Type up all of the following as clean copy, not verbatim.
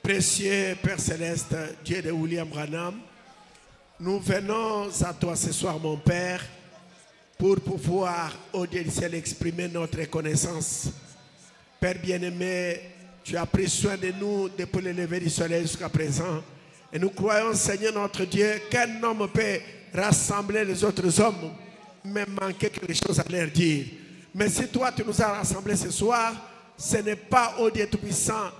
Précieux Père Céleste, Dieu de William Branham, nous venons à toi ce soir, mon Père, pour pouvoir, au Dieu du ciel, exprimer notre reconnaissance. Père bien-aimé, tu as pris soin de nous depuis le lever du soleil jusqu'à présent. Et nous croyons, Seigneur notre Dieu, qu'un homme peut rassembler les autres hommes, mais manquer quelque chose à leur dire. Mais si toi, tu nous as rassemblés ce soir, ce n'est pas, au Dieu Tout-Puissant,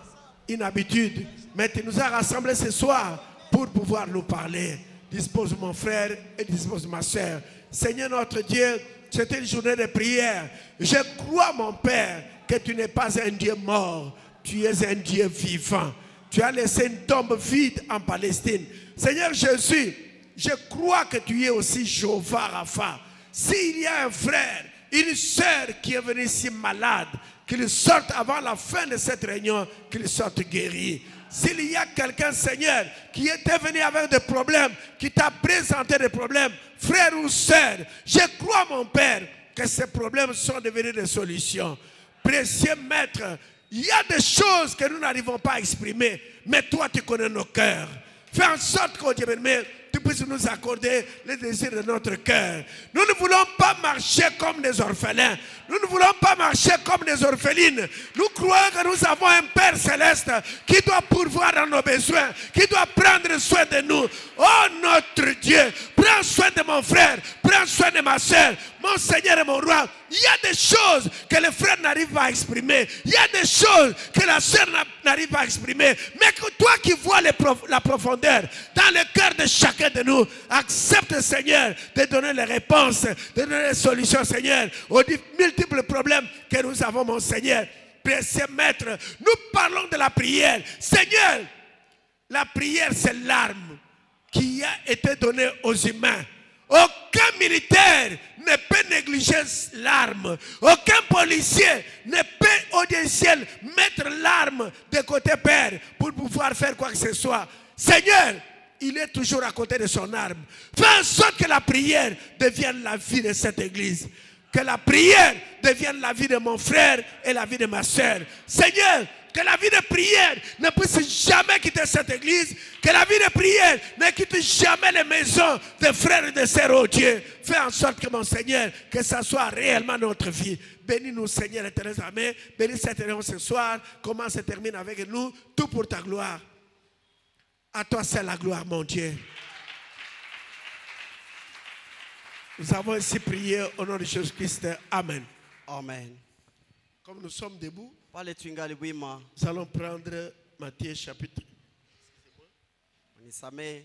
une habitude, mais tu nous as rassemblés ce soir pour pouvoir nous parler. Dispose mon frère et dispose ma soeur. Seigneur notre Dieu, c'est une journée de prière. Je crois, mon Père, que tu n'es pas un Dieu mort, tu es un Dieu vivant. Tu as laissé une tombe vide en Palestine. Seigneur Jésus, je crois que tu es aussi Jéhovah Rapha. S'il y a un frère, une soeur qui est venue ici malade, qu'il sorte avant la fin de cette réunion, qu'il sorte guéri. S'il y a quelqu'un, Seigneur, qui était venu avec des problèmes, qui t'a présenté des problèmes, frère ou sœur, je crois, mon Père, que ces problèmes sont devenus des solutions. Précieux Maître, il y a des choses que nous n'arrivons pas à exprimer, mais toi, tu connais nos cœurs. Fais en sorte qu'au Dieu béni, tu puisses nous accorder les désirs de notre cœur. Nous ne voulons pas marcher comme des orphelins. Nous ne voulons pas marcher comme des orphelines. Nous croyons que nous avons un Père céleste qui doit pourvoir dans nos besoins, qui doit prendre soin de nous. Oh notre Dieu, prends soin de mon frère, prends soin de ma soeur, mon Seigneur et mon roi. Il y a des choses que le frère n'arrive pas à exprimer. Il y a des choses que la soeur n'arrive pas à exprimer. Mais que toi qui vois la profondeur dans le cœur de chacun de nous, accepte, Seigneur, de donner les réponses, de donner les solutions, Seigneur, aux multiples problèmes que nous avons, mon Seigneur. Précieux Maître, nous parlons de la prière. Seigneur, la prière, c'est l'arme qui a été donnée aux humains. Aucun militaire ne peut négliger l'arme. Aucun policier ne peut, au Dieu du ciel, mettre l'arme de côté, Père, pour pouvoir faire quoi que ce soit. Seigneur, il est toujours à côté de son arme. Fais en sorte que la prière devienne la vie de cette église. Que la prière devienne la vie de mon frère et la vie de ma soeur. Seigneur, que la vie de prière ne puisse jamais quitter cette église. Que la vie de prière ne quitte jamais les maisons de frères et de sœurs, oh Dieu. Fais en sorte que, mon Seigneur, que ça soit réellement notre vie. Bénis-nous, Seigneur éternel, amen. Bénis cette réunion ce soir. Comment se termine avec nous. Tout pour ta gloire. À toi seul la gloire, mon Dieu. Nous avons ainsi prié au nom de Jésus-Christ. Amen. Amen. Comme nous sommes debout, Pale tuingali wima, nous allons prendre Matthieu chapitre. unisamehe.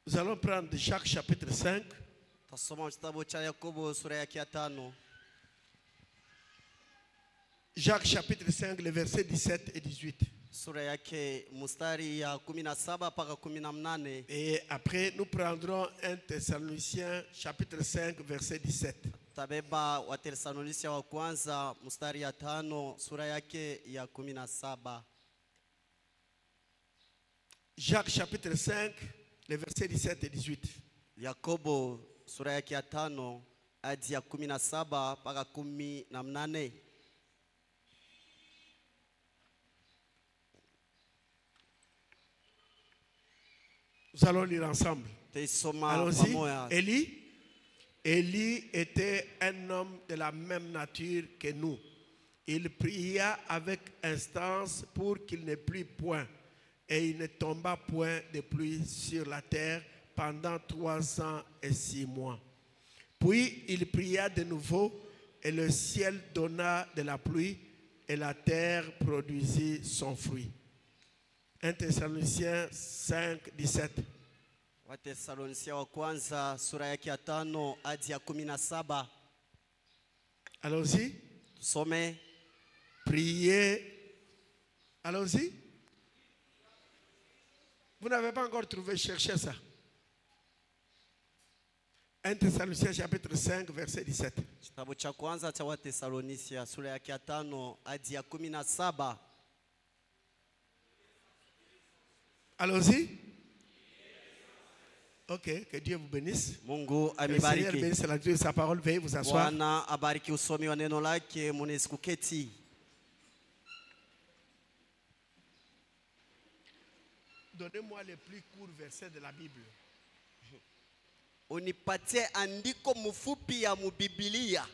Nous allons prendre Jacques chapitre 5. Tasoma kitabu cha Yakobo sura yake ya 5. Jacques chapitre 5, les versets 17 et 18. Sura yake mustari ya 17 mpaka 18. Et après, nous prendrons 1 Thessaloniciens chapitre 5, verset 17. Tabeba wa Thessalonisia wa kwanza mustari ya 5 sura yake ya 17. Jacques chapitre 5, les versets 17 et 18. Yakobo sura yake ya 5 hadi ya 17 mpaka 18. Nous allons lire ensemble. Allons-y. Élie était un homme de la même nature que nous. Il pria avec instance pour qu'il ne plût point. Et il ne tomba point de pluie sur la terre pendant 3 ans et 6 mois. Puis il pria de nouveau et le ciel donna de la pluie et la terre produisit son fruit. 1 Thessaloniciens 5, 17. Wa Thessalonisia wa kwanza sura yake ya 5 hadi ya 17. Allons-y. Tusome. Priez. Allons-y. Vous n'avez pas encore trouvé, cherchez ça. 1 Thessaloniciens chapitre 5, verset 17. Kitabu cha kwanza cha Wathesalonisia sura yake ya 5 hadi ya 17. Allons-y. Ok, que Dieu vous bénisse. Mungu Que le Seigneur amibariki. bénisse la lecture de sa parole. Veuillez vous asseoir. Bwana abariki usomi wa neno lake. Munaweza kuketi. Donnez-moi les plus courts versets de la Bible. Unipatie andiko mfupi ya mubibilia.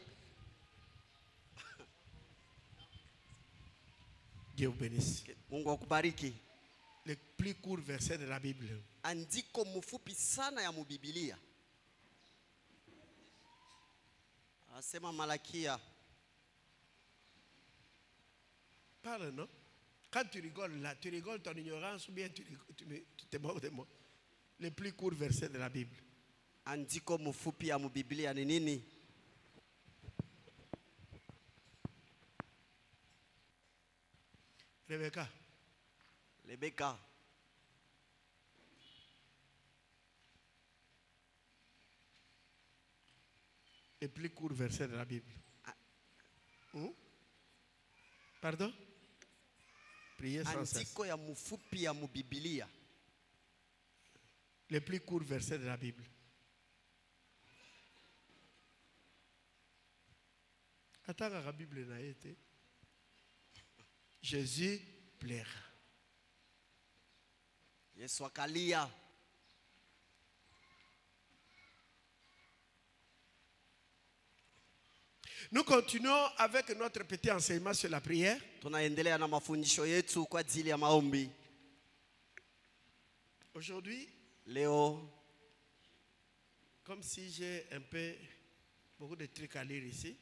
Dieu vous bénisse. Mungu akubariki. Les plus courts versets de la Bible. Andiko mfupi sana ya mubibilia. Asema Malakia. Parle, non? Quand tu rigoles là, tu rigoles ton ignorance ou bien tu te moques de moi? Les plus courts versets de la Bible. Andiko mfupi ya mubibilia ni nini? Rebecca. Rebecca. Les plus courts versets de la Bible. Pardon? Priez sans cesse. Andiko ya mfupi ya mubibilia. Les plus courts versets de la Bible. Attends, la Bible n'a été. Jésus plaira. Yesu akalia. Nous continuons avec notre petit enseignement sur la prière. Tunaendelea na mafundisho yetu kwa ajili ya maombi. Aujourd'hui, Leo comme si j'ai un peu beaucoup de trucs à lire ici,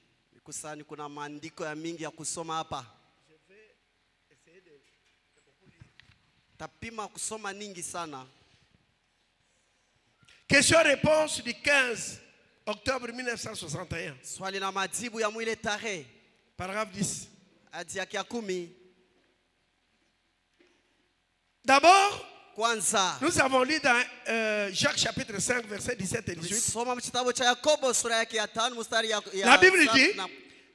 kusani kuna maandiko ya mingi ya kusoma hapa. je vais essayer de beaucoup lire. Tapima kusoma ningi sana. Question-réponse du 15 octobre 1961. Swali na majibu ya mwile tarehe. Paragraphe 10. Hadi ya 10. D'abord, Kwanza nous avons lu dans Jacques chapitre 5, versets 17 et 18. soma kitabu cha Yakobo sura yake ya 5 mstari ya La Bible dit, na-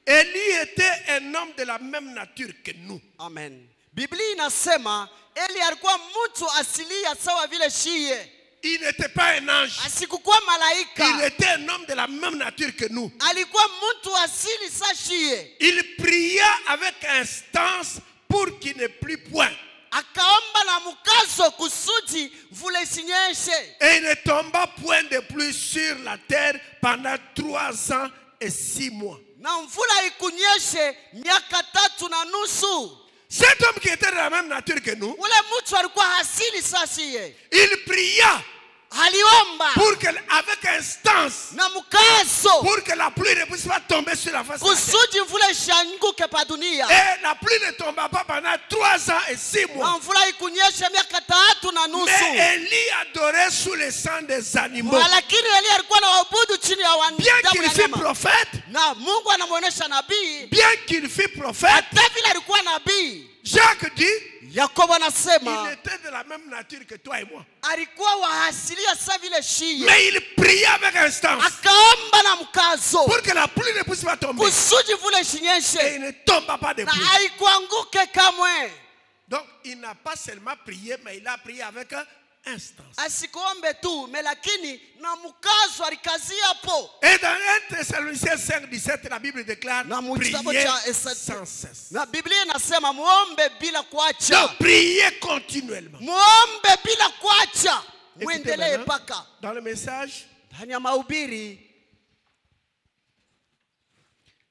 Élie était un homme de la même nature que nous. Amen. Biblia inasema Eli alikuwa mtu asilia sawa vile shie. Il n'était pas un ange. Asikukuwa Il malaika. était un homme de la même nature que nous. Alikuwa mtu asili sa shie. Il pria avec instance pour qu'il ne plût point. Akaomba na mkazo kusudi mvula isinyeshe. Et il ne tomba point de pluie sur la terre pendant 3 ans et 6 mois. Na mvula ikunyeshe miaka 3 na nusu. Cet homme qui était de la même nature que nous, Ule mtu alikuwa asili sa shie. il pria Aliomba pour que, avec instance, na mkazo pour que la pluie ne puisse pas tomber sur la face de la terre. kusudi mvula ishanguke pa dunia. Et la pluie ne tomba pas pendant 3 ans et 6 Na mois. mvula ikunyeshe miaka 3 na nusu. Mais Élie adorait sous le sang des animaux. Lakini Elia alikuwa na waabudu chini ya Bien damu qu'il ya fût nyama. prophète, Na Mungu anamuonesha nabii. bien qu'il fût prophète, Hata vile alikuwa nabii. Jacques dit, Yakobo il anasema était de la même nature que toi et moi. alikuwa wa asilia sa vile shie. Mais il pria avec instance Akaomba na mkazo pour que la pluie ne puisse pas tomber. kusudi mvula Et isinyeshe. il ne tomba pas de Na pluie. haikuanguke kamwe. Donc, il n'a pas seulement prié, mais il a prié avec instance. Asikuombe tu, lakini na mkazo alikazia hapo. Et dans 1 Thessaloniciens 5, 17, la Bible déclare, Na mkitabu priez cha sans cesse. Na Biblia inasema muombe bila kuacha. Donc, priez continuellement. Muombe bila kuacha. Écoutez Muendelee maintenant, paka. dans le message, Ndani ya mahubiri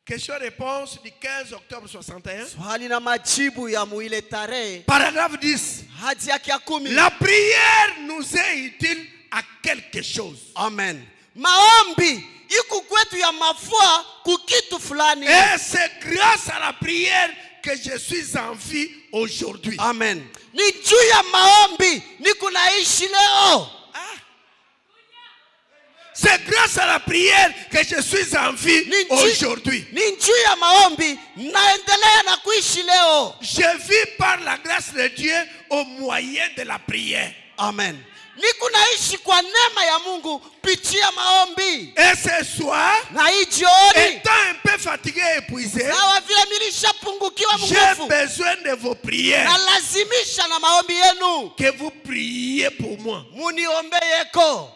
question-réponse du 15 octobre 61, swali na majibu ya mwile tarehe paragraphe 10. hadi yake ya 10. La prière nous est utile à quelque chose. Amen. Maombi iko kwetu ya mafua kukitu fulani. Et c'est grâce à la prière que je suis en vie aujourd'hui. Amen. Ni juu ya maombi niko naishi leo. C'est grâce à la prière que je suis en vie aujourd'hui. Ni juu ya maombi naendelea na kuishi leo. Je vis par la grâce de Dieu au moyen de la prière. Amen. Niko naishi kwa neema ya Mungu pitia maombi. Et ce soir, Na hii jioni étant un peu fatigué et épuisé, sawa vile nilishapungukiwa j'ai nguvu. besoin de vos prières. Na lazimisha na maombi yenu. Que vous priez pour moi. Muniombeyeko.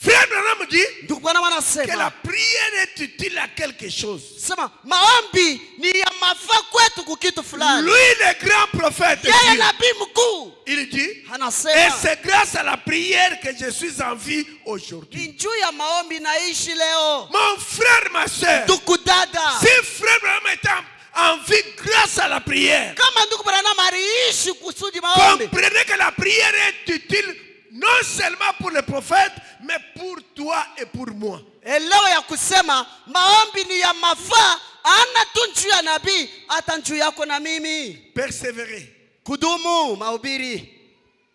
Frère Branham dit Ndugu Branham que la anasema prière est utile à quelque chose. sema maombi ni ya mafaa kwetu kukitu fulani. Lui, le grand prophète, Yeye Dieu, nabii mkuu il dit, et anasema c'est grâce à la prière que je suis en vie aujourd'hui. ni juu ya maombi naishi leo. Mon frère, ma soeur, Ndugu dada, si frère Branham est en vie grâce à la prière, kama ndugu Branham aliishi kusudi maombi, comprenez que la prière est utile non seulement pour le prophète, mais pour toi et pour moi. elewa ya kusema maombi ni ya mafaa ana tu juu ya nabii, hata juu yako na mimi. Persévérer. Kudumu mahubiri.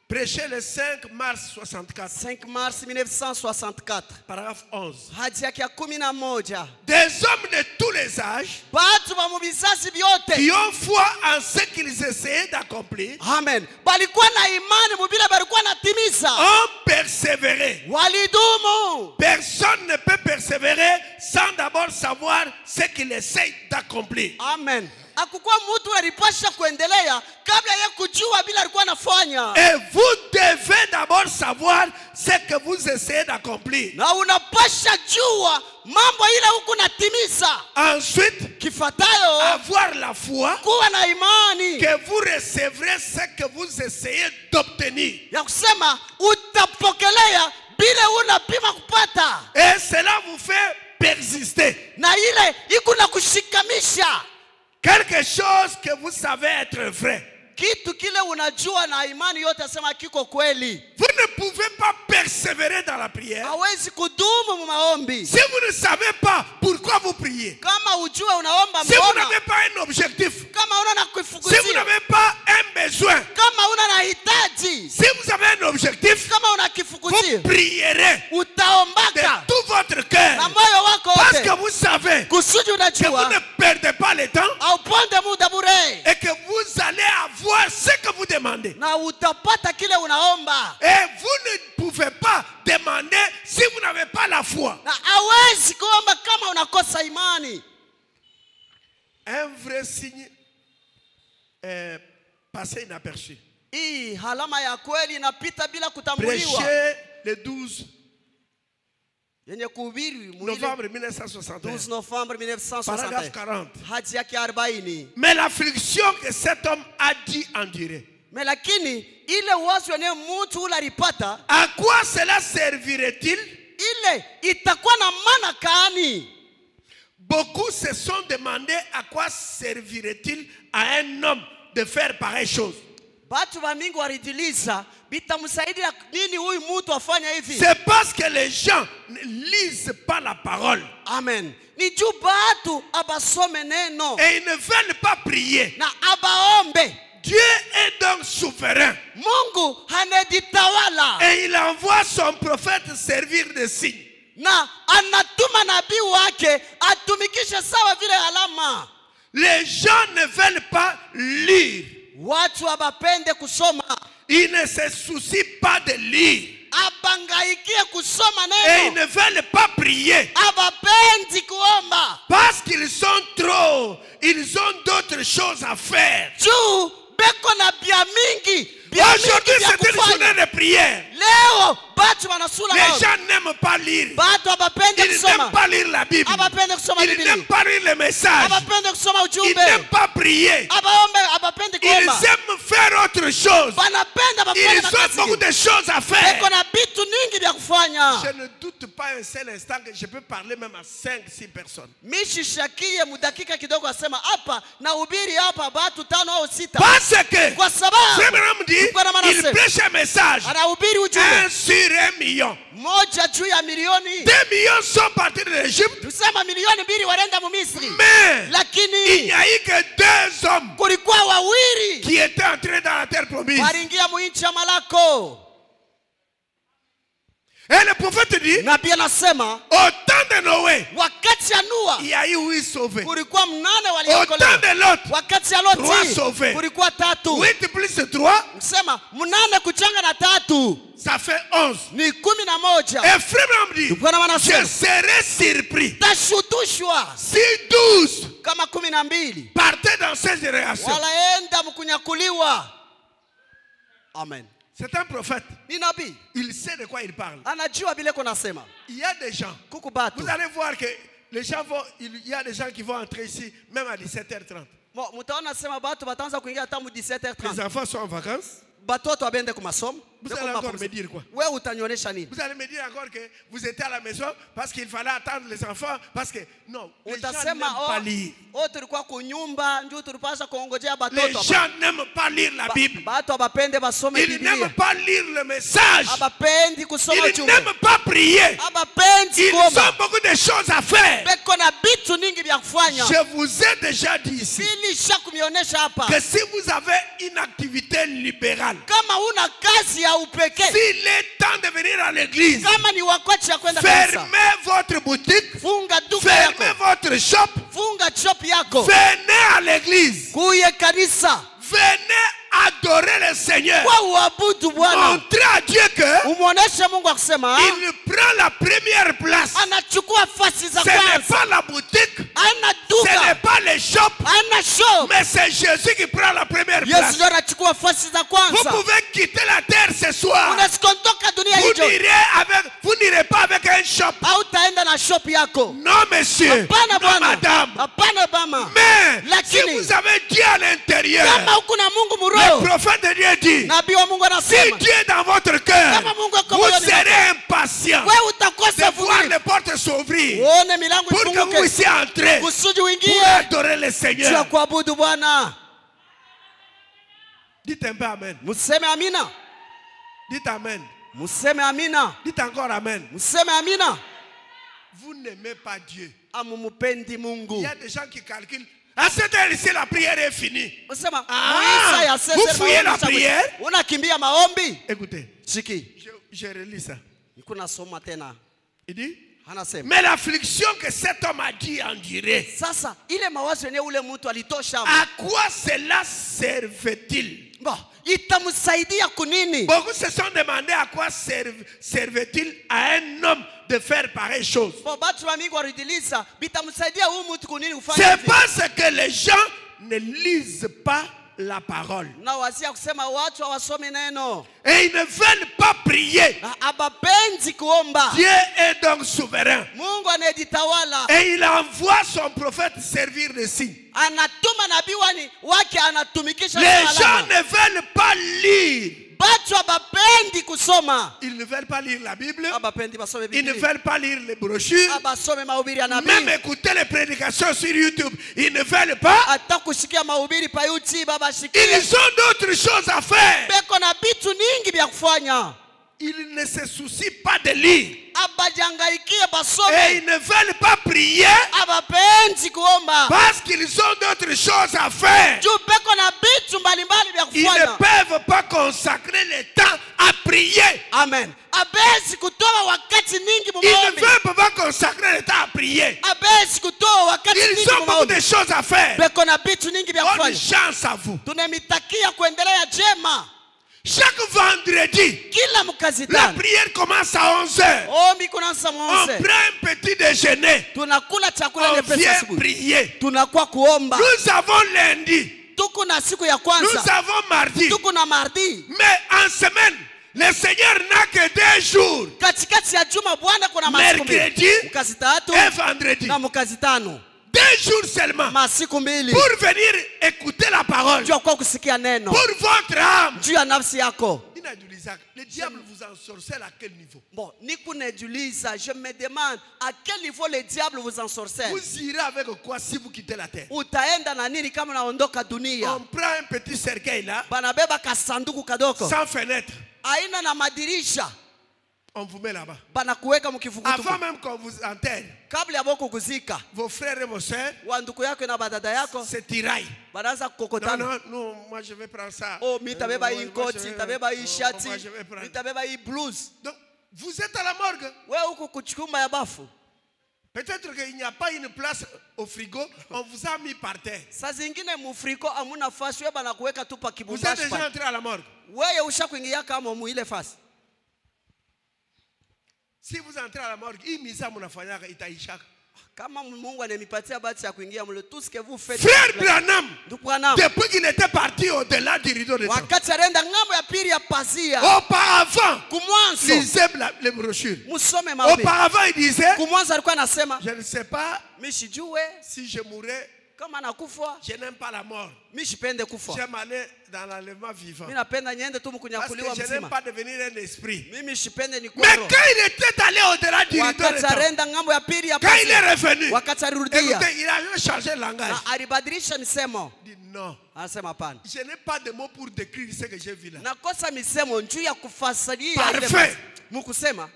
Prêcher le 5 mars 64, 5 mars 1964 paragraphe 11. hadi yake ya 11. Des hommes de tous les âges Batu wa mubizazi vyote, qui ont foi en ce qu'ils essayaient d'accomplir, amen, balikuwa na imani mubile balikuwa natimiza, ont persévéré. walidumu. Personne ne peut persévérer sans d'abord savoir ce qu'il essaye d'accomplir. Amen. Akukuwa mtu alipasha kuendelea kabla ya kujua bila alikuwa anafanya. Et vous devez d'abord savoir ce que vous essayez d'accomplir. Na unapasha jua mambo ile huku natimiza. Ensuite, Kifatayo avoir la foi kuwa na imani que vous recevrez ce que vous essayez d'obtenir. ya kusema utapokelea bila unapima kupata. Et cela vous fait persister. Na ile iko na kushikamisha Quelque chose que vous savez être vrai. kitu kile unajua na imani yote asema kiko kweli. Vous ne pouvez pas persévérer dans la prière Hawezi kudumu mu maombi si vous ne savez pas pourquoi vous priez. kama ujue unaomba Si vous mbona, n'avez pas un objectif, kama una na si vous kufukuzia, n'avez pas un besoin, kama una na hitaji, si vous avez un objectif, kama una vous kifukuzia, prierez de utaombaka tout votre na cœur. moyo wako Parce wote que vous savez kusudi que vous unajua ne perdez pas le temps auponde muda bure et que vous allez avoir ce que vous demandez. na utapata kile unaomba. Et vous ne pouvez pas demander si vous n'avez pas la foi. Na hawezi kuomba kama unakosa imani. Un vrai signe passé inaperçu. Hii halama ya kweli inapita bila kutambuliwa. Prêché le 12 Yenye kuhubiri novembre 1961. 12 Novembre Paragraphe 1961 40. hadi yake 40. Mais l'affliction que cet homme a dû endurer, Lakini ile wazo yenye mtu ule alipata, à quoi cela servirait-il? ile itakuwa na maana gani? Beaucoup se sont demandé à quoi servirait-il à un homme de faire pareille chose. Batu ba mingi walijiliza bitamsaidia nini huyu mtu afanya hivi? C'est parce que les gens ne lisent pas la parole. Amen. Ni juu batu abasome neno Et ils ne veulent pas prier. na abaombe. Dieu est donc souverain. Mungu hanejitawala Et il envoie son prophète servir de signe. na anatuma nabii wake atumikishe sawa vile alama. Les gens ne veulent pas lire. Watu abapende kusoma, Ils ne se soucient pas de lire. abangaikie kusoma Et ils neno, ne veulent pas prier. abapendi kuomba Parce qu'ils sont trop. Ils ont d'autres choses à faire. juu beko na bia mingi Aujourd'hui, vya c'est une kufanya. journée de prière. Leo batu wanasula Les maombi. gens n'aiment pas lire. Batu abapende Ils kusoma, n'aiment pas lire la Bible. abapende kusoma Ils Biblia, n'aiment pas lire les messages. abapende kusoma Ils ujumbe, n'aiment pas prier. abaombe abapende Ils kuomba, aiment faire autre chose. banapenda bapende Ils ont beaucoup makazi. de choses à Beko faire. na bitu ningi vya kufanya. Je ne doute pas un seul instant que je peux parler même à 5-6 personnes. Mishishakie mudakika kidogo asema hapa na ubiri hapa batu 5 au 6. Parce que Kwa sababu Frère Branham dit, il prêche un message. anahubiri 1 ujumbe sur 1 million. moja juu ya milioni. 2 millions sont partis de l'Égypte. Tusema milioni 2 walienda mu Misri. Mais il Lakini n'y a eu que 2 hommes kulikuwa wawili qui étaient entrés dans la terre promise. waliingia mu nchi ya Malako. Et le prophète dit, Nabii anasema au temps de Noé, wakati ya Noa il y a eu 8 sauvés. kulikuwa 8 Au temps waliokolewa. de Lot, Wakati ya 3 Loti sauvés. kulikuwa 3. 8 plus 3, Kusema 8 kuchanga na 3 ça fait 11. ni 11. Et Frère Branham dit, Bwana je wanasema serais surpris tashutushwa si 12 kama 12 partaient dans cette génération. walaenda mkunyakuliwa. Amen. C'est un prophète. Ni nabii. Il sait de quoi il parle. Anajua vile kunasema. Il y a des gens. Kuku batu. Vous allez voir que les gens vont, il y a des gens qui vont entrer ici même à 17h30. Bon, mutaona sema batu bataanza kuingia hata mu 17h30. Les enfants sont en vacances. Batoto abende kumasomo. Vous allez encore me dire quoi? Wewe utanionyesha nini? Vous allez me dire encore que vous étiez à la maison parce qu'il fallait attendre les enfants parce que non, les gens n'aiment pas lire. Tulikuwa kunyumba ndio tulipasha kuongojea batoto. Les gens n'aiment pas lire la Bible. Batu abapende basome Biblia. Ils n'aiment pas lire le message. Abapendi kusoma Ils n'aiment pas prier. Abapendi Ils kuomba. ont beaucoup de choses à faire. Beko na bitu ningi vya kufanya. Je vous ai déjà dit ici Nilishakumionyesha hapa. que si vous avez une activité libérale, Kama una kazi ya upekee, s'il est temps de venir à l'église, kama ni wakati ya kwenda kanisa, fermez votre boutique, funga duka yako, fermez votre shop, funga shop yako, venez à l'église, kuye kanisa, venez adorer le Seigneur, kwa uabudu Bwana, montrez à Dieu que umuoneshe Mungu akusema il prend la première place. anachukua nafasi za Ce n'est kwanza. pas la boutique, Ana ce n'est duka, pas les shops, ana shop. mais c'est Jésus qui prend la première Yesu place. ndio anachukua nafasi za Vous kwanza. pouvez quitter la terre ce soir. Unasikondoka dunia hiyo. Vous n'irez pas avec un shop. Hautaenda na shop yako. Non, monsieur. Hapana Non, bwana. madame. Hapana bama. Mais si Lakini, vous avez Dieu à l'intérieur, kama uko na Mungu le mroho, prophète de Dieu dit, nabii wa Mungu si anasema, Dieu est dans votre cœur, kama Mungu ako vous moyoni mwako, serez impatient wewe utakosa de voir vumili. les portes s'ouvrir Uone milango pour que vous ifunguke. puissiez entrer Kusudi pour uingie. adorer le Tia Seigneur. kuabudu Bwana. Dites un peu Amen. Museme amina. Dites Amen. Museme amina. Dites encore Amen. Museme amina. Vous n'aimez pas Dieu. Amumupendi Il Mungu. y a des gens qui calculent. À cette heure ici, la prière est finie. Musema, Ah, Muisa ya vous sese fouillez la maombi prière? Unakimbia maombi. Écoutez, Shiki. je relis ça. Nikuna soma tena. Il dit, Anasema. mais l'affliction que cet homme a dit endurer, Sasa ile mawazo yenyewe ule mtu alitosha. à quoi cela servait-il? Bon, itamsaidia kunini? Beaucoup se sont demandé à quoi servait-il à un homme de faire pareille chose. Bon, batu wa mingi waridiliza, bitamsaidia huyu mtu kunini ufanye C'est hivi? parce que les gens ne lisent pas la parole. Na wazia kusema watu hawasome neno. Et ils ne veulent pas prier. Abapenzi kuomba. Dieu est donc souverain. Mungu anayejitawala. Et il envoie son prophète servir de signe. Anatuma nabii wake anatumikisha Les gens alama. ne veulent pas lire. Batu abapendi kusoma. Ils ne veulent pas lire la Bible. Abapendi basome Ils ne Biblia. veulent pas lire les brochures. Abasome mahubiri ya nabii. Même écouter les prédications sur YouTube. Ils ne veulent pas. Hata kushikia mahubiri pa YouTube abashikie. Ils ont d'autres choses à faire. Beko na bitu ningi vya kufanya. Ils ne se soucient pas de lire. Abajangaikie basome. Et ils ne veulent pas prier Abapenzi kuomba. parce qu'ils ont d'autres choses à faire. Juu beko na bitu mbalimbali vya Ils kufanya. ne peuvent pas consacrer le temps à prier. Amen. Abezi kutoa wakati ningi Ils ne mumaombi. peuvent pas consacrer le temps à prier. Abezi kutoa wakati Ils ningi ont beaucoup de mumaombi. choses à faire. Beko na bitu ningi vya Bonne kufanya. chance à vous. Tunamitakia kuendelea jema. Chaque vendredi, Kila mkazi la tano. prière commence à 11h. Ombi kunaanza On mwonse. prend un petit déjeuner. Tunakula chakula On nyepesi vient asubuhi. prier. Tunakuwa kuomba. Nous avons lundi. Tuko na siku ya Nous kwanza. avons mardi. Tuko na mardi. Mais en semaine, le Seigneur n'a que 2 jours. Katikati ya juma Bwana kuna masiku mbili. Mercredi Mkazi tatu et vendredi. na mkazi tano. 2 jours seulement. Masiku mbili. Pour venir écouter la parole. Juu kwa kusikia neno. Pour votre âme. Juu ya nafsi yako. Le diable vous ensorcelle à quel niveau? Bon, nikunejuliza, je me demande à quel niveau le diable vous ensorcelle. Vous irez avec quoi si vous quittez la terre? Utaenda na nini kama unaondoka dunia? On prend un petit cercueil là, Banabeba kasanduku kadoko. sans fenêtre. Aina na madirisha. On vous met là-bas. Banakuweka mkifukutuku. Avant même qu'on vous enterre, Kabla ya boko kuzika. vos frères et vos sœurs Wa ndugu yako na badada yako. se tiraillent. Banaanza Non, kukokotana. non, moi je vais prendre ça. Oh, mitabeba hii Moi, koti, mitabeba hii shati, moi, je vais prendre. mitabeba hii blouse. Donc, vous êtes à la morgue. Wewe huko kuchukuma ya bafu. Peut-être qu'il n'y a pas une place au frigo, on vous a mis par terre. Saa zingine mufriko amuna fasi, wewe banakuweka tu pa Vous êtes kibumbashi déjà pale. entré à la morgue. Wewe ushakuingia kama mu ile fasi. Si vous entrez à la morgue, imisa munafanyaka itaishaka. Kama Mungu ananipatia bahati ya kuingia mle, tout ce que vous faites. Frère Branham, Ndugu Branham, depuis qu'il était parti au-delà du rideau de temps, wakati alienda ng'ambo ya pili ya pazia. Auparavant, Kumwanzo lisez les brochures. musome mahubiri. Auparavant, il disait, Kumwanzo alikuwa anasema je ne sais pas mishijue si je mourrais, kama nakufa, je n'aime pas la mort. mishipende kufa. J'aime aller dans l'enlèvement vivant. Mimi napenda niende tu Parce mkunyakuliwa que je n'aime mzima. pas devenir un esprit. Mimi shipende ni Mais kwero. quand il était allé au-delà du rideau de Wakati temps, arenda ngambo ya pili ya quand il est pazia. revenu, Wakati alirudia écoutez, il a juste changé le langage. na alibadilisha misemo. Il dit non, Anasema hapana. je n'ai pas de mots pour décrire ce que j'ai vu là. Nakosa misemo njuu ya kufasiria Parfait. Mukusema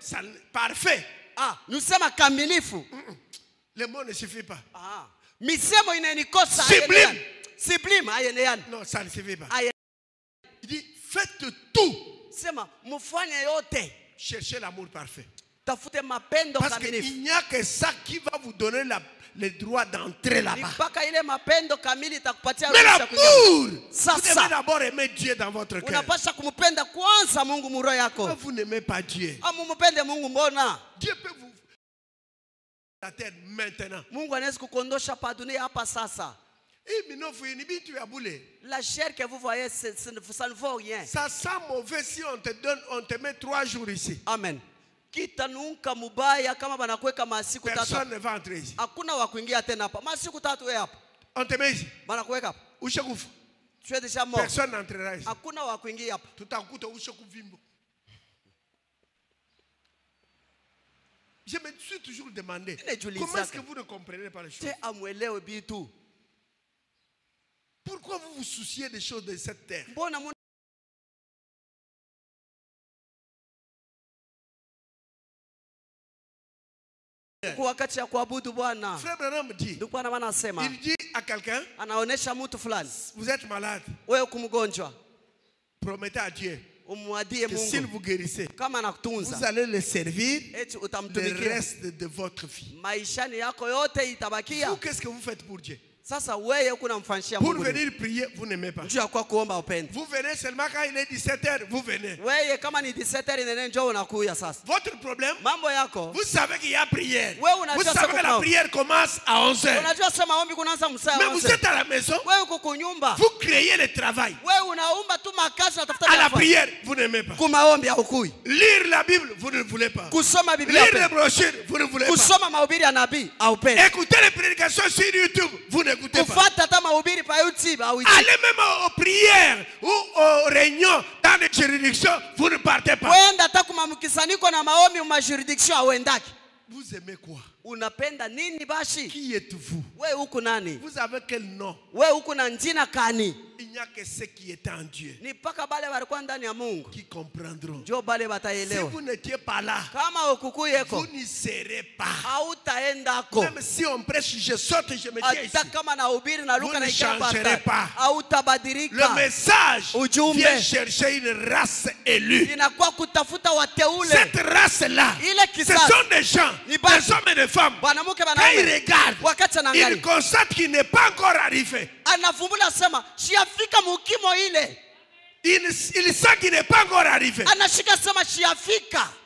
Parfait. nusema kamilifu. Le mot ne suffit pas. Misemo inanikosa. Sublime. Sublime ayeneana. Non, ça ne suffit pas. Aye. Il dit faites tout. Sema mufanye yote. Cherchez l'amour parfait. Tafute mapendo Parce kamilifu. qu'il n'y a que ça qui va vous donner le droit d'entrer là-bas. Mpaka ile mapendo kamili itakupatia Mais ruhusa l'amour, vous Sasa. devez d'abord aimer Dieu dans votre cœur. Unapaswa kumpenda kwanza Mungu muro yako. Vous n'aimez pas Dieu. Amumupende Mungu mbona? Dieu peut vous la terre maintenant. Mungu anaweza kukondosha pa dunia hapa sasa. La chair que vous voyez, ça ne vaut rien. Ça sent mauvais si on te met 3 jours ici. Amen. Kitanuka mubaya kama banakuweka masiku tatu. Personne ne va entrer ici. Hakuna wa kuingia tena hapa. Masiku tatu wewe hapa. On te met ici. Banakuweka hapa. Ushakufa. Tu es déjà mort. Personne n'entrera ici. Hakuna wa kuingia hapa. Tutakuta ushakuvimbo. Je me suis toujours demandé comment est-ce que vous ne comprenez pas les choses. Pourquoi vous vous souciez des choses de cette terre? Frère Branham dit, il dit à quelqu'un, vous êtes malade, promettez à Dieu que s'il vous guérissez, vous allez le servir le reste de votre vie. Vous, qu'est-ce que vous faites pour Dieu? Pour venir prier, vous n'aimez pas. Vous venez seulement quand il est 17h, vous venez. Votre problème, vous savez qu'il y a prière. Vous savez que la prière commence à 11h. Mais vous êtes à la maison, vous créez le travail. À la prière, vous n'aimez pas. Lire la Bible, vous ne voulez pas. Lire les brochures, vous ne voulez pas. Écouter les prédications sur YouTube, vous n'écoutez pas. Allez même aux prières ou aux réunions dans les juridictions, vous ne partez pas. Vous aimez quoi? Qui êtes-vous? Vous avez quel nom? Il n'y a que ceux qui étaient en Dieu qui comprendront. Si vous n'étiez pas là, vous n'y serez pas. Même si on prêche, je saute et je me tiens ici, vous ne changerez pas. Le message vient chercher une race élue. Cette race-là, ce sont des gens, des hommes et des femmes. Quand ils regardent, ils constatent qu'il n'est pas encore arrivé. Il sent qu'il n'est pas encore arrivé.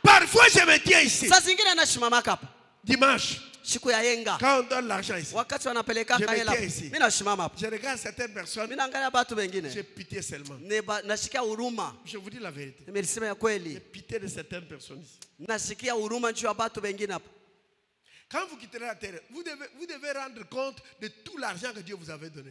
Parfois je me tiens ici. Dimanche, quand on donne l'argent ici, je me tiens ici. Je regarde certaines personnes, j'ai pitié seulement. Je vous dis la vérité. J'ai pitié de certaines personnes ici. Quand vous quitterez la terre, vous devez rendre compte de tout l'argent que Dieu vous avait donné.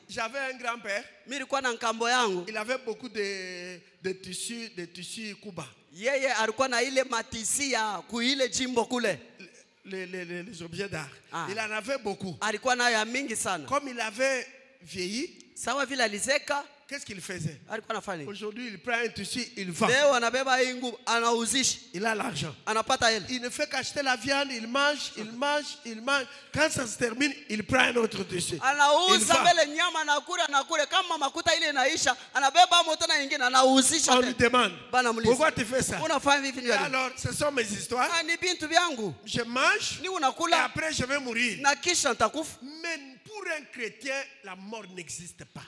J'avais un grand-père. Il avait beaucoup de tissus Cuba. Les objets d'art. Il en avait beaucoup. Comme il avait vieilli, qu'est-ce qu'il faisait? Aujourd'hui, il prend un tissu, il vend. Il a l'argent. Il ne fait qu'acheter la viande, il mange. Quand ça se termine, il prend un autre tissu. On lui demande, pourquoi tu fais ça? Alors, ce sont mes histoires. Je mange et après je vais mourir. Mais pour un chrétien, la mort n'existe pas.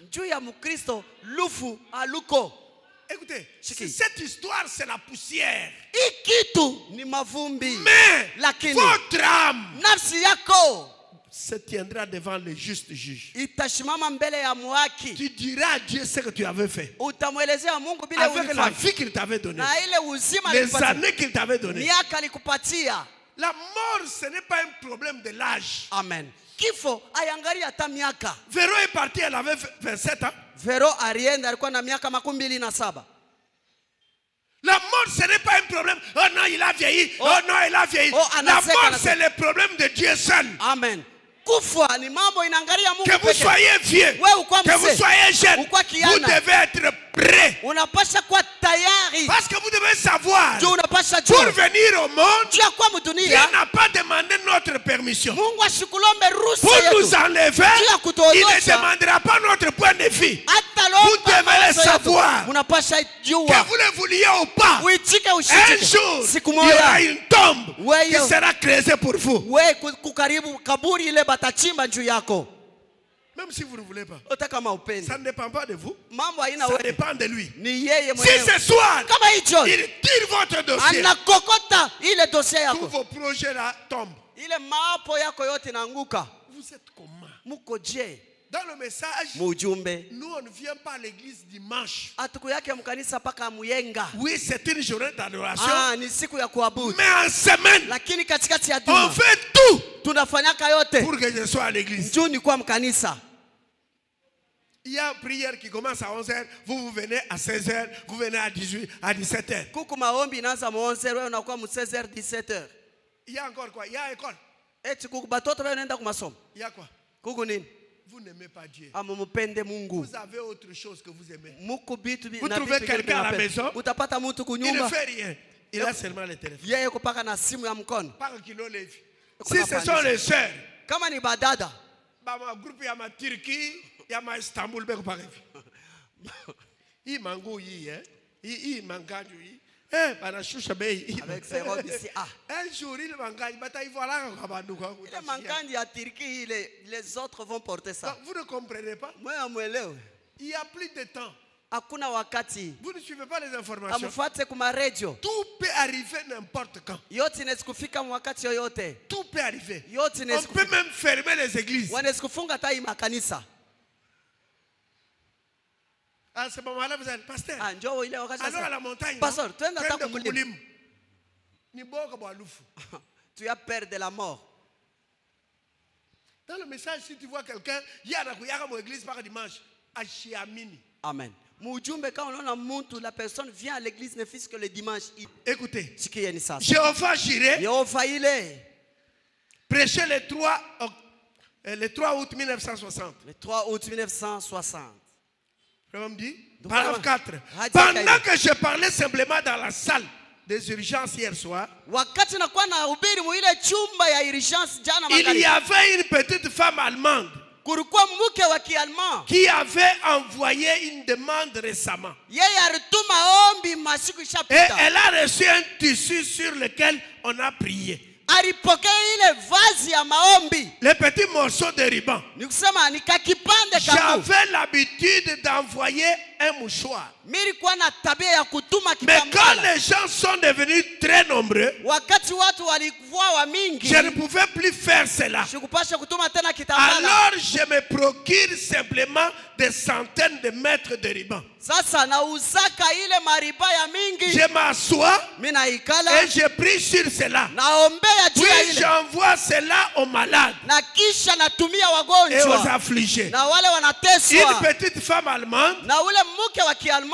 Écoutez, cette histoire, c'est la poussière. Mais votre âme, se tiendra devant le juste juge. itashimama mbele ya mwaki. Tu diras à Dieu ce que tu avais fait. Utamwelezea Mungu bila Avec la ulifanya. vie qu'il t'avait donnée. Na ile uzima Les alikupatia. années qu'il t'avait données. Miaka alikupatia. La mort, ce n'est pas un problème de l'âge. Amen. Kifo aiangalia hata miaka. Véro est parti, elle avait 27 ans. Vero alienda alikuwa na miaka 27. La mort, ce n'est pas un problème. Oh non, il a vieilli. Oh non, il a vieilli. Oh, La anaseka, mort, anaseka. c'est le problème de Dieu seul. Amen. Kufa ni mambo inaangalia Mungu Que vous pekee. soyez vieux, Wewe ukwa que vous mzee, soyez jeune, ukwa vous kijana. devez être prêt. Unapasha kuwa tayari. Parce que vous devez savoir, Juu unapasha pour jua. venir au monde, Juu ya kuwa Dieu mdunia. n'a pas demandé notre permission. Mungu ashikulombe ruhusa Pour yetu. nous enlever, Juu ya il kutuondosha. ne demandera pas notre point de vue. Hata Vous lomba devez le mawazo yetu. savoir. Unapasha Que jua. vous le vouliez ou pas, Uitike un ushitike. jour, Siku il y aura moja. une tombe Ouais, qui yo. sera creusée pour vous. We kukaribu kaburi ile batachimba juu yako. Même si vous ne voulez pas. Hata kama upendi. Ça ne dépend pas de vous. Mambo haina Ça wewe. dépend de lui. Ni yeye Si mwenyewe. ce soir, Kama hii John il tire votre dossier, anakokota ile dossier tous yako. vos projets là tombent. Ile maapo yako yote inaanguka. Vous êtes comment? Muko je? Dans le message, Mujumbe. nous on ne vient pas à l'église dimanche. Atuku yake mkanisa paka muyenga. Oui, c'est une journée d'adoration. Ah, ni siku ya kuabudu. Mais en semaine, Lakini katikati ya on juma fait tout tunafanyaka yote. pour que je sois à l'église. Juu ni kwa mkanisa. Il y a une prière qui commence à 11h, vous venez à 16h, vous venez à 18h, à 17h. Kuku maombi inaanza mu 11h wewe unakuwa mu 16h 17h. Il y a encore quoi? Il y a école. Eti kuku batoto wewe unaenda kwa masomo. Il y a quoi? Kuku nini? Vous n'aimez pas Dieu. Amumupende Mungu. Vous avez autre chose que vous aimez. Muku bitu Vous trouvez quelqu'un à la maison? Utapata mtu Il ne kunyumba. fait rien. Il a seulement le téléphone. Yeye kupaka na simu ya mkono. Par kilo levi. Kuna Si ce pandisha. sont les sœurs, Kama ni badada. bah, ma groupe, il y a ma Turquie, il y a ma Istanbul, ben, pareil. Il mango yi, hein? Il mangage yi. Eh, bana shusha bei. Avec ses robes ici. Ah. Un jour, il mangage, bata, il voilà, quoi. Ile mankandi ya Turquie les autres vont porter ça. Vous ne comprenez pas? Moi amuelewe. Il n'y a plus de temps. Hakuna wakati. Vous ne suivez pas les informations. Amfuate kuma radio. Tout peut arriver n'importe quand. Yote inaweza kufika wakati yoyote. Tout peut arriver. Yote On inaweza peut même fermer les églises. wanaweza kufunga hata hii makanisa. À ce moment-là, vous êtes pasteur. Ah, njoo ile wakati Alors à sasa. la montagne. Pastor, twende hata Twende kumulima. kukulimu. Ni boka bwa lufu. Tu as peur de la mort. Dans le message, si tu vois quelqu'un, il y a dans l'église par dimanche. Achiamini. Amen. Mujumbe kama unaona mtu la personne vient à l'église ne fils que le dimanche. Écoutez. Sikieni sasa. Jéhovah Jireh Yehova ile prêchait le 3 août 1960. le 3 août 1960. Vraiment dit, Donc, paragraphe 4. Hadi Pendant Kaini. que je parlais simplement dans la salle des urgences hier soir, Wakati nakuwa na hubiri mu ile chumba ya urgence jana il y magharibi. avait une petite femme allemande Kulikuwa mke wa Kialman. qui avait envoyé une demande récemment. Yeye alituma ombi masiku Et ishapita. elle a reçu un tissu sur lequel on a prié. Alipokea ile vazi ya maombi. Les petits morceaux de ruban. Ni kusema ni kakipande kabu. J'avais l'habitude d'envoyer un mouchoir. Nilikuwa na tabia ya kutuma Mais quand kitambala. les gens sont devenus très nombreux, Wakati watu walikuwa wa mingi. je ne pouvais plus faire cela. Sikupasha kutuma tena kitambala. Alors je me procure simplement des centaines de mètres de ruban. Sasa nauzaka ile mariba ya mingi. Je m'assois Mimi naikala et je prie sur cela. naombea juu ya Puis ile. j'envoie cela aux malades Na kisha natumia et aux wagonjwa. affligés. Na wale Une wanateswa. petite femme allemande, Na ule mke wa Kialman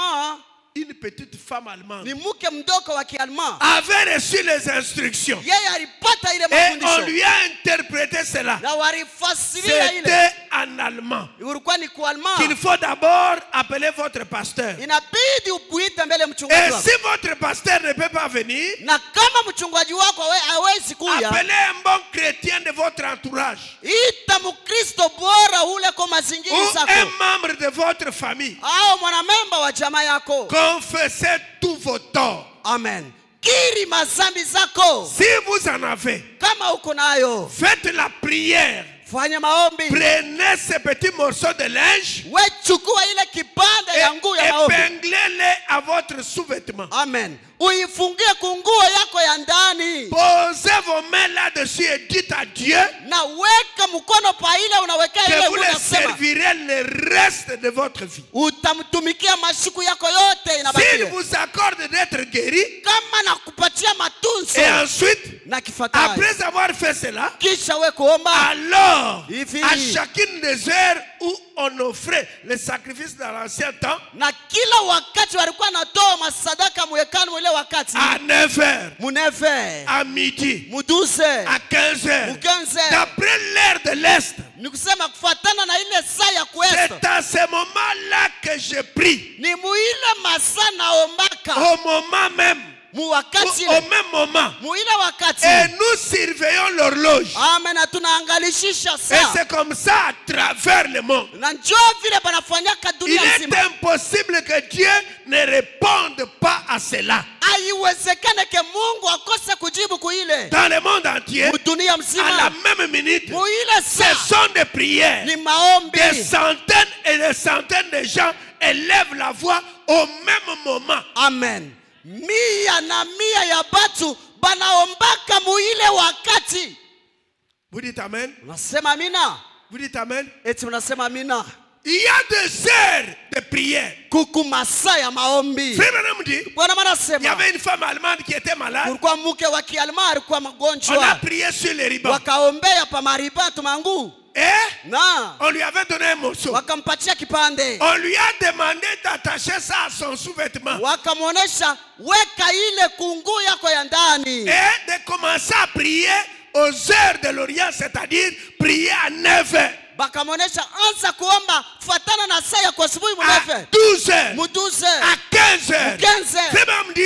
une petite femme allemande ni mke mdogo wa Kialman. avait reçu les instructions Yeye alipata ile et on mafundisho. lui a interprété cela. Na walifasiria ile. C'était en allemand. Ulikuwa ni kwa Qu'il Alman. faut d'abord appeler votre pasteur. Inabidi ukuite mbele Et mchungaji wako. si votre pasteur ne peut pas venir, Na kama mchungaji wako hawezi kuja, appelez un bon chrétien de votre entourage ita Mkristo bora ule kwa ou mazingira un zako. membre de votre famille. Au mwanamemba wa jamaa yako. Confessez tous vos torts. Amen. Kiri mazambi zako. Si vous en avez, Kama uko nayo, faites la prière fanya maombi. Prenez ces petits morceaux de linge We chukua ile kipande ya nguo ya et maombi. épinglez-les à votre sous-vêtement. Amen. Uifungie kunguo yako ya ndani. Posez vos mains là-dessus et dites à Dieu Na weka mkono pa ile unaweka ile que vous nguo le nasema. servirez le reste de votre vie. Utamtumikia mashiku yako yote S'il inabakia. vous accorde d'être guéri, Kama nakupatia matunzo et ensuite, na kifuatayo. après avoir fait cela, Kisha we kuomba. alors, Hivi. à chacune des heures où on offrait les sacrifices dans l'ancien temps, Na kila wakati walikuwa natoa masadaka mwekano ile wakati. à 9 heures, Munefe. à midi, Muduse. à 15 heures, Mukenze. d'après l'heure de l'Est, Ni kusema kufuatana na ile saa ya kuesta. c'est à ce moment-là que je prie. Ni muile masaa naombaka. Au moment même, Mu wakati au même moment. muile wakati. Et nous surveillons l'horloge. Amen. Na tunaangalishisha Et saa. c'est comme ça à travers le monde. Na njoo vile panafanyaka Il dunia est nzima. impossible que Dieu ne réponde pas à cela. Haiwezekane ke Mungu akose kujibu kuile. Dans le monde entier, Dunia à la mzima. même minute, Muile ce saa. sont des prières. Ni maombi. Des centaines et des centaines de gens élèvent la voix au même moment. Amen. Mia na mia ya batu banaombaka muile wakati. Vous dites Amen? Unasema amina? Vous dites Amen? Eti unasema amina? Il y a des heures de prière. Kuku masaa ya maombi. Frère Branham dit, Bwana mara il y sema. avait une femme allemande qui était malade. Kulikuwa mke wa Kialma alikuwa On a mgonjwa. prié sur les ribans. Wakaombea pa maribatu mangu. Et Na on lui avait donné un morceau. wakampatia kipande. On lui a demandé d'attacher ça à son sous-vêtement. Wakamuonesha weka ile kungu yako ya ndani. Et de commencer à prier aux heures de l'Orient, c'est-à-dire prier à 9 heures. Bakamuonesha anza kuomba fuatana na saa ya kwa asubuhi À munefe. 12 heures. Muduze. À 15 heures. Frère Branham dit,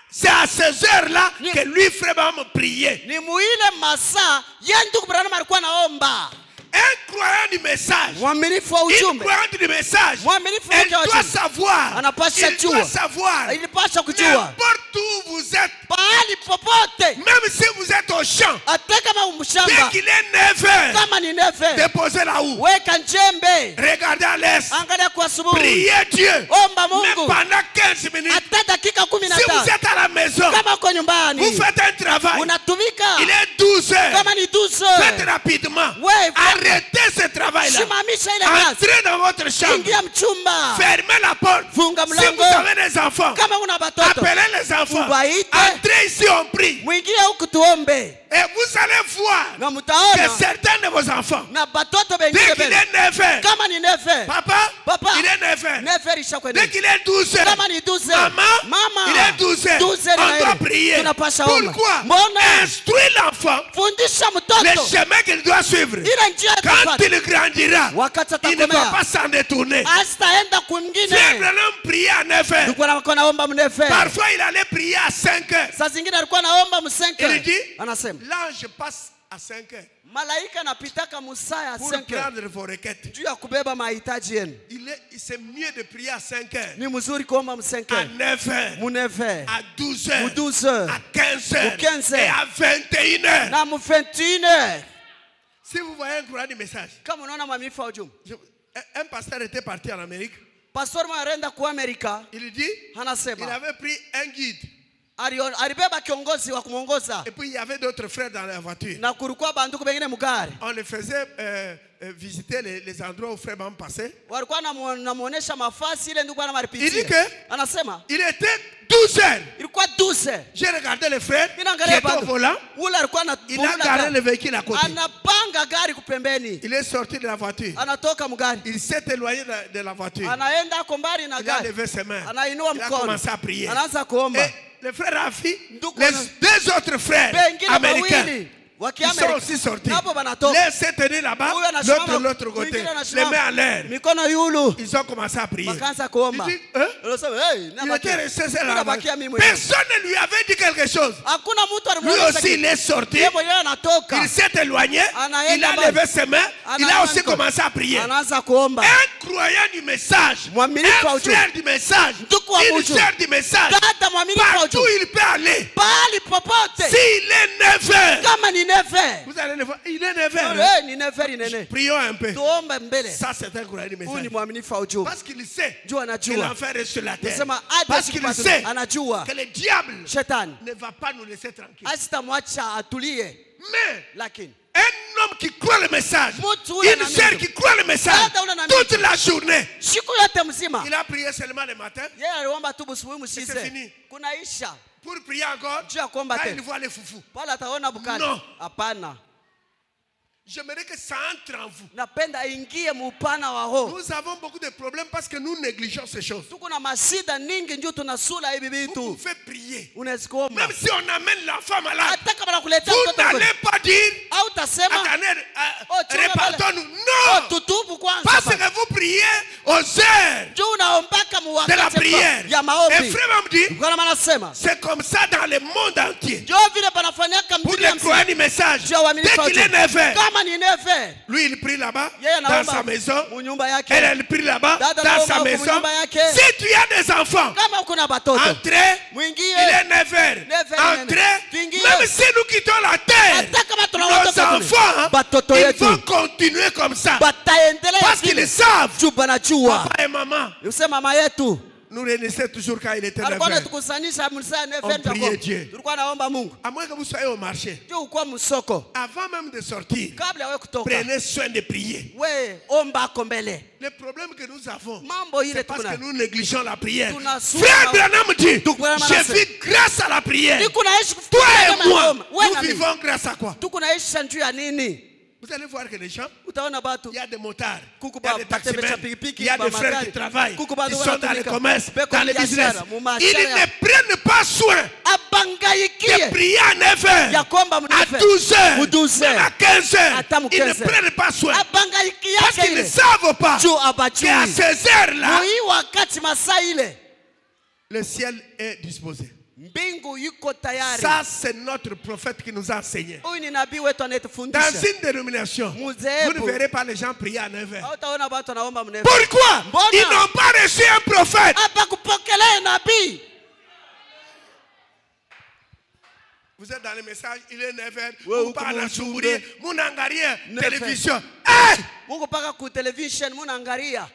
c'est à ces heures-là que lui, Frère Branham, priait. Ni muile masaa yendu Branham alikuwa naomba. Un croyant du message, Mwaminifu wa une ujumbe. croyante du message, Mwaminifu elle wa doit ujumbe. savoir, Anapasha il doit jua. savoir, Ilipasha kujua. n'importe où vous êtes, Pahali popote. même si vous êtes au champ, Hata kama dès umshamba. qu'il est 9 heures, Kama ni nefe. déposez là où? Weka njembe. Regardez à l'est, Angalia kwa asubuhi. priez Dieu, Omba mais Mungu. pendant 15 minutes. Hata dakika Si vous 15. êtes à la maison, Kama uko nyumbani. vous faites un travail, Unatumika. il est 12 heures, Kama ni 12. faites rapidement, Ouais, arrêtez ce travail-là, Simamisha ile kazi. entrez dans votre chambre, Ingia mchumba. fermez la porte. Funga Si mlango. vous avez des enfants, Kama una batoto. appelez les enfants, Ubaite. entrez ici, on prie, Mwingie huku tuombe. et vous allez voir Na que mtaona. certains de vos enfants, Na batoto dès bengine qu'il bele. est 9 heures, Kama ni nefe. papa, Papa. il est 9 heures, Nefe risha kwenda. dès qu'il est 12 heures, Kama ni 12. maman, il est 12 heures, 12 on doit prier. Tunapasha omba. Pourquoi? Mbona? Instruis l'enfant Fundisha le mtoto. chemin qu'il doit suivre. Ile njia Quand atafata. il grandira, Wakati il ne va atakomea. pas s'en détourner. Asitaenda Frère kwingine. Branham priait à 9 heures. Alikuwa anakuwa naomba mnefe. Parfois, il allait prier à 5 heures. Saa zingine alikuwa naomba Il msenke. dit, Anasema l'ange passe à 5 heures malaika anapitaka musaa ya pour 5 prendre vos requêtes. juu ya kubeba mahitaji yenu. C'est mieux de prier à 5 heures, Ni mzuri kuomba msenke. à 9 heures, Munefe. à 12 heures, Mu 12 heures. à 15 heures Mu 15 et heures. à 21 heures. Na mu 21. Si vous voyez un courant du message, Kama unaona mwaminifu wa ujumbe. un pasteur était parti en Amérique. Pastor anaenda ku Amerika. Il dit, il Anasema avait pris un guide. alibeba kiongozi wa kumuongoza. Et puis il y avait d'autres frères dans la voiture. Na kulikuwa banduku bengine mugari. On les faisait visiter les endroits où Frère Branham passait. Walikuwa namuonesha mafasi ile ndugu Il dit anamaripitia. que Anasema il était 12 heures. ilikuwa 12. J'ai regardé le frère qui Ninaangalia était au bado. volant. Ule alikuwa Il a garé le véhicule à côté. anapanga gari kupembeni. Il est sorti de la voiture. Anatoka mugari. Il s'est éloigné de la voiture. Anaenda ako mbali na Il a gari. levé ses mains. Anainua Il a mkono. commencé à prier. Anaanza kuomba. Et le frère Rafi, Ndugu les na- deux autres frères Bengine américains, mawili wa ils sont Kiamerika. aussi sortis. Napo banatoka. L'un s'est tenu là-bas, Huyu anasimama, l'autre de l'autre côté. mwingine Les anasimama. mains en l'air. Mikono yulu. Ils ont commencé à prier. Wakaanza kuomba. Il dit, hein? Anasema, hey, Il nabakia. était resté là. Nabakia mimi mwenyewe. Personne ne lui avait dit quelque chose. Hakuna mtu Lui alimuonesha aussi, kitu. il est sorti. Yeye mwenyewe anatoka. Il s'est éloigné. Anaenda Il a mbali. levé ses mains. Il a Anaanza aussi mkono. commencé à prier. Anaanza kuomba. Un croyant du message, Mwaminifu wa un ujumbe. frère du message, Ndugu wa une ujumbe. sœur du message, Dada mwaminifu wa partout ujumbe. il peut aller. Pahali popote. S'il est 9 heures, Kama ni il 9h. Vous allez le voir, il est 9h. Ni 9h inene. Prions un peu. Tuombe mbele. Ça, c'est un croyant du Huyu ni message. mwaminifu wa ujumbe. Parce qu'il sait Juu que anajua. l'enfer est sur la terre. Nasema hadi Parce qu'il asipate- sait anajua. que le diable Shetani ne va pas nous laisser tranquilles. asitamwacha atulie. Mais Lakini un homme qui croit le message, Mtu ule une na sœur mimi. qui croit le message, Dada ule na mimi. toute la journée, siku yote mzima il a prié seulement le matin. yeye aliomba tu busubuhi C'est mshize. fini. Kunaisha. Pour prier encore, Juu ya kuomba quand il tena. voit les foufous. Pale ataona bukali. Non. Hapana. J'aimerais que ça entre en vous. Napenda ingie mupana wa roho. Nous avons beaucoup de problèmes parce que nous négligeons ces choses. Tuko na masida ningi ndio tunasula hivi Vous vitu. pouvez prier. Unaweza kuomba. Même si on amène l'enfant malade, Hata kama nakuletea vous mtoto n'allez pas dire, au tasema attendez, Oh, tu vois, répartons-nous. oh, Non! tutubu kwanza. Parce Papa. que vous priez aux heures Juu unaombaka de la muwakati prière. ya Et maombi. frère me dit, Kwa maana nasema c'est comme ça dans le monde entier. ndio vile panafanyaka Pour mjini les croyants du message, Juu ya uaminifu wa dès qu'il est ujumbe. 9h, Kama ni 9h. lui il prie là-bas, Yeye dans anaomba sa maison. mu nyumba yake. Elle prie là-bas, Dada dans anaomba sa huko maison. nyumba yake. Si tu as des enfants, Kama kuna batoto. entrez, Mwingie. il est 9h. 9h. Entrez, Tuingie. même si nous quittons la terre, Hata kama tuna nos watoto kule. enfants, Batoto ils yetu. vont continuer comme ça. Bataendelea Parce vile. qu'ils savent, Juu banajua. papa et maman, Usema mama yetu. nous réunissaient toujours quand il était Alikuwa 9h. anatukusanisha msaa 9h. On priait Dieu. Tulikuwa naomba Mungu. À moins que vous soyez au marché, Juu kwa msoko. avant même de sortir, Kabla wewe kutoka. prenez soin de prier. We omba ako mbele. Le problème que nous avons, Mambo ile c'est parce tuko que nayo. nous négligeons la prière. Tunasua Frère maombi. Branham dit, Tukunaishi je vis grâce à la prière. Niko naishi Toi kufikia et kama moi, Roma. Wewe nous na mimi. vivons grâce à quoi? Tuko naishi njuu ya nini? Vous allez voir que les gens, Utaona batu. il y a des motards, Kuku il y a ba- des batembeza taximens, pikipiki, il y a ba des frères magari. qui travaillent, Kuku qui bado sont dans le wanatumika. commerce, Beko dans le biashara, business. mu Ils maashara. ne prennent pas soin de Abangaikie. prier à 9h, Ya kwamba à mnefe. 12h, Mu 12h. même à 15h. Hata mu Ils ne 15h. prennent pas soin. Abangaiki Parce yake qu'ils ne ile. savent pas Juu qu'à abajui. ces heures-là, Mui wakati masaa ile. le ciel est disposé. Mbingu yuko tayari. Ça, c'est notre prophète qui nous a enseigné. Huyu ni nabii wetu Dans anayetufundisha. une dénomination, vous Muzeebu. ne verrez pas les gens prier à 9h. Hautaona watu wanaomba mnefu. Pourquoi? Mbona? Ils n'ont pas reçu un prophète. Hapa kupokelea nabii. Vous êtes dans le message, il est 9h, Ouais, vous ou parlez comme à on Choubouri, dit, mon angarien, 9h. télévision. Hey! Mungu paka ku television munaangalia.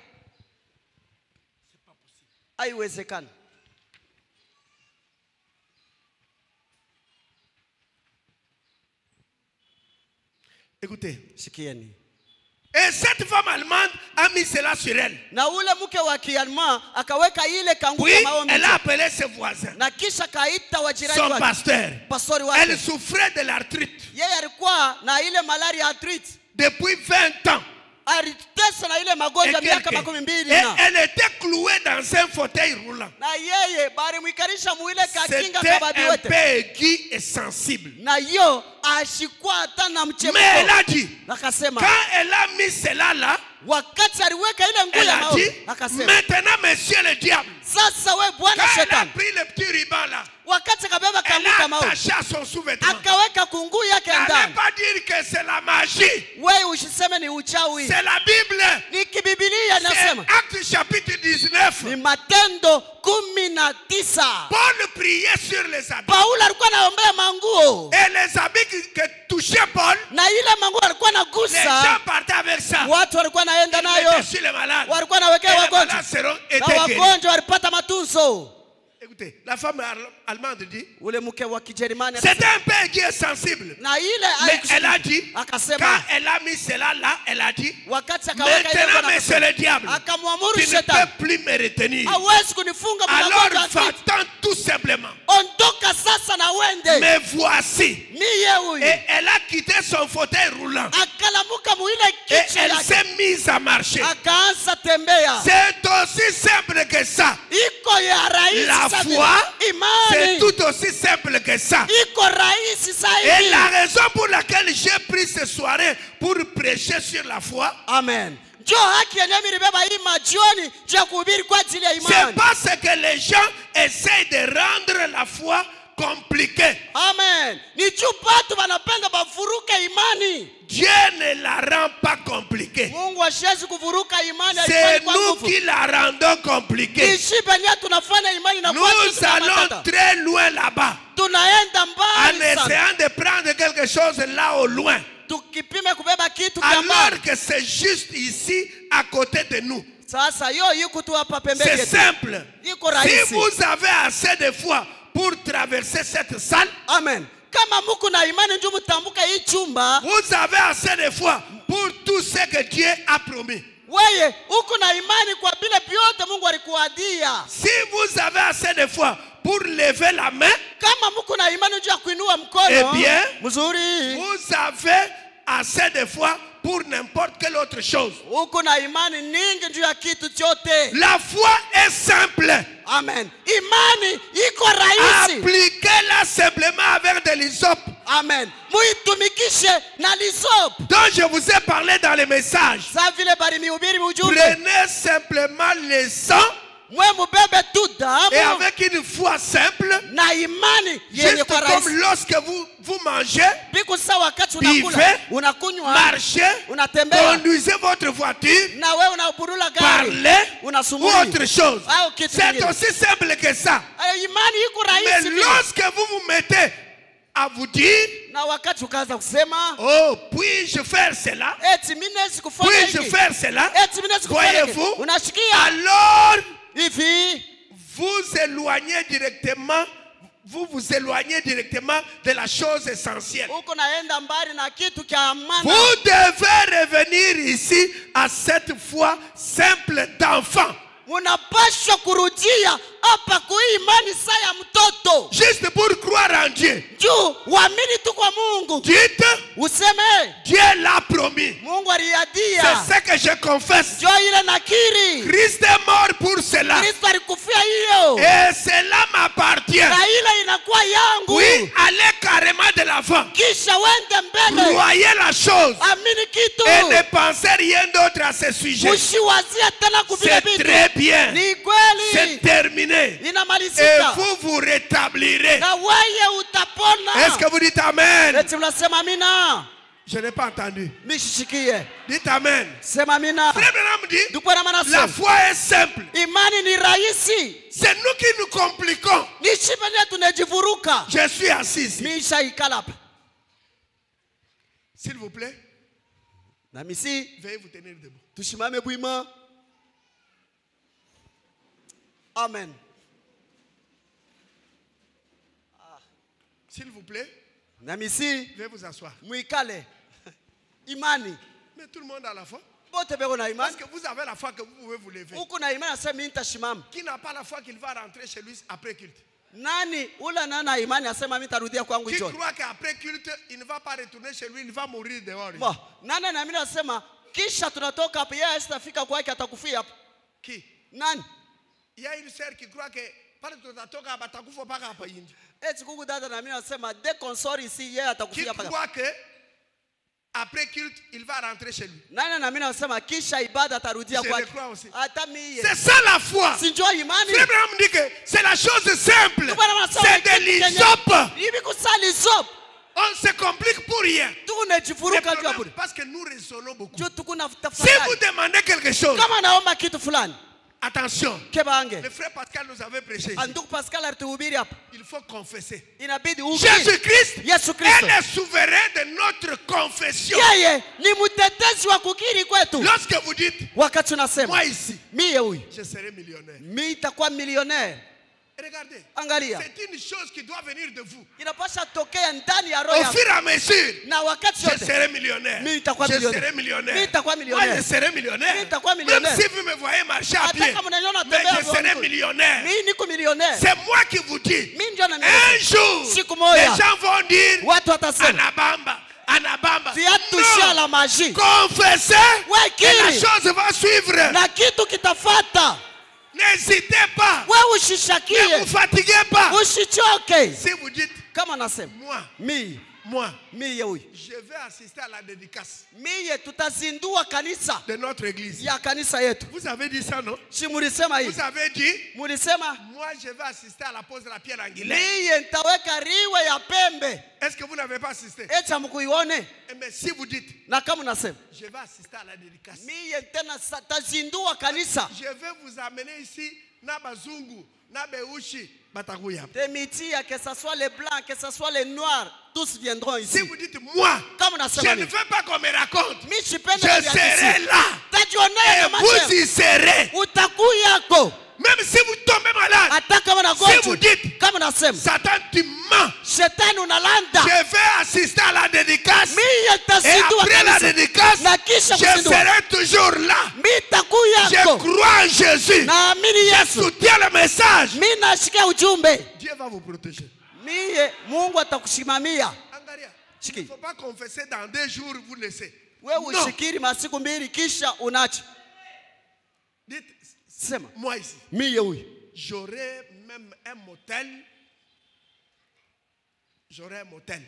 Haiwezekani. Écoutez. Sikieni. Et cette femme allemande a mis cela sur elle. Na ule mke wa Kialma akaweka ile kangu Puis, ya maombi. elle a appelé ses voisins, Na kisha kaita wajirani son wake. pasteur. Pastori Elle wake. souffrait de l'arthrite Yeye alikuwa na ile malaria arthritis. depuis 20 ans. Alitesa na ile Et, magonjwa miaka quelqu'un. makumi mbili Et na. elle était clouée dans un fauteuil roulant. Na yeye bari mwikarisha muile kakinga C'était kababi un wete. peu aigu et sensible. Na yo ashikwa hata na Mais elle mchemuko. a dit, Akasema quand elle a mis cela là, wakati aliweka ile nguo elle ya a maombi. dit, Akasema maintenant monsieur le diable, sasa we bwana quand elle a shetani. pris le petit ruban là, Wakati akabeba elle kangu a ya maombi. attaché à son sous-vêtement. Akaweka kungu yake Elle n'allait ndani. pas dire que c'est la magie. Wewe usiseme ni uchawi. C'est la Bible. Ni kibibilia C'est nasema. Acte chapitre 19. Ni Matendo 19. Paul priait sur les habits. Paulo alikuwa anaombea manguo. Et les habits que touchaient Paul, Na ile manguo alikuwa les gens anagusa. partaient avec ça. Watu walikuwa naenda Ils nayo. mettaient sur les malades. Walikuwa Et nawekea les wagonjwa. malades seront Na étaient guéris. wagonjwa walipata matunzo. Écoutez, la femme allemande dit, Ule mke wa Kijerumani c'était un peu aigu et sensible. na ile Mais elle a dit, akasema quand elle a mis cela là, elle a dit, wakati akaweka ile maintenant, nguo monsieur le diable, akamwamuru tu ne shetani peux plus me retenir. hawezi kunifunga Alors mlango. va-t'en tout simplement. Ondoka sasa na uende. Mais voici. Miye huyu Et elle a quitté son fauteuil roulant. akalamuka muile Et kichwa elle yake s'est mise à marcher. akaanza tembea. C'est aussi simple que ça. Iko ya rahisi La sana. foi, c'est Imani tout aussi simple que ça. iko rahisi Et zaidi. la raison pour laquelle j'ai pris ce soirée pour prêcher sur la foi, Amen. Njoo haki yenyewe nilibeba hii majioni juu ya kuhubiri kwa ajili ya c'est imani. parce que les gens essayent de rendre la foi compliquée. Amen. Ni juu watu wanapenda bavuruke imani. Dieu ne la rend pas compliquée. Mungu hashezi kuvuruka imani C'est haifanyi kwa nous nguvu. qui la rendons compliquée. Ishi penye tunafanya imani na Nous kwa kitu kama allons tata. très loin là-bas. tunaenda en mbali sana. essayant de prendre quelque chose là au loin. Tukipime kubeba kitu kia mbali. Alors que c'est juste ici, à côté de nous. Sasa yo yuko tu hapa pembeni C'est yetu. simple. Iko Si rahisi. vous avez assez de foi pour traverser cette salle, Amen. Kama muko na imani njoo mtambuka hii chumba, vous avez assez de foi pour tout ce que Dieu a promis. wewe uko na imani kwa vile vyote Mungu alikuadia. Si vous avez assez de foi pour lever la main, Kama muko na imani njoo ya kuinua mkono, eh bien, mzuri. vous avez assez de foi pour n'importe quelle autre chose. Uko na imani nyingi juu ya kitu chote. La foi est simple. Amen. Imani iko rahisi. Appliquez-la simplement avec de l'hysope. Amen. Muitumikishe na lisope. Dont je vous ai parlé dans les messages. Sa vile bari mihubiri ujumbe. Prenez simplement le sang Mwe mubebe tu damu. et avec une foi simple, Na imani yenye juste kwa comme rahisi. lorsque vous mangez, Biku sawa wakati buvez, unakula, unakunywa, marchez, unatembea, conduisez votre voiture, na wewe unaburula gari, parlez ou unasumuli. autre chose. Au kitu C'est kingine. aussi simple que ça. Imani iko Mais rahisi vile. lorsque vous vous mettez à vous dire, Na wakati ukaanza kusema, oh, puis-je faire cela? eti mimi nesi kufanya Puis-je hiki. faire cela? Eti mimi nesi kufanya hiki. Voyez-vous? Unashikia Alors, hivi vous éloignez directement, vous éloignez directement de la chose essentielle. uko naenda mbali na kitu kia maana. Vous devez revenir ici à cette foi simple d'enfant. Unapaswa kurudia hapa kwa imani saa ya mtoto. Juste pour croire en Dieu. Juu uamini tu kwa Mungu. Dites, Useme Dieu l'a promis. Mungu aliadia. C'est ce que je confesse. Jo ile nakiri. Christ est mort pour cela. Kristo alikufia hiyo. Et cela m'appartient. Na ile inakuwa yangu. Oui, allez carrément de l'avant. Kisha wende mbele. Croyez la chose. Amini kitu. Et ne pensez rien d'autre à ce sujet. Usiwazie tena kuvile C'est vitu. très bien. Ni kweli. C'est terminé. Et Inamalizika. vous vous rétablirez. Na wewe utapona. Est-ce que vous dites Amen? Eti mnasema amina. Je n'ai pas entendu. Mishikiye. Dites Amen. Sema amina. Frère Branham dit, Ndukwa na maana la sema. foi est simple. Imani ni rahisi. C'est nous qui nous compliquons. Ni shibene tunajivuruka. Je suis assis ici. Misha ikala hapa. S'il vous plaît, Na misi veuillez vous tenir debout. tushimame bwima. Amen. S'il vous plaît, Na misi veuillez vous asseoir. muikale. Imani. Mais tout le monde a la foi. Bote beko na Parce imani. que vous avez la foi que vous pouvez vous lever. Uko na imani asema mimi nitashimama. Qui n'a pas la foi qu'il va rentrer chez lui après culte? Nani ula nana imani asema mimi nitarudia kwangu Qui jioni. croit qu'après culte, il ne va pas retourner chez lui, il va mourir dehors. Bo, nani na mimi nasema kisha tunatoka hapa yeye asitafika kwake atakufia hapa. Qui? Nani? Il y a une sœur qui croit que pale tutatoka batakufa mpaka hapa nje. Eti kuku dada na mimi nasema dès qu'on sort ici yeye Qui atakufia hapa. croit que après culte, il va rentrer chez lui. Nani na mimi nasema kisha ibada atarudia Je le kwake. crois aussi. Hata mimi. C'est ça la foi. Si njoo imani. Frère Branham dit que c'est la chose simple. Bwana wanasema C'est de l'hysope. Hivi kusali soap. On se complique pour rien. Tu Le unajifuruka juu ya problème, bure. parce que nous raisonnons beaucoup. Juu tukuna Si vous tafakari. demandez quelque chose, Kama naomba kitu fulani. attention. Kebange. Le frère Pascal nous avait prêché ici. Anduku Pascal alituhubiri hapa. Il faut confesser. Inabidi ukiri. Jésus-Christ Yesu est Kristo. le souverain de notre confession. Yeye ni mtetezi wa kukiri kwetu. Lorsque vous dites, Wakati unasema moi ici, mie huyu je serai millionnaire. mimi nitakuwa milionnaire. Regardez, Angalia. c'est une chose qui doit venir de vous. Inapasha tokea ndani ya roho Au yako. fur et à mesure, Na wakati je yote serai millionnaire. mimi nitakuwa Je millionnaire. serai millionnaire. Mimi nitakuwa Moi, millionnaire. je serai millionnaire. Mimi nitakuwa Même millionnaire. si vous me voyez marcher à Hata pied, kama unaniona mais natembea je serai vizuri. millionnaire. Mimi niko millionnaire. C'est moi qui vous dis. Mimi ndio na Un jour, siku moja les gens vont dire, watu watasema Anabamba, Anabamba. viatu sio la maji. Confessez Ouais, et la kiri. chose va suivre. Na kitu kitafata. N'hésitez pas. Wewe Ne ushishakie. vous fatiguez pas. Usichoke. Si vous dites, Kama nasema moi, mie huyu. je vais assister à la dédicace Mie tutazindua kanisa de notre église. ya kanisa yetu. Vous avez dit ça, non? Si mulisema hivi. Vous avez dit, Mulisema moi, je vais assister à la pose de la pierre angulaire. mie nitaweka riwe ya pembe. Est-ce que vous n'avez pas assisté? Eti hamkuione. Mais si vous dites, Na kama unasema je vais assister à la dédicace, mie tena tazindua kanisa. je vais vous amener ici na bazungu, na beushi, batakuya. Des métis, que ce soit les blancs, que ce soit les noirs, tous viendront Si ici. vous dites moi, je ne veux pas qu'on me raconte. Je serai là. Et vous y serez. Même si vous tombez malade, si vous dites, Satan, tu mens, je vais assister à la dédicace, et après la dédicace, je serai toujours là. Je crois en Jésus, je soutiens le message. Dieu va vous protéger. Il ne faut pas confesser dans 2 jours, vous laissez. Non. Dites, moi ici, j'aurai même un motel. J'aurai un motel.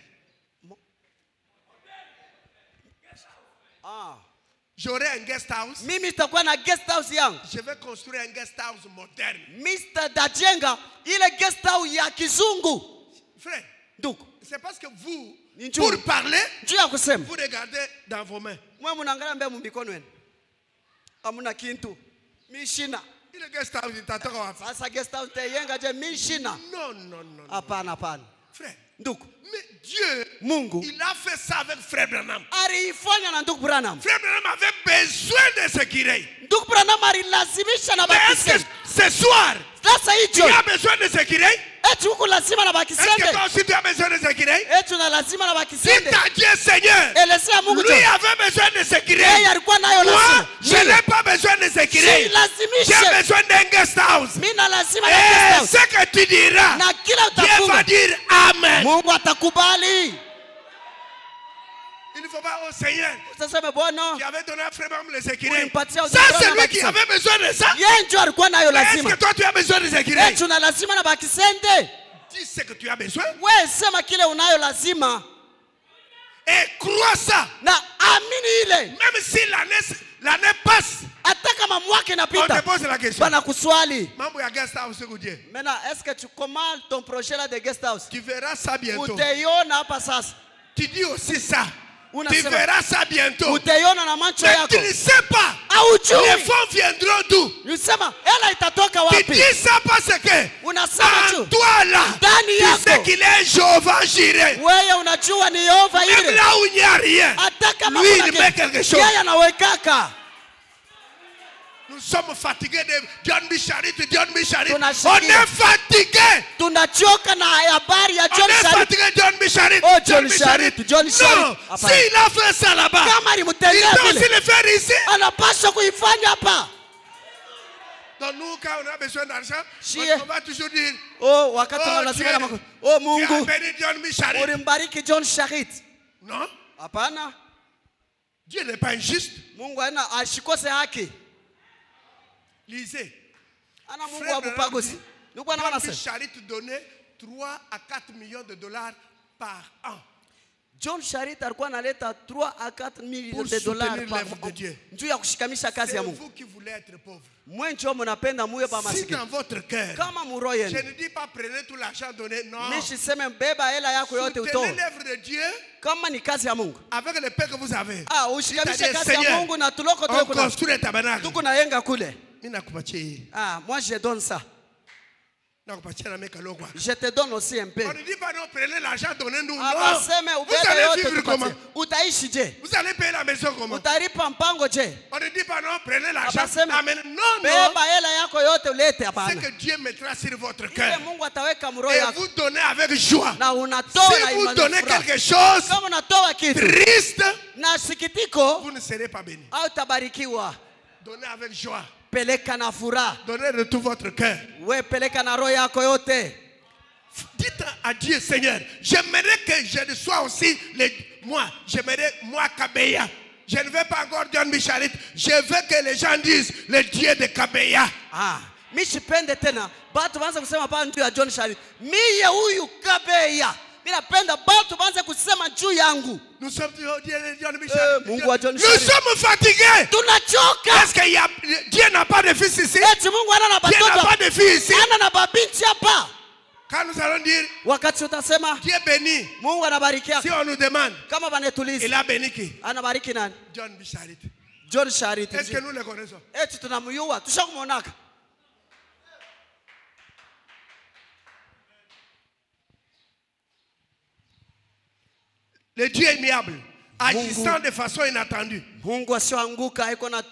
J'aurai un guest house. Je vais construire un guest house moderne. Frère, c'est parce que vous, pour parler, vous regardez dans vos mains. Il est guest house, non. Frère, mais Dieu, il a fait ça avec Frère Branham. Frère Branham avait besoin de ce qu'il ait. Mais est-ce que ce soir, tu as besoin de ce qu'il ait? Est-ce que toi aussi tu as besoin de ce qu'il ait? Si tu as dit Seigneur, lui avait besoin de ce qu'il ait. Moi, je n'ai pas besoin de ce qu'il ait. J'ai besoin d'un guest house. Et ce que tu diras, Dieu va dire Amen. Il ne faut pas au Seigneur qui avait donné à Frère Branham le sécurité. Ça, c'est lui qui avait besoin de ça. Mais est-ce que toi, tu as besoin de sécurité? Dis ce que tu as besoin. Et crois ça. Même si l'année passe, on te pose la question. Mambo ya guest house, maintenant, est-ce que tu commandes ton projet là de guest house? Tu verras ça bientôt. Tu dis aussi ça. Tu verras ça bientôt. Mais tu ne sais pas. Les fonds viendront d'où? Tu dis ça parce que en toi là, tu sais qu'il est Jéhovah Jireh. Même là où il n'y a rien, lui il met quelque chose. Nous sommes fatigués de John Bicharit. On est fatigué. On est fatigué de John Bicharit. Non, s'il a fait ça là-bas, il doit aussi le faire ici. Donc nous, quand on a besoin d'argent, on va toujours dire, tu as béni John Bicharit. Non. Dieu n'est pas injuste. Lisez. John Bicharit donnait 3 à 4 millions de dollars par an. John Charit alikuwa analeta 3 à 4 millions de dollars par an. Njuu ya kushikamisha kazi ya Mungu. C'est vous qui voulez être pauvre. Mwe ndio mnapenda muwe pa masikini. Si dans votre cœur, kama muroho yenu. Je ne dis pas prenez tout l'argent donné, non. Mimi siseme beba hela yako yote utoe. Soutenez l'œuvre de Dieu. Kama ni kazi ya Mungu. Avec le pain que vous avez. Ushikamishe kazi ya Mungu na tuloko tuwe kuna. On construit le tabernacle. Tuko na yenga kule. Mimi nakupatia. Moi je donne ça. Je te donne aussi un peu. On ne dit pas non, prenez l'argent, donnez-nous. Vous allez vivre comment? Vous allez payer la maison comment? On ne dit pas non, prenez l'argent. Amen. Non. C'est que Dieu mettra sur votre cœur. Et vous donnez avec joie. Si vous donnez quelque chose triste, vous ne serez pas béni. Donnez avec joie. Peleka na furaha. Donnez de tout votre cœur. We peleka na roho yako yote. Dites à Dieu, Seigneur, j'aimerais que je sois aussi j'aimerais moi Kabeya. Je ne veux pas encore John Bicharit. Je veux que les gens disent le Dieu de Kabeya. Mimi sipende tena batu banza kusema pa ndio ya John Charit. Mie huyu Kabeya. Mimi napenda batu banza kusema juu yangu. Nous sommes John Bicharit. Mungu wa John Charit. Nous sommes fatigués. Tunachoka. Est-ce que Dieu n'a pas de fils ici? Mungu ana na batoto. Dieu n'a pas de fils ici. Ana na babinti hapa. Quand nous allons dire wakati utasema Dieu béni. Mungu anabarikia. Si on nous demande kama banetuliza. Il a béni qui? Anabariki nani? John Bicharit. John Charit. Est-ce que nous le connaissons? Tunamjua, tushakumonaka. Le Dieu aimable, agissant de façon inattendue. Mungu asioanguka eko na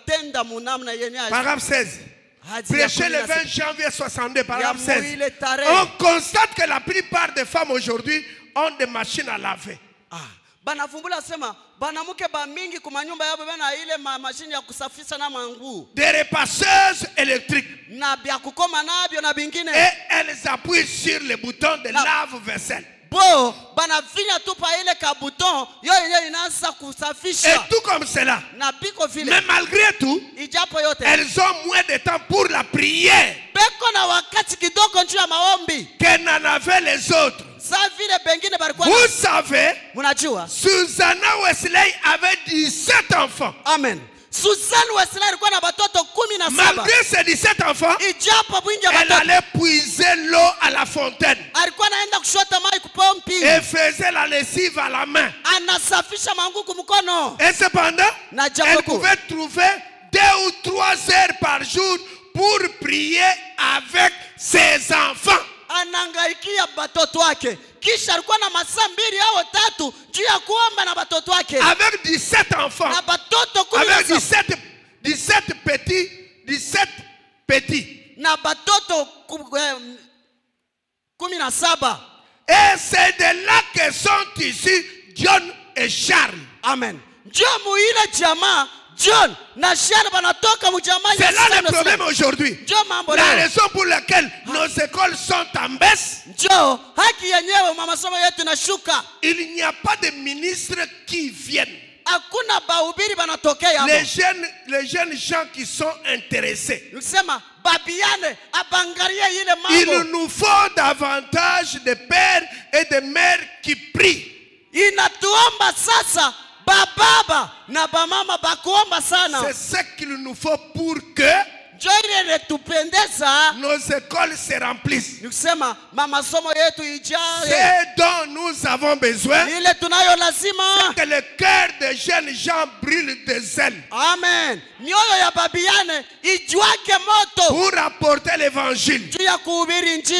tenda munamna yenye. Paragraphe 16. Prêché le 20 janvier 62, paragraphe 16. On constate que la plupart des femmes aujourd'hui ont des machines à laver. Banafumbula sema banamuke ba mingi kumanyumba yabo bana ile mashine ya kusafisha na manguo. Des repasseuses électriques. Na bya kukoma nabyo na bingine. Et elles appuient sur le bouton de lave-vaisselle. Bo banafinya tu pa ile ka bouton yo yenyewe inaanza kusafisha. Et tout comme cela. Na biko vile. Mais malgré tout, ijapo yote, elles ont moins de temps pour la prière beko na wakati kidogo njoo ya maombi que n'en avaient les autres. Vous savez, Susanna Wesley avait 17 enfants. Amen. Susanna Wesley alikuwa na watoto 17. Malgré ces 17 enfants, elle allait puiser l'eau à la fontaine. Alikuwa anaenda kushota maji kupompi. Et faisait la lessive à la main. Anasafisha manguku mkono. Et cependant, elle pouvait trouver 2 ou 3 heures par jour pour prier avec ses enfants. Anangaikia batoto wake. Kisha alikuwa na masaa 2 au 3 juu ya kuomba na batoto wake. Avec 17 enfants. Na batoto 17. Avec 17 petits. Na batoto 17. Et c'est de là que sont issus John et Charles. Amen. Jomu ile jamaa John na Charles banatoka mjamaa. C'est là le problème aujourd'hui. La raison pour laquelle nos écoles sont en baisse. Il n'y a pas de ministres qui viennent. Les jeunes gens qui sont intéressés. Il nous faut davantage de pères et de mères qui prient. C'est ce qu'il nous faut pour que nos écoles se remplissent. Ce dont nous avons besoin, c'est que le cœur des jeunes gens brûle de zèle. Amen. Pour apporter l'évangile.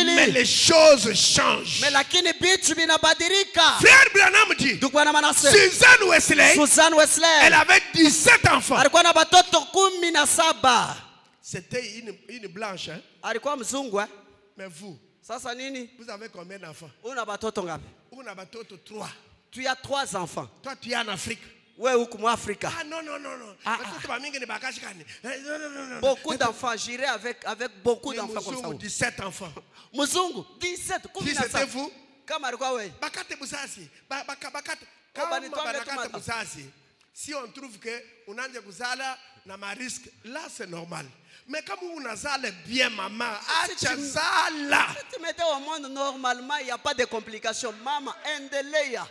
Mais les choses changent. Frère Branham dit, Susanna Wesley, elle avait 17 enfants. C'était une blanche, hein? Mais vous avez combien d'enfants? Vous avez 3. Tu as 3 enfants. Toi, tu es en Afrique. Ouais, ou comme Afrique. Ah non. Beaucoup d'enfants, j'irai avec beaucoup d'enfants comme ça. 17 enfants. Muzungu, 17. Si c'était vous, si on trouve que on a des guzala na risque, là c'est normal. Mais comme on a ça bien maman, si tu mettais au monde normalement, il n'y a pas de complications. Maman, endelea.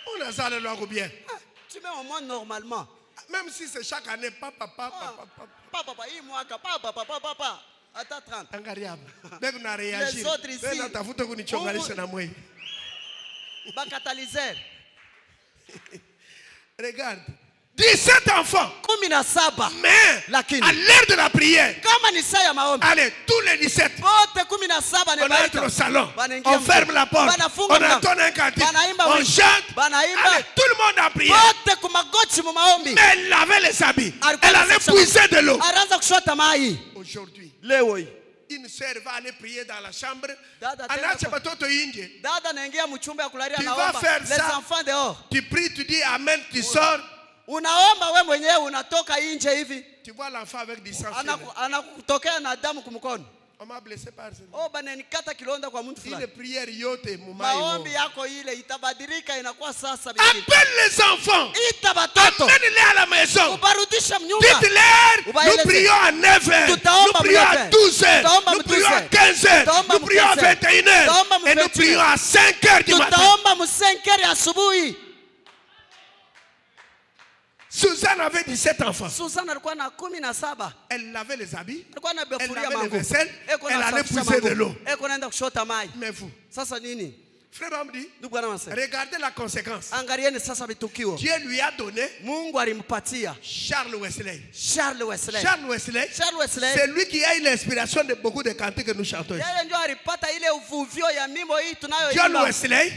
On a ça le bien. Tu mets au monde normalement. Même si c'est chaque année, papa. Attends 30. Les autres ici. Regarde. 17 enfants. Mais à l'heure de la prière, allez, tous les 17, on entre au salon, on ferme la porte, on entend un cantique, on chante, allez, tout le monde a prié. Mais elle lavait les habits, elle allait puiser de l'eau. Aujourd'hui, une sœur va aller prier dans la chambre. Tu vas faire ça. Tu pries, tu dis Amen, tu sors. Unaomba we mwenyewe unatoka nje hivi. Tu vois l'enfant avec du sang. Anakutokea na damu kumkono. On m'a blessé par ça. Oh bana nikata kilonda kwa mtu fulani. Ile prière yote mumai. Maombi yako ile itabadilika inakuwa sasa bibi. Appelle les enfants. Ita batoto. Amène-les à la maison. Ubarudisha mnyumba. Dites-leur, nous prions à 9h. Nous prions à 12h. Nous prions à 15h. Nous prions à 21h. Et nous prions à 5h du matin. Tutaomba mu 5h asubuhi. Suzanne avait 17 enfants. Elle lavait les habits. Elle lavait les vaisselles. Elle allait pousser de l'eau. Mais vous, Frère Mamdi, Ndugu Branham anasema, regardez la conséquence. angalieni sasa vitukio. Dieu lui a donné Mungu alimpatia Charles Wesley. Charles Wesley. Charles Wesley, c'est lui qui a eu l'inspiration de beaucoup de cantiques que nous chantons. Yeye ndio alipata ile uvuvio ya mimbo hii tunayoimba. John Wesley,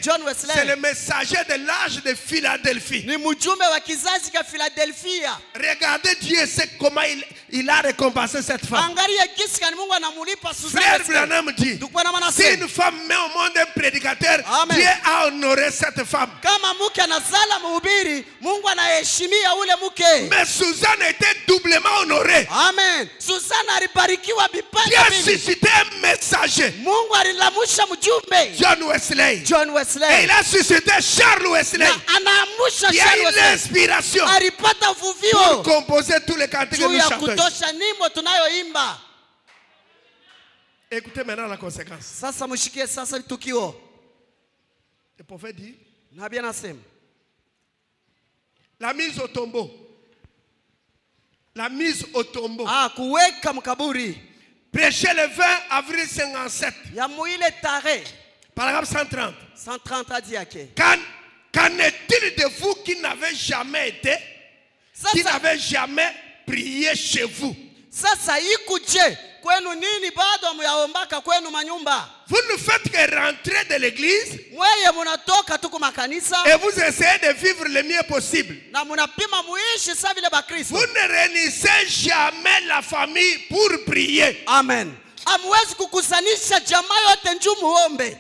c'est le messager de l'âge de Philadelphie. Ni mjumbe wa kizazi cha Philadelphia. Regardez Dieu, c'est comment il a récompensé cette femme. Angalia jinsi gani Mungu anamulipa Susan. Frère Branham dit, Ndugu Branham si anasema, une femme met au monde un prédicateur, Amen. Dieu a honoré cette femme. kama mke anazala mhubiri, Mungu anaheshimia ule mke. Mais Suzanne était doublement honorée. Amen. Susan alibarikiwa Dieu vipaji a vingi. suscité un messager, Mungu alilamusha mjumbe John Wesley. John Et Wesley. il a suscité Charles Wesley, Na anaamusha qui a Charles eu Wesley. l'inspiration Alipata pour uvuvio composer tous les cantiques que juu nous ya chantons. kutosha nyimbo tunayoimba. Écoutez maintenant la conséquence. Sasa mshikie sasa tukio. Le prophète dit, Nabii anasema, la mise au tombeau. La mise au tombeau. kuweka mkaburi Prêché le 20 avril 57. ya muile tarehe Paragraphe 130. 130 hadi yake. Qu'en est-il de vous qui n'avez jamais été, qui Sasa n'avez jamais prié chez vous? sasa ikuje kwenu nini bado myaombaka kwenu manyumba? Vous ne faites que rentrer de l'église Mweye munatoka tu kwa kanisa et vous essayez de vivre le mieux possible. na munapima muishi sawa vile Bakristo. Vous ne réunissez jamais la famille pour prier. Amen. Hamwezi kukusanisha jamaa yote njoo muombe.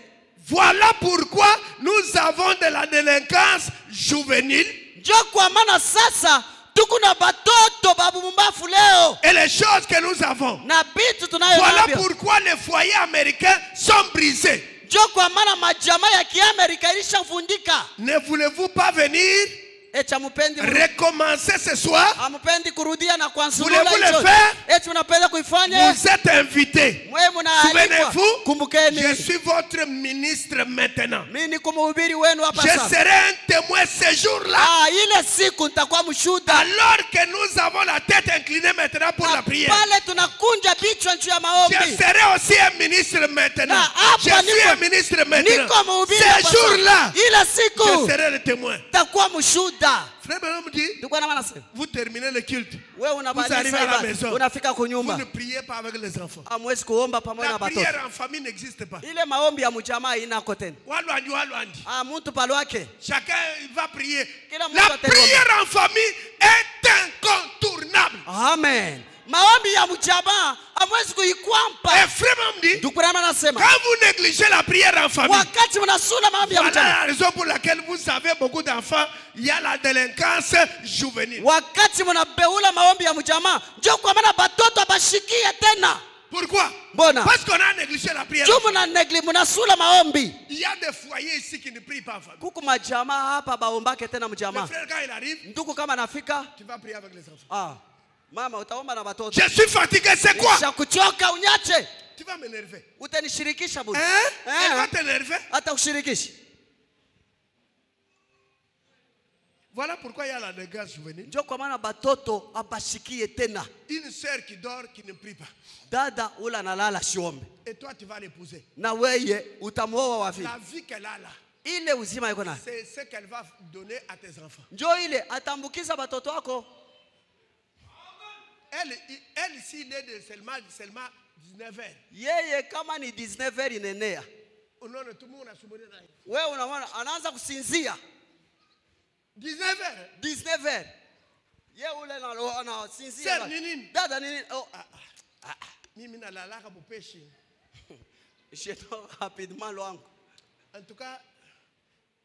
Voilà pourquoi nous avons de la délinquance juvénile. Njoo kwa maana sasa tuko na batoto babu mumbafu leo Et les choses que nous avons. na bitu Voilà tunayo. pourquoi les foyers américains sont brisés. Njoo kwa maana majamaa ya Kiamerika ilishavundika. Ne voulez-vous pas venir Echa mupendi recommencer ce soir? amupendi kurudia na kuanzulula Voulez-vous le hicho. faire? Eti unapenda kuifanya? Vous êtes invités. Mwe mnaalikwa. Souvenez-vous, Kumbukeni. je suis votre ministre maintenant. Mimi ni kumhubiri wenu hapa Je sasa. serai un témoin ce jour-là. Ile siku nitakuwa mshuhuda. Alors que nous avons la tête inclinée maintenant pour la prière. Pale tunakunja vichwa juu ya maombi. Je serai aussi un ministre maintenant. Na hapa Je suis un ministre maintenant. Niko mhubiri hapa Ce sasa. jour-là, Ile je siku serai le témoin. nitakuwa mshuhuda. Frère Branham dit, Ndugu na manase. vous terminez le culte. Wewe Vous arrivez à la unabadilisha maison. unafika Vous kunyumba. ne priez pas avec les enfants. Hamwezi kuomba pamoja La na batoto. prière en famille n'existe pas. Ile maombi ya mjamaa inako tena. Walwandi, walwandi. Mtu palwake. Chacun va prier. Kila mtu La ataomba. prière en famille est incontournable. Amen. Maombi ya mjamaa hamwezi kuikwampa. Et frère Branham dit, Ndugu Branham anasema, quand vous négligez la prière en famille, wakati mnasula maombi ya voilà mjamaa, la raison pour laquelle vous avez beaucoup d'enfants, il y a la délinquance juvénile. wakati mnabeula maombi ya mjamaa, ndio kwa maana batoto bashikie tena. Pourquoi? Mbona? Parce qu'on a négligé la prière. Juu mnasula maombi. Il y a des foyers ici qui ne prient pas en famille. Kuku majamaa hapa baombake tena Le mjamaa. frère, quand il arrive, Ndugu kama nafika, tu vas prier avec les enfants. mama utaomba na batoto. Je suis fatigué, c'est quoi? Shakuchoka unyache. Tu vas m'énerver. Utanishirikisha budi. Elle va t'énerver. Hata kushirikisha. Voilà pourquoi il y a la délinquance juvénile. Ndio kwa maana batoto abashikie tena. Une sœur qui dort, qui ne prie pas. Dada ula nalala shiombe. Et toi, tu vas l'épouser. Na weye utamuoa wapi? La vie qu'elle a là, Ile uzima iko nayo. c'est ce qu'elle va donner à tes enfants. Njoo ile atambukiza batoto wako. Elle ici, il est de seulement 19 heures. Yeye kama ni 19h inenea. Unaona tout le monde a souvenir là. Wewe unaona anaanza kusinzia. 19 heures. 19h. Yeye ule anasinzia. Sir, nini? Dada nini? Mimi na lalaka bupeshi. J'étais rapidement loin. En tout cas,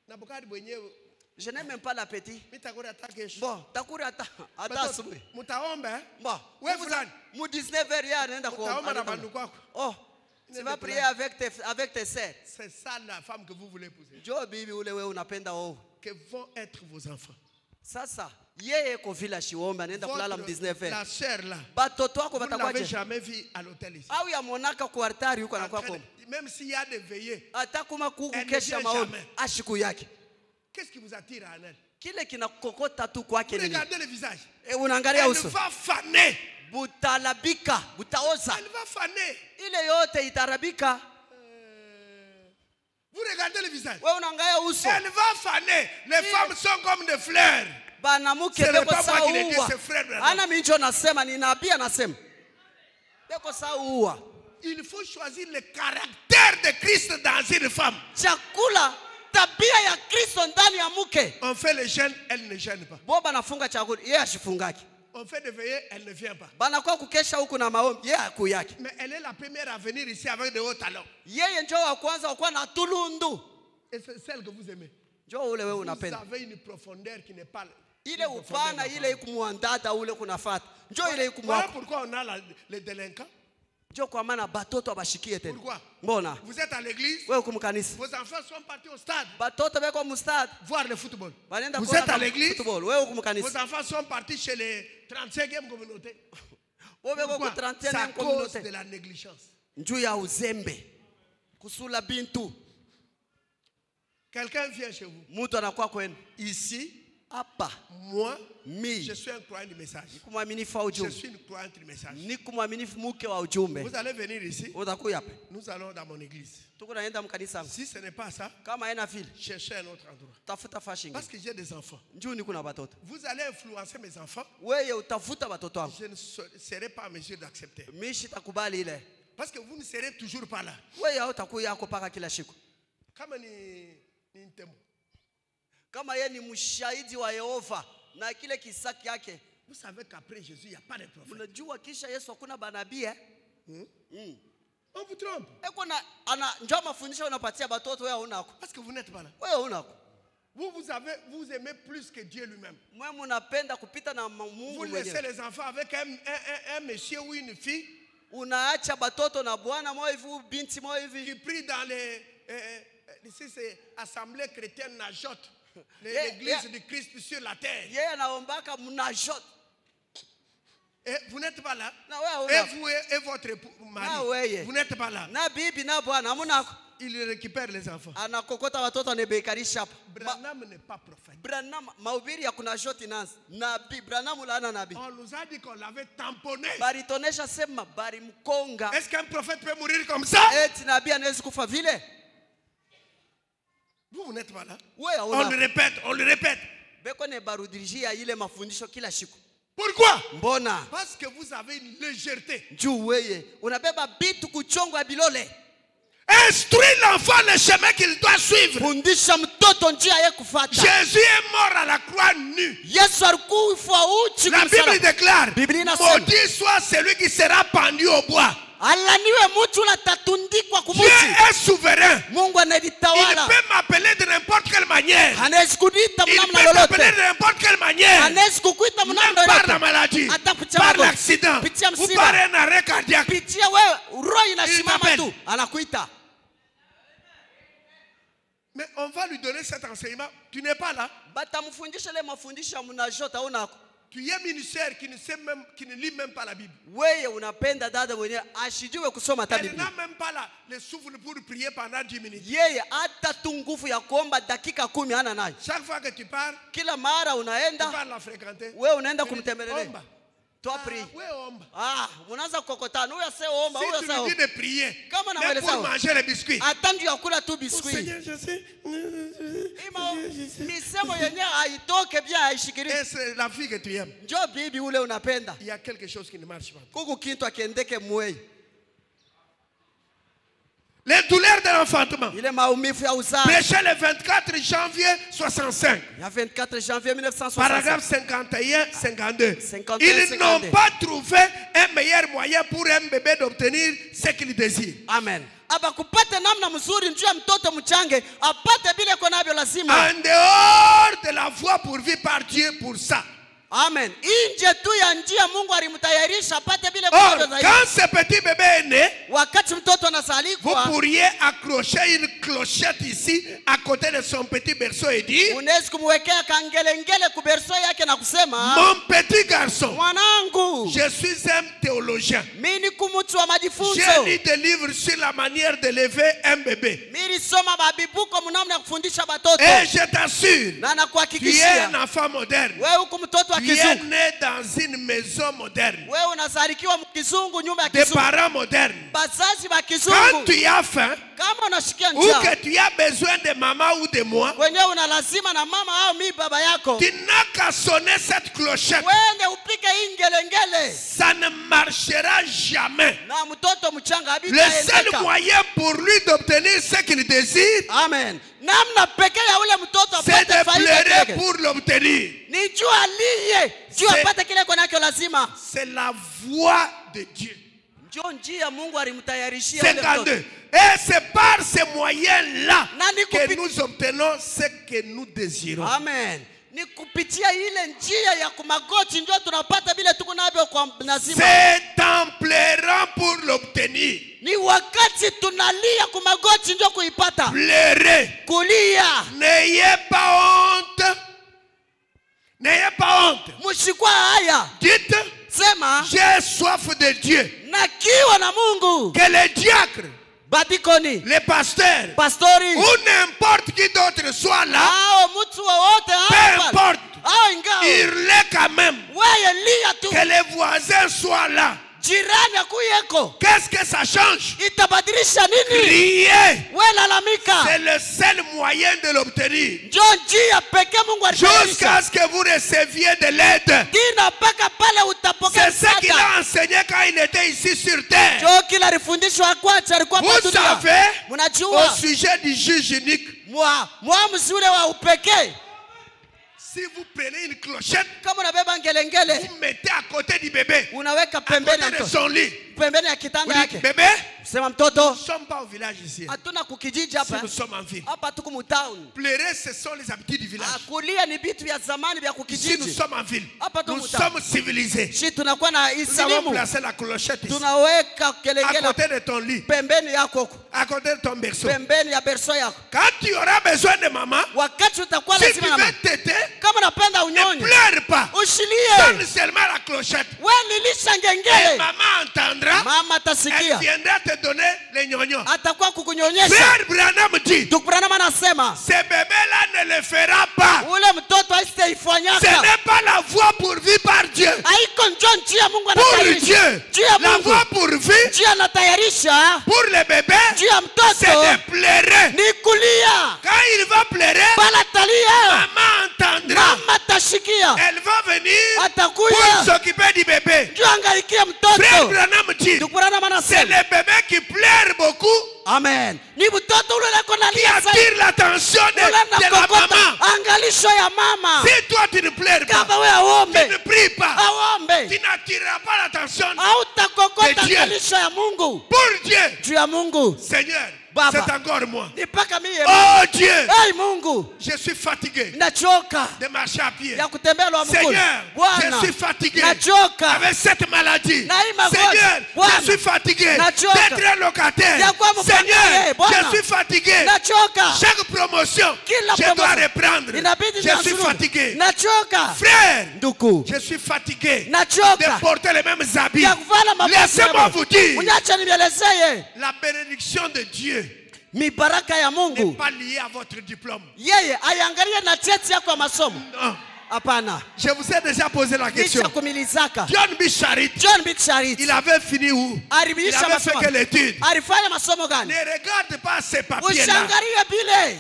nabokadi mwenyewe. Je n'ai même pas l'appétit. Mitakura atakesho. Bon, takura ata asubuhi. Mutaomba Bon, wewe fulani. Mu 19h yeye anaenda Mutaomba na bandu kwako. Oh, tu vas prier avec tes sœurs. C'est ça la femme que vous voulez épouser. Njoo bibi ule wewe unapenda wao. Que vont être vos enfants. Sasa yeye ko vila shiomba anaenda kulala mu 19h. La sœur là. Batoto wako Vous batakuwa n'avez jamais vu à l'hôtel ici. au ya monaka ku altari huko anakuwa kwa. Même s'il y a des veillées. Hata kuma kuku Elle ne kesha vient maombi jamais. ashiku yake. Qu'est-ce qui vous attire à elle? Kile kinakokota tu kwake nini? Regardez le visage. Unaangalia Elle uso. va faner. Butalabika, butaoza. Elle va faner. Ile yote itarabika. Vous regardez le visage. Wewe unaangalia uso. Elle va faner. Les femmes sont comme des fleurs. Banamuke beko sawa. Ana minjo nasema ni nabii anasema. Beko sawa. Il faut choisir le caractère de Christ dans une femme. Chakula tabia ya Kristo ndani ya mke. On fait le jeûne, elle ne jeûne pas. Boba nafunga chakula, yeye ashifungaki. On fait de veillée, elle ne vient pas. Banakuwa kukesha huku na maombi, yeye hakuyaki. Mais elle est la première à venir ici avec de hauts talons. Yeye njoo wa kwanza wa kuwa na tulundu. Et c'est celle que vous aimez. Njoo ule wewe Vous unapenda. avez une profondeur qui n'est pas Ile upana ile ikumwandada ule kunafuata. Njoo ile Voilà ikumwako. pourquoi on a les délinquants. Njoo kwa maana batoto abashikie tena. Pourquoi? Mbona? Vous êtes à l'église. Wewe kumkanisa. Vos enfants sont partis au stade. Batoto beko mustad. Voir le football. Banenda Vous êtes à l'église. Football. Wewe Vos kumkanisa. enfants sont partis chez les 35e communautés. Wewe beko ku Pourquoi? 31e C'est à cause communauté. de la négligence. Njoo ya uzembe. Kusula bintu. Quelqu'un vient chez vous. Mtu anakuwa kwenu. Ici, Hapa. moi, Mi. je suis un croyant du message. Kumwaminifu wa Je ujumbe. suis une croyante du message. Ni kumwaminifu mke wa ujumbe. Vous allez venir ici. Utakuya hapa. Nous allons dans mon église. Tuko naenda mkanisa. Si ce n'est pas ça, Kama haina vile, cherchez un autre endroit. tafuta fashion. Parce que j'ai des enfants. Njoo niko na batoto. Vous allez influencer mes enfants. Wewe utafuta batoto wangu. Je ne serai pas en mesure d'accepter. Mishi takubali ile. Parce que vous ne serez toujours pas là. Wewe hautakuya yako paka kila siku. Kama ni ntemo. Kama yeye ni mshahidi wa Yehova na kile kisaki yake. Vous savez qu'après Jésus, il n'y a pas de prophète. Unajua kisha Yesu hakuna banabii eh? On vous trompe. Eko na ana njoo mafundisho unapatia batoto wewe unako. Parce que vous n'êtes pas là. Wewe unako. Vous aimez plus que Dieu lui-même. Mwe mnapenda kupita na Mungu Vous laissez mwenyewe. les enfants avec un monsieur ou une fille Unaacha batoto na bwana mwa hivi binti mwa hivi. qui prie dans les ici c'est assemblée chrétienne Najot, Yeah, l'église yeah. du Christ sur la terre. Yeye anaombaka mnajot. Et vous n'êtes pas là. Na wewe Et unako. vous et votre Na mari, wewe. vous n'êtes pas là. Na bibi na bwana amunako. Il récupère les enfants. Anakokota watoto anabekarisha hapa. Branham n'est pas prophète. Branham mahubiri ya kuna joti nazi. Nabii Branham laana nabii. On nous a dit qu'on l'avait tamponné. Baritonesha sema bari mkonga. Est-ce qu'un prophète peut mourir comme ça? Eti nabii anaweza kufa vile? Vous n'êtes pas là. Wewe On le répète, on le répète. Beko ne barudirishia ile mafundisho kila siku. Pourquoi? Mbona? Parce que vous avez une légèreté. Juu wewe unabeba bitu kuchongwa bilole. Instruis l'enfant le chemin qu'il doit suivre. Fundisha mtoto njia yake kufuata. Jésus est mort à la croix nu. Yesu alikufa uchi La Bible déclare, Biblia inasema, maudit soit celui qui sera pendu au bois. alaniwe mtu unatatundikwa Dieu kumuti. est souverain. Mungu Il analitawala. peut m'appeler de n'importe quelle manière. Anaweza kuita Il mnamna peut m'appeler lolote. de n'importe quelle manière. Anaweza kukuita Même mnamna par la lolote. maladie, Hata kupitia par magonjwa, l'accident, kupitia ou msiba. par un arrêt cardiaque. Pitia wewe roho inasimama t'appelle. tu anakuita. Mais on va lui donner cet enseignement. Tu n'es pas là. Batamfundisha ile mafundisho mnajota unako. Tu es ministère qui ne lit même pas la Bible. Wewe unapenda dada mwenyewe ashijue kusoma hata Elle Biblia. n'a même pas le souffle pour prier pendant 10 minutes. Yeye hata tu nguvu ya kuomba dakika 10 hana nayo. Chaque fois que tu pars, Kila mara tu unaenda vas la fréquenter. wewe unaenda Tu dis, kumtembelea. omba. Toi prie. Oui, omba. Unaanza kukokotana. Huyu ase omba, Si huyu tu ase lui dis omba. de prier, Kama même pour namweleza manger les biscuits. hata ndio yakula tu Oh, biskuit. Seigneur, je sais. Misemo yenyewe haitoke bien haishikiriki. Et c'est la fille que tu aimes. Njoo bibi ule unapenda. Il y a quelque chose qui ne marche pas. Kuku kintu akiendeke mwei. Les douleurs de l'enfantement. Ile maumivu ya uzazi. Prêché le 24 janvier 65. Ya 24 janvier 1965. Paragraphe 51-52. 51, Ils 52. n'ont pas trouvé un meilleur moyen pour un bébé d'obtenir ce qu'il désire. Amen. Abakupate namna mzuri njoo ya mtoto mchange apate bila kwa navyo lazima. En dehors de la voie pourvue par Dieu pour ça. Amen. Nje tu ya njia Mungu alimtayarisha apate bila Or, kwa zaidi. quand ce petit bébé est né, Wakati mtoto vous anasalikwa, pourriez accrocher une clochette ici à côté de son petit berceau et dire, unaweza kumwekea kangelengele kuberso yake na kusema, mon petit garçon, mwanangu, je suis un théologien. mimi ni kumtu wa majifunzo. J'ai lu des livres sur la manière d'élever un bébé. Mimi soma babibuko mnamna ya kufundisha batoto. Et je t'assure, Na tu es nakuhakikishia un enfant moderne. wewe uko mtoto wa Tu es kizungu. né dans une maison moderne. Wewe unazalikiwa mkizungu nyumba ya Des kizungu. parents modernes. wazazi wa Quand kizungu, tu as faim, kama unashikia ou njaa, que tu as besoin de maman ou de moi, kwenye una lazima na mama au mi baba yako, tu n'as qu'à sonner cette clochette. wende upike hii ngelengele, Ça ne marchera jamais. na mtoto mchanga Le seul habitaendeka. moyen pour lui d'obtenir ce qu'il désire, Amen. Namna pekee ya ule mtoto c'est apate de faida pleurer yake pour l'obtenir. ni jua aliye juu C'est- apate kile konacho lazima. C'est la voie de Dieu. Ndio njia Mungu alimtayarishia ule mtoto. 52. Et c'est par ces moyens-là Nani que kupi- nous obtenons ce que nous désirons. Amen. Ni kupitia ile njia ya kumagoti ndio tunapata vile tuko navyo kwa lazima. C'est en pleurant pour l'obtenir. Ni wakati tunalia kumagoti ndio kuipata. Pleurez. Kulia. N'ayez pas honte. N'ayez pas honte. Mshikwa haya. Dites, Sema j'ai soif de Dieu. na kiwa na Mungu. Que les diacres, Badikoni, les pasteurs, pastori, ou n'importe qui d'autre soit là, hao mtu wowote peu hapa. importe, Hao ingao. hurlez quand même. Wewe lia tu. Que les voisins soient là. Jirani akuyeko. Qu'est-ce que ça change? Itabadilisha nini? Crier. Wewe lalamika. C'est le seul moyen de l'obtenir. Ndio njia pekee Mungu alitayarisha. Jusqu'à ce que vous receviez de l'aide. Dina mpaka pale utapokea C'est ce qu'il msaada. a enseigné quand il était ici sur terre. Ndio kila alifundishwa kwanza alikuwa hapa Vous dunia. savez, Mnajua au sujet du juge unique, mwamuzi ule wa upekee, si vous prenez une clochette, kama unabeba ngelengele vous mettez à côté du bébé, unaweka à pembeni ya côté de mtoto, son lit. pembeni ya Vous kitanda dites, yake. bébé, Sema nous mtoto, ne sommes pas au village ici. hatuna kukijiji Si hapa. nous sommes en ville. Hapa tuko mtown. Pleurer, ce sont les habitudes du village. Kulia ni vitu vya zamani vya Si nous kukijiji. sommes en ville, Hapa tu nous muta. sommes civilisés. Shi tunakuwa na Nous avons isilimu. placé la clochette ici, Tunaweka à kelengele côté de ton lit, pembeni yako huko. à côté de ton berceau. Pembeni ya berso yako. Quand tu auras besoin de maman, Wakati utakuwa si tu lazima na mama. veux téter, Kama unapenda ne unyonye, pleure pas. ushilie. Donne seulement la clochette. Wewe lilisha Et ngengele. maman entendra. Mama Elle atasikia. viendra te donner les gnognos. Atakuwa kukunyonyesha. Frère Branham dit, Ndugu Branham anasema ce bébé-là ne le fera pas. ule mtoto Ce asitaifanyaka. n'est pas la voie pourvue par Dieu. Haiko njoo njia Mungu Pour anatayarisha. Dieu, Njia la Mungu. voie pourvue Njia anatayarisha. pour le bébé, Njia c'est mtoto de pleurer. ni kulia. Quand il va pleurer, Bala talia. maman entendra. Mama tashikia. Elle va venir Atakuya. pour s'occuper du bébé. Njoo angalikie Frère mtoto. Branham dit, Ndugu Branham c'est anasema. le bébé qui pleure beaucoup, Amen. Ni mtoto ule leko qui nalia sana. attire l'attention de Ule la nakokota maman. angalisho ya mama. Si toi tu ne pleures pas, Kama we tu aombe. ne pries pas, Aombe. tu n'attireras pas l'attention Hautakokota de Dieu. angalisho ya Mungu. pour Dieu. Juu ya Mungu. Seigneur, Baba. c'est encore moi. Ni mpaka mie. Oh Dieu, Hey Mungu. je suis fatigué Nachoka. de marcher à pied. Ya kutembea lwa mkulu. Seigneur, Bwana. je suis fatigué Nachoka. avec cette maladie. Na hii magonjwa. Seigneur, Bwana. je suis fatigué Nachoka. d'être un locataire. Ya kuwa mfanyakazi. Seigneur, Bwana. je suis fatigué. Nachoka. Chaque promotion, Kila je dois promotion. reprendre. Inabidi Je suis nianzuru. fatigué. Nachoka. Frère, Ndugu. je suis fatigué Nachoka. de porter les mêmes habits. Ya kuvala mavazi Laissez-moi yao. vous dire, Uniache nielezee. la bénédiction de Dieu Mibaraka ya n'est Mungu. pas liée à votre diplôme. Yeye aiangalie na cheti yako ya masomo. Non. Hapana. Je vous ai déjà posé la question. Licha kumilizaka. John B. Charit, John B. Charit. il avait fini où? Il Alibiisha avait fait masomo. quelle étude? Alifanya masomo gani? Ne regarde pas ces papiers-là. Ushangalie bile.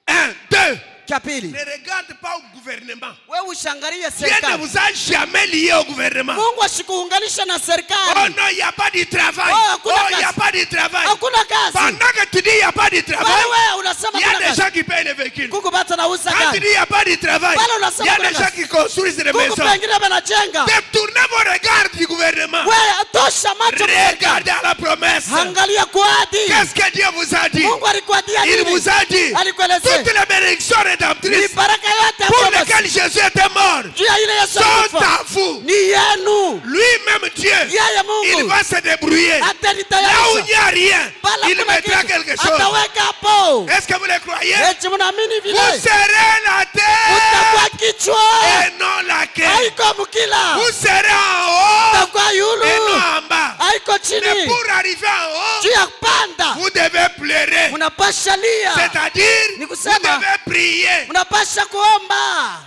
1, 2. Cha pili. Ne regarde pas au gouvernement. Wewe ushangalie Dieu ne serikali. vous a jamais lié au gouvernement. Mungu asikuunganisha na Oh serikali. non, il n'y a pas de travail. Oh, Oh, hakuna il n'y a kazi. pas de travail. Hakuna kazi. Pendant que tu dis il n'y a pas de travail, Bale wewe unasema il y a kuna des kazi. gens qui payent les véhicules. Kuku bata nauza Quand tu gari. dis il n'y a pas de travail, Bale unasema il y a kuna des gens kazi. qui construisent des Kuku maisons. pengine banajenga. Détournez vos regards du gouvernement. Wewe tosha macho. Regardez à la promesse. Angalia kuadi. Qu'est-ce que Dieu vous a dit? Mungu alikuadia Il nini? vous a dit Alikuelezea. toutes les bénédictions rédemptrices Baraka yote pour hapo basi. lesquelles Jésus était mort Juu ya ile Yesu sont alikufa. à vous. Ni yenu. Lui-même Dieu, Yeye il Mungu. va se débrouiller. Là où il Atanitayarisha. n'y a rien, Bala il kuna mettra kitu. quelque chose. Ataweka hapo. Est-ce que vous le croyez? Eti mnaamini Vous vile? serez la terre Utakuwa kichwa. et non la queue. Haiko mkila. Vous serez en haut Utakuwa et yulu. non en bas. Haiko Mais chini. pour arriver en haut, Juu ya panda. vous devez pleurer. Mnapasha lia. C'est-à-dire, Ni vous kusema. devez prier. Mnapasha kuomba.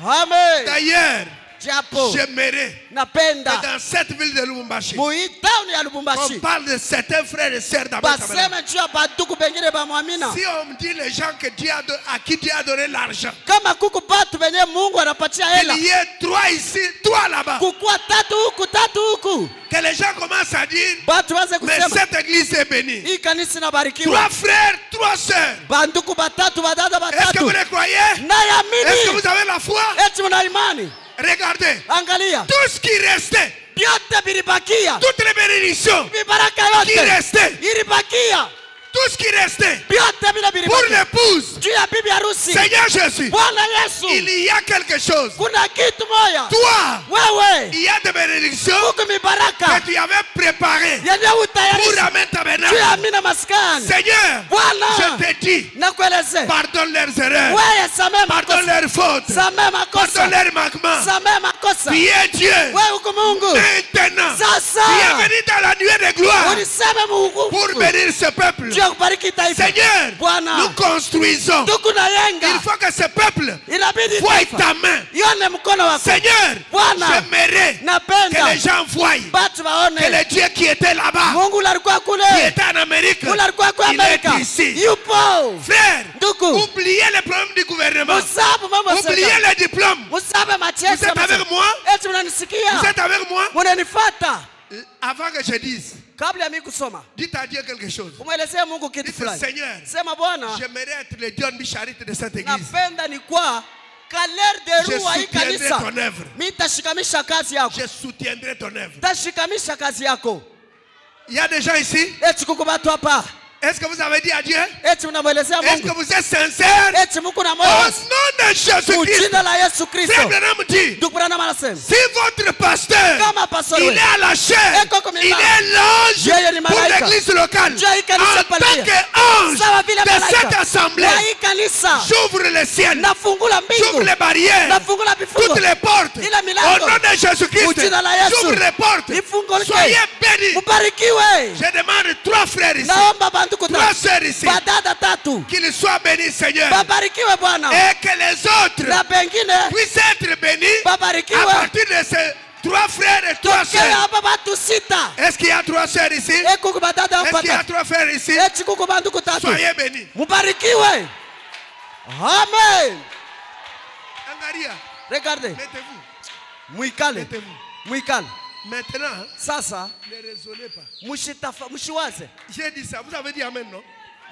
Amen. D'ailleurs, japo j'aimerais que napenda dans cette ville de Lubumbashi, muitown ya on Lubumbashi parle de certains frères et sœurs d'Abraham. baseme juu ya banduku bengine bamwamina. Si on me dit les gens que à qui Dieu a donné l'argent, Kama kuku batu benye Mungu anapatia hela, il y ait 3 ici, 3 là-bas, kukua tatu huku, que les gens commencent à dire, batu waze mais kusema cette église est bénie. hii kanisa inabarikiwa. 3 frères, 3 sœurs. Banduku batatu, badada Est-ce que vous batatu. les croyez? Est-ce que Nayamini. vous avez la foi? Eti mna imani. Regardez, Angalia. tout ce qui restait, Vyote vilibakia. toutes les bénédictions Mibaraka qui yote restaient, ilibakia. tout ce qui restait Vyote vile pour vilibakia. l'épouse, Juu ya bibi harusi. Seigneur Jésus, Bwana Yesu. il y a quelque chose. Kuna kitu moya. Toi, Wewe. il y a des bénédictions Huku mibaraka. que tu avais préparées Yenye pour utayarisha. amener ta Juu ya ménage. mina maskani. Seigneur, Bwana. je te dis, Nakueleze. pardonne leurs erreurs, Wewe samee pardonne makosa. leurs fautes, Samee makosa. pardonne leurs manquements. Samee makosa. Tu es Dieu. Wewe uko Mungu. Maintenant, Sasa. tu es venu dans la nuée de gloire Uniseme Mungu. pour bénir ce peuple. Juu ya kubariki taifa. Seigneur, Bwana. nous construisons. Tuku na yenga. Il faut que ce peuple Inabidi voie taifa. ta main. Ione mkono wako. Seigneur, Bwana. j'aimerais que Napenda. les gens voient Batu que waone. le Dieu qui était là-bas, Mungu alikuwa qui kule. était en Amérique, Mungu alikuwa kwa il Amerika. est ici. Yupo. Frère, Ndugu. oubliez les problèmes du gouvernement. Musabu mambo Oubliez sasa. les diplômes. Musabe Vous machesa. êtes avec moi? Eti mnanisikia? Vous êtes avec moi? Munanifuata. Avant que je dise, Kabla ya mimi kusoma. dites à Dieu quelque chose. Umwelezea Mungu kitu Dites, fulani. Seigneur, Sema Bwana, j'aimerais être le Dieu Bicharite de cette église. napenda ni kwa kaler de Je rua hii soutiendrai kanisa. ton œuvre. Mimi tashikamisha kazi yako. Je soutiendrai ton œuvre. Tashikamisha kazi yako. Il y a des gens ici. Eti kuko batu hapa. Est-ce que vous avez dit à Dieu? Eti mnamwelezea Est-ce que Mungu. vous êtes sincère? Eti Mungu na Au moyo. nom de Jésus-Christ. Jina la Yesu Kristo. Frère Branham dit, Ndugu Branham anasema. si votre pasteur, Kama pastor il wewe. est à la chair, Eko kwa il milima. est Yeye ni l'ange pour malaika. l'église locale. Juu ya hii kanisa En tant pale. qu'ange Sawa vile de cette malaika. assemblée, Kwa hii kanisa. j'ouvre le ciel, Nafungula j'ouvre mbingu. les barrières, Nafungula vifungo. toutes les portes. Ila Au milango. nom de Jésus-Christ, Jina la Yesu. j'ouvre les portes. Ifungulike. Soyez bénis. Mubarikiwe. Je demande 3 frères ici, Naomba banduku 3 tatu. sœurs ici, Badada tatu. qu'ils soient bénis, Seigneur, Babarikiwe Bwana. et que les autres Na pengine puissent être bénis à babarikiwe. partir de ces 3 frères et 3 Tokea sœurs. hapa batu sita. Est-ce qu'il y a 3 sœurs ici? Ekuku badada Est-ce hapa qu'il y a tatu. 3 frères ici? Eti kuku banduku tatu. Soyez bénis. Mubarikiwe. Amen. Angaria, Regardez. mettez-vous. Muikale. Mettez-vous. Muikale. Maintenant, Sasa ne raisonnez pas. mshiwaze. J'ai dit ça. Vous avez dit Amen, non?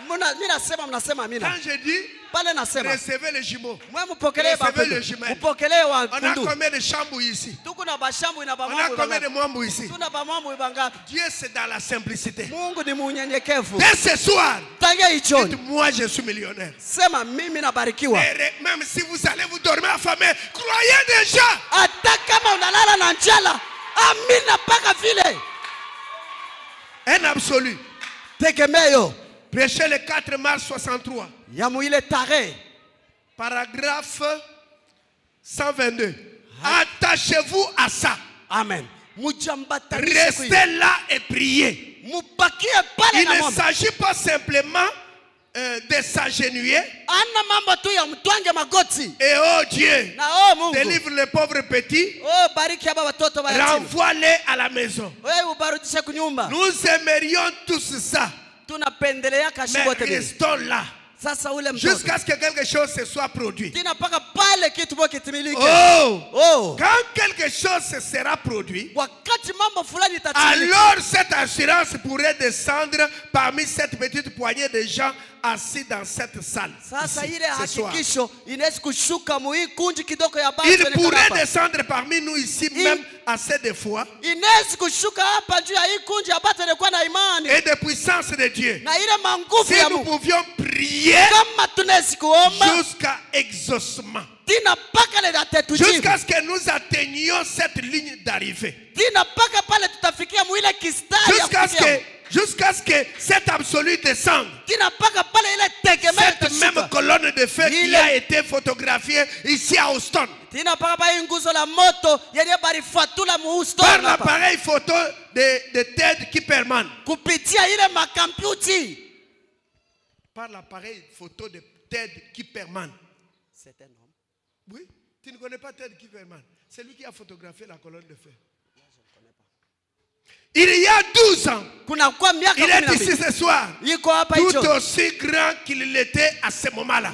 Mimi nasema mnasema amina. Quand j'ai dit, Pale nasema. recevez les jumeaux. Mwe mupokelee Recevez le bakundu. jumelle. Mupokelee wa On a kundu. combien de chambres ici? Tuko na bashambu na On a bamambu combien de bangapi? membres ici? Tuna bamambu bangapi? Dieu, c'est dans la simplicité. Mungu ni munyenyekevu. Dès ce soir, Tangia hichoni. dites, moi, je suis millionnaire. Sema mimi nabarikiwa. Et même si vous allez vous dormir affamé, croyez déjà. Hata kama unalala na njala, amina mpaka vile. Un absolu. Tegemeo Prêchez le 4 mars 63. ya muile tarehe. Paragraphe 122. Attachez-vous à ça. Amen. Mujambatanishe Restez là et priez. mubakie pale Il na ne mwamba. s'agit pas simplement de s'agenouiller. Ana mambo tu ya mtwange magoti. Et oh Dieu, Na oh Mungu. délivre les pauvres petits. Oh bariki haba watoto wa yatima. Renvoie-les à la maison. Wewe ubarudishe kunyumba. Nous aimerions tous ça. Tunapendelea Mais kashibo tebe. restons là. Sasa ule mtoto. Jusqu'à ce que quelque chose se soit produit. Tina paka pale kitu bo kitimilike. Oh! Quand quelque chose se sera produit, Wakati mambo fulani itatimilika. alors cette assurance pourrait descendre parmi cette petite poignée de gens assis dans cette salle. Sasa Ici, ile ce soir. hakikisho inaweza kushuka muhii kunji kidogo ya basi. Il pourrait descendre parmi nous ici même assez de foi Inaweza kushuka hapa juu ya hii kunji ya batu ilikuwa na imani. et de puissance de Dieu. Na ile manguvu Si ya nous Mungu. pouvions prier Kama tunaweza kuomba. jusqu'à exaucement, Tina paka le datetujibu. jusqu'à ce que nous atteignions cette ligne d'arrivée, Tina paka pale tutafikia muile kistari ya kufikia. jusqu'à ce que cet absolu descende. Tina paka pale ile tegemeo Cette même itashuka. colonne de feu qui a été photographiée ici à Houston Tina paka pa hii nguzo la moto yenye barifatula muhusto par hapa. l'appareil photo de Ted Kipperman. Kupitia ile makamputi. Par l'appareil photo de Ted Kipperman. C'est un homme. Oui. Tu ne connais pas Ted Kieferman? C'est lui qui a photographié la colonne de feu. Il y a 12 ans, il est ici ce soir, tout aussi grand qu'il l'était à ce moment-là,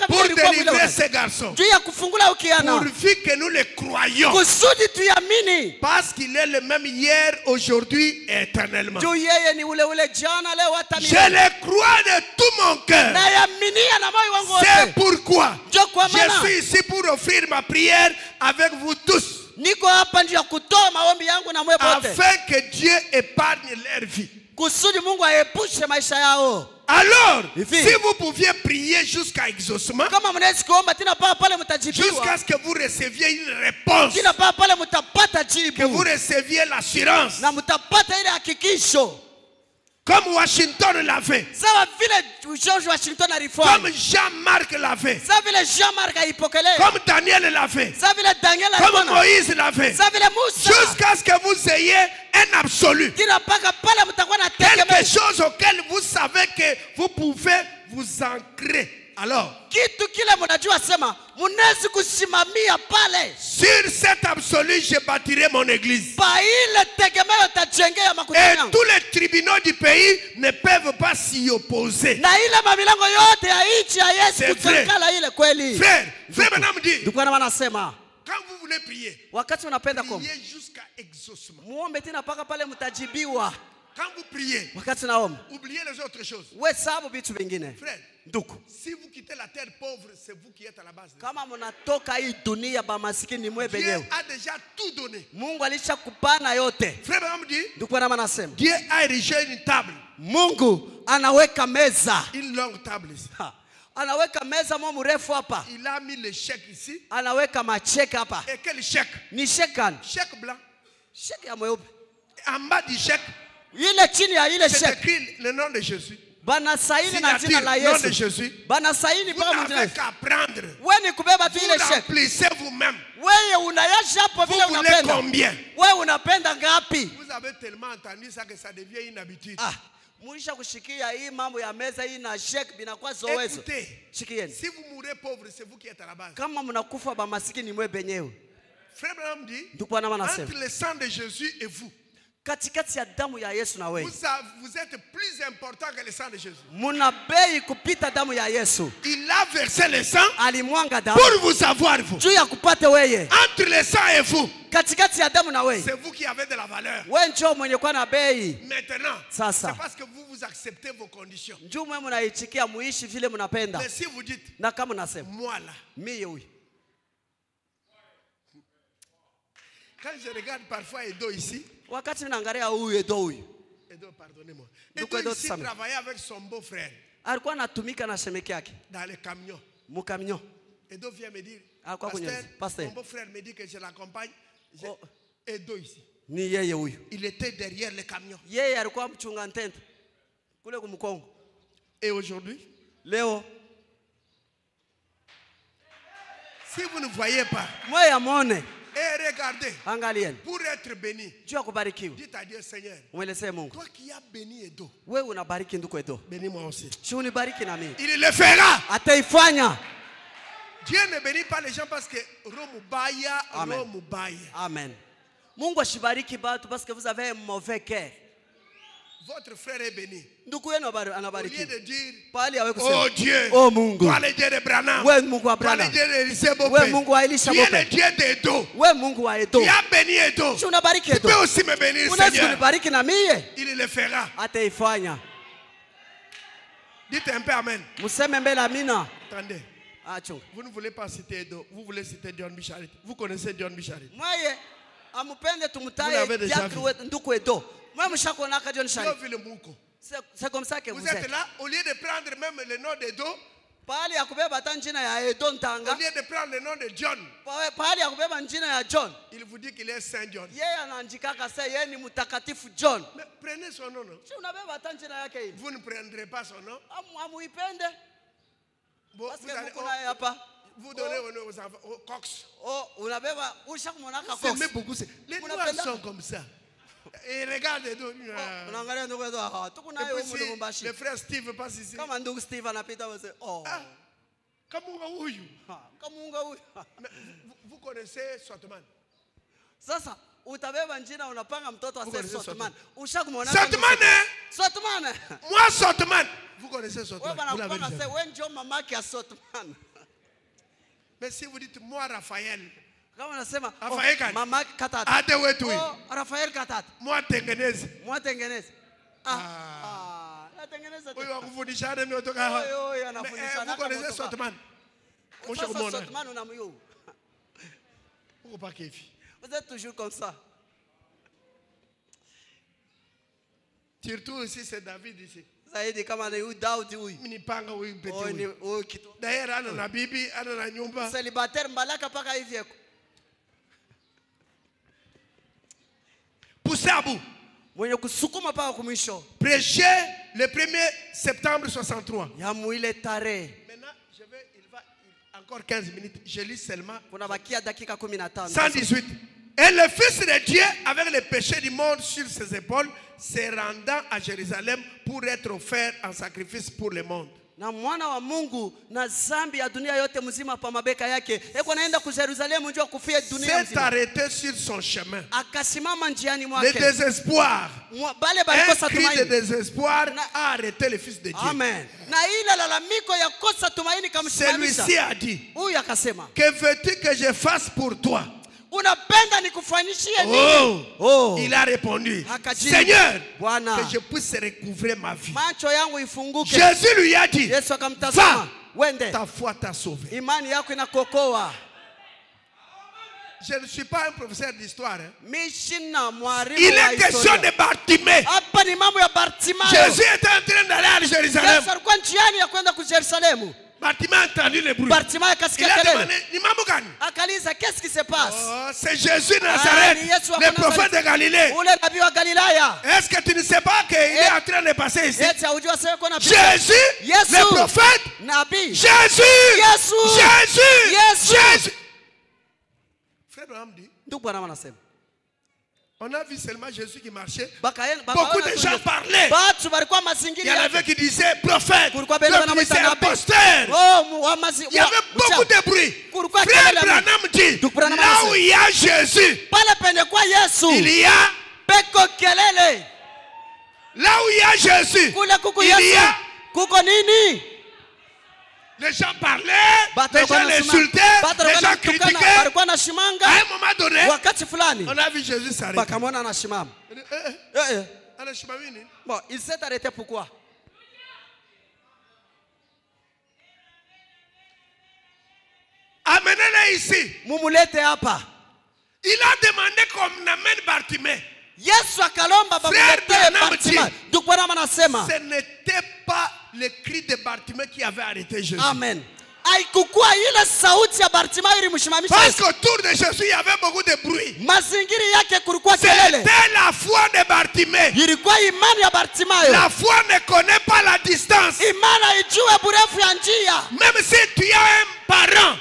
pour délivrer ces garçons, pourvu que nous les croyons, parce qu'il est le même hier, aujourd'hui et éternellement. Je les crois de tout mon cœur. C'est pourquoi je suis ici pour offrir ma prière avec vous tous, afin que Dieu épargne leur vie. Alors, si vous pouviez prier jusqu'à exaucement, jusqu'à ce que vous receviez une réponse, que vous receviez l'assurance, comme Washington l'avait, comme Jean-Marc l'avait, comme Daniel l'avait, comme Moïse l'avait, jusqu'à ce que vous ayez un absolu, quelque chose auquel vous savez que vous pouvez vous ancrer. Alors, sur cet absolu, je bâtirai mon église. Et tous les tribunaux du pays ne peuvent pas s'y opposer. C'est vrai. Frère Branham dit, quand vous voulez prier, priez jusqu'à exaucement. Quand vous priez, oubliez les autres choses. Frère, si vous quittez la terre pauvre, c'est vous qui êtes à la base. Dieu a déjà tout donné. Frère Branham dit, Dieu a érigé une table. Une longue table ici. Il a mis le chèque ici. Et quel chèque? Chèque blanc. En bas du chèque, c'est écrit le nom de Jésus. Signature, nom de Jésus. Vous n'avez qu'à prendre. Vous remplissez vous-même. Vous voulez combien? Vous avez tellement entendu ça que ça devient une habitude. Écoutez, si vous mourrez pauvre, c'est vous qui êtes à la base. Frère Branham dit, entre le sang de Jésus et vous, vous êtes plus important que le sang de Jésus. Il a versé le sang pour vous avoir, vous. Entre le sang et vous, c'est vous qui avez de la valeur. Maintenant, c'est parce que vous acceptez vos conditions. Mais si vous dites, moi là, quand je regarde parfois Edo ici, Edo, pardonnez-moi, Edo ici travaillait avec son beau-frère dans le camion. Edo vient me dire, pasteur, mon beau-frère me dit que je l'accompagne. Edo ici, il était derrière le camion. Et aujourd'hui, si vous ne voyez pas, et regardez, pour être béni, dites à Dieu, Seigneur, toi qui as béni Edo, bénis-moi aussi. Il le fera. Dieu ne bénit pas les gens parce que Romubaya. Amen. Mungu ashibariki batu parce que vous avez un mauvais cœur. Votre frère est béni. Au lieu de dire, oh Dieu, oh Mungu, toi le Dieu de Branham, toi le Dieu de Elisée Bopé, tu es le Dieu d'Edo, tu as béni Edo, tu peux aussi me bénir, Seigneur. Il le fera. Dites un peu Amen. Attendez, vous ne voulez pas citer Edo, vous voulez citer John Bicharit. Vous connaissez John Bicharit? Vous l'avez déjà vu. C'est comme ça que vous êtes là, au lieu de prendre même le nom d'Edo, au lieu de prendre le nom de John, il vous dit qu'il est Saint John. Mais prenez son nom. Vous ne prendrez pas son nom. Bon, vous donnez aux enfants, aux cox. Vous aimez beaucoup. Les noirs sont comme ça. Et regardez, le frère Steve passe ici. Kamunga huyu. Kamunga huyu. Vous connaissez Sotman? Sasa utabeba njina unapanga mtoto ase Sotman. Ushakumwona Sotman? Sotman. Moi Sotman. Vous connaissez Sotman? Vous l'avez dit. C'est Wenjo mamaki ya Sotman. Mais si vous dites moi Raphaël. Kama unasema mamaki Katata. Ate wetu. Oh, Raphaël Katata. Moi Tengeneze. Moi Tengeneze. Tengeneze. Oyo akufundisha nini kutoka? Oyo anafundisha. Vous connaissez Sotman? Sotman unamjua. Pourquoi pas Kefi? Vous êtes toujours comme ça. Surtout ici c'est David ici. Zaidi kama ni Daudi huyu. Minipanga huyu petit huyu. Huyu kitu. D'ailleurs ana na bibi, ana na nyumba. Célibataire mbalaka paka hivi yako. Poussez à bout. Mwenye kusukuma paka kumwisho. Prêcher le 1er septembre 63. Ya muile tarehe. Maintenant, il va encore 15 minutes. Je lis seulement. Kuna bakia dakika 15. 118. Et le Fils de Dieu, avec le péché du monde sur ses épaules, se rendant à Jérusalem pour être offert en sacrifice pour le monde. Na mwana wa Mungu na zambi ya dunia yote mzima pa mabeka yake. Eko naenda ku Yerusalemu njoo kufia dunia mzima. S'est arrêté sur son chemin. Akasimama njiani mwake. Le désespoir. Bale balikosa tumaini. Un cri de désespoir a arrêté le Fils de Dieu. Amen. Na ile lalamiko ya kosa tumaini kamsimamisha. Celui-ci a dit. Huyu akasema. Que veux-tu que je fasse pour toi? Unapenda nikufanyishie nini? Il a répondu, Seigneur, que je puisse recouvrer ma vie. Macho yangu ifunguke. Jésus lui a dit, Yesu akamtazama, wende, ta foi t'a sauvé. Imani yako inakuokoa. Je ne suis pas un professeur d'histoire. Il est question de Bartimée. Jésus était en train d'aller à Jérusalem. Bartimée a entendu le bruit. Il a demandé, Akaliza, qu'est-ce qui se passe? Oh, c'est Jésus de Nazareth, le prophète de Galilée. Est-ce que tu ne sais pas qu'il est en train de passer ici? Jésus, le prophète. Jésus. Jésus. Frère Abraham dit, on a vu seulement Jésus qui marchait. Beaucoup de gens parlaient. Il y en avait qui disaient prophète, d'autres qui disaient imposteur. Il y avait beaucoup de bruit. Frère Branham dit, là où il y a Jésus, il y a... Là où il y a Jésus, il y a... Les gens parlaient, les gens l'insultaient, les gens critiquaient. À un moment donné, on a vu Jésus s'arrêter. Bon, il s'est arrêté pourquoi? Amenez-le ici. Il a demandé qu'on amène Bartimée. Frère Branham dit, ce n'était pas le cri de Bartimée qui avait arrêté Jésus. Amen. Parce qu'autour de Jésus, il y avait beaucoup de bruit. C'était la foi de Bartimée. La foi ne connaît pas la distance. Même si tu as un parent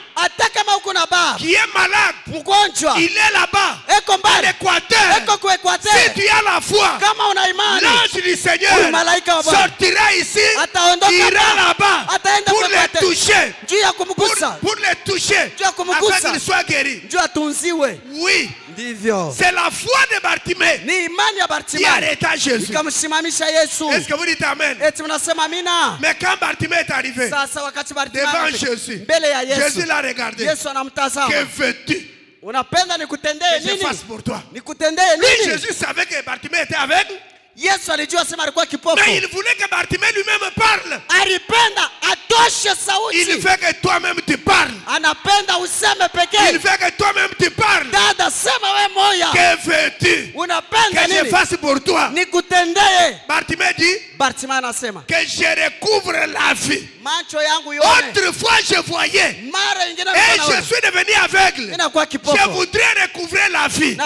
qui est malade, il est là-bas, à l'Équateur. Si tu as la foi, l'ange du Seigneur sortira ici, ira là-bas pour le toucher. Pour le toucher, afin qu'il soit guéri. Oui, c'est la foi de Bartimée qui arrêta Jésus. Est-ce que vous dites Amen? Mais quand Bartimée est arrivé devant Jésus, Jésus l'a regardé. Que veux-tu que je fasse pour toi? Lui, Jésus savait que Bartimée était aveugle. Mais il voulait que Bartimée lui-même parle. Il veut que toi-même tu parles. Il veut que toi-même tu parles. Que veux-tu que je fasse pour toi? Bartimée dit que je recouvre la vie. Autrefois je voyais et je suis devenu aveugle. Je voudrais recouvrer la vie.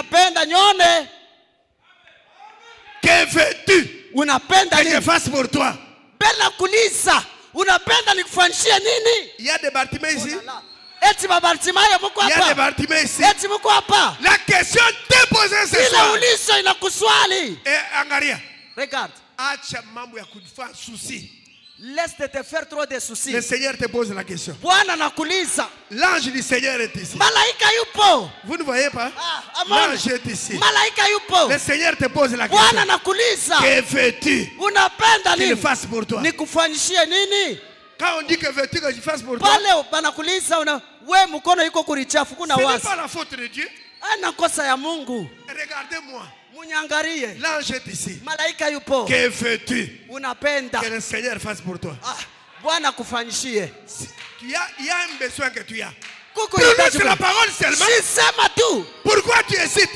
Que veux-tu que je fasse pour toi? Il y a des Bartimée ici. Il y a des Bartimée ici. La question t'est posée ce soir. Et Angaria, regarde, acha mambo ya kufa souci. laisse de te faire trop de soucis. Le Seigneur te pose la question. Bwana nakuuliza. L'ange du Seigneur est ici. Malaika yupo. Vous ne voyez pas? L'ange est ici. Malaika yupo. Le Seigneur te pose la question. Bwana nakuuliza. Que veux-tu Unapenda qu'il nini? fasse pour toi? Nikufanyishie nini? Quand on dit que veux-tu que je fasse pour toi, Pale banakuuliza we mkono yuko kurichafu kuna ce n'est wasi. pas la faute de Dieu. Ana kosa ya Mungu. Regardez-moi. Munyangarie. L'ange est ici. Malaika yupo. Que veux-tu Unapenda. que le Seigneur fasse pour toi? Bwana kufanyishie. Il y a un besoin que tu as. Prononce la parole seulement. Sema tu. Pourquoi tu hésites?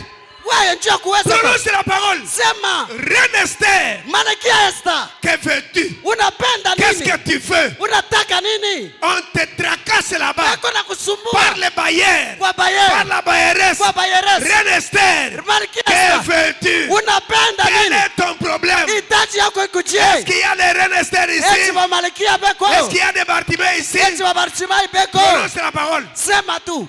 Wewe njoo kuweza. Prononce la parole. Sema. Reine Esther. Malkia Esther. Que veux-tu? Unapenda nini? Qu'est-ce que tu veux? Unataka nini? On te tracasse là-bas. Hakuna kusumbua. Par les bailleurs. Kwa bayer. Par la bayeresse. Kwa bayeresse. Reine Esther. Malkia Que Esther. veux-tu? Unapenda Quel nini? est ton problème? Hitaji yako ikujie. Est-ce qu'il y a des reines Esther ici? Eti wa Malkia beko. Est-ce qu'il y a des Bartimée ici? Eti wa Bartimai beko. Prononce la parole. Sema tu.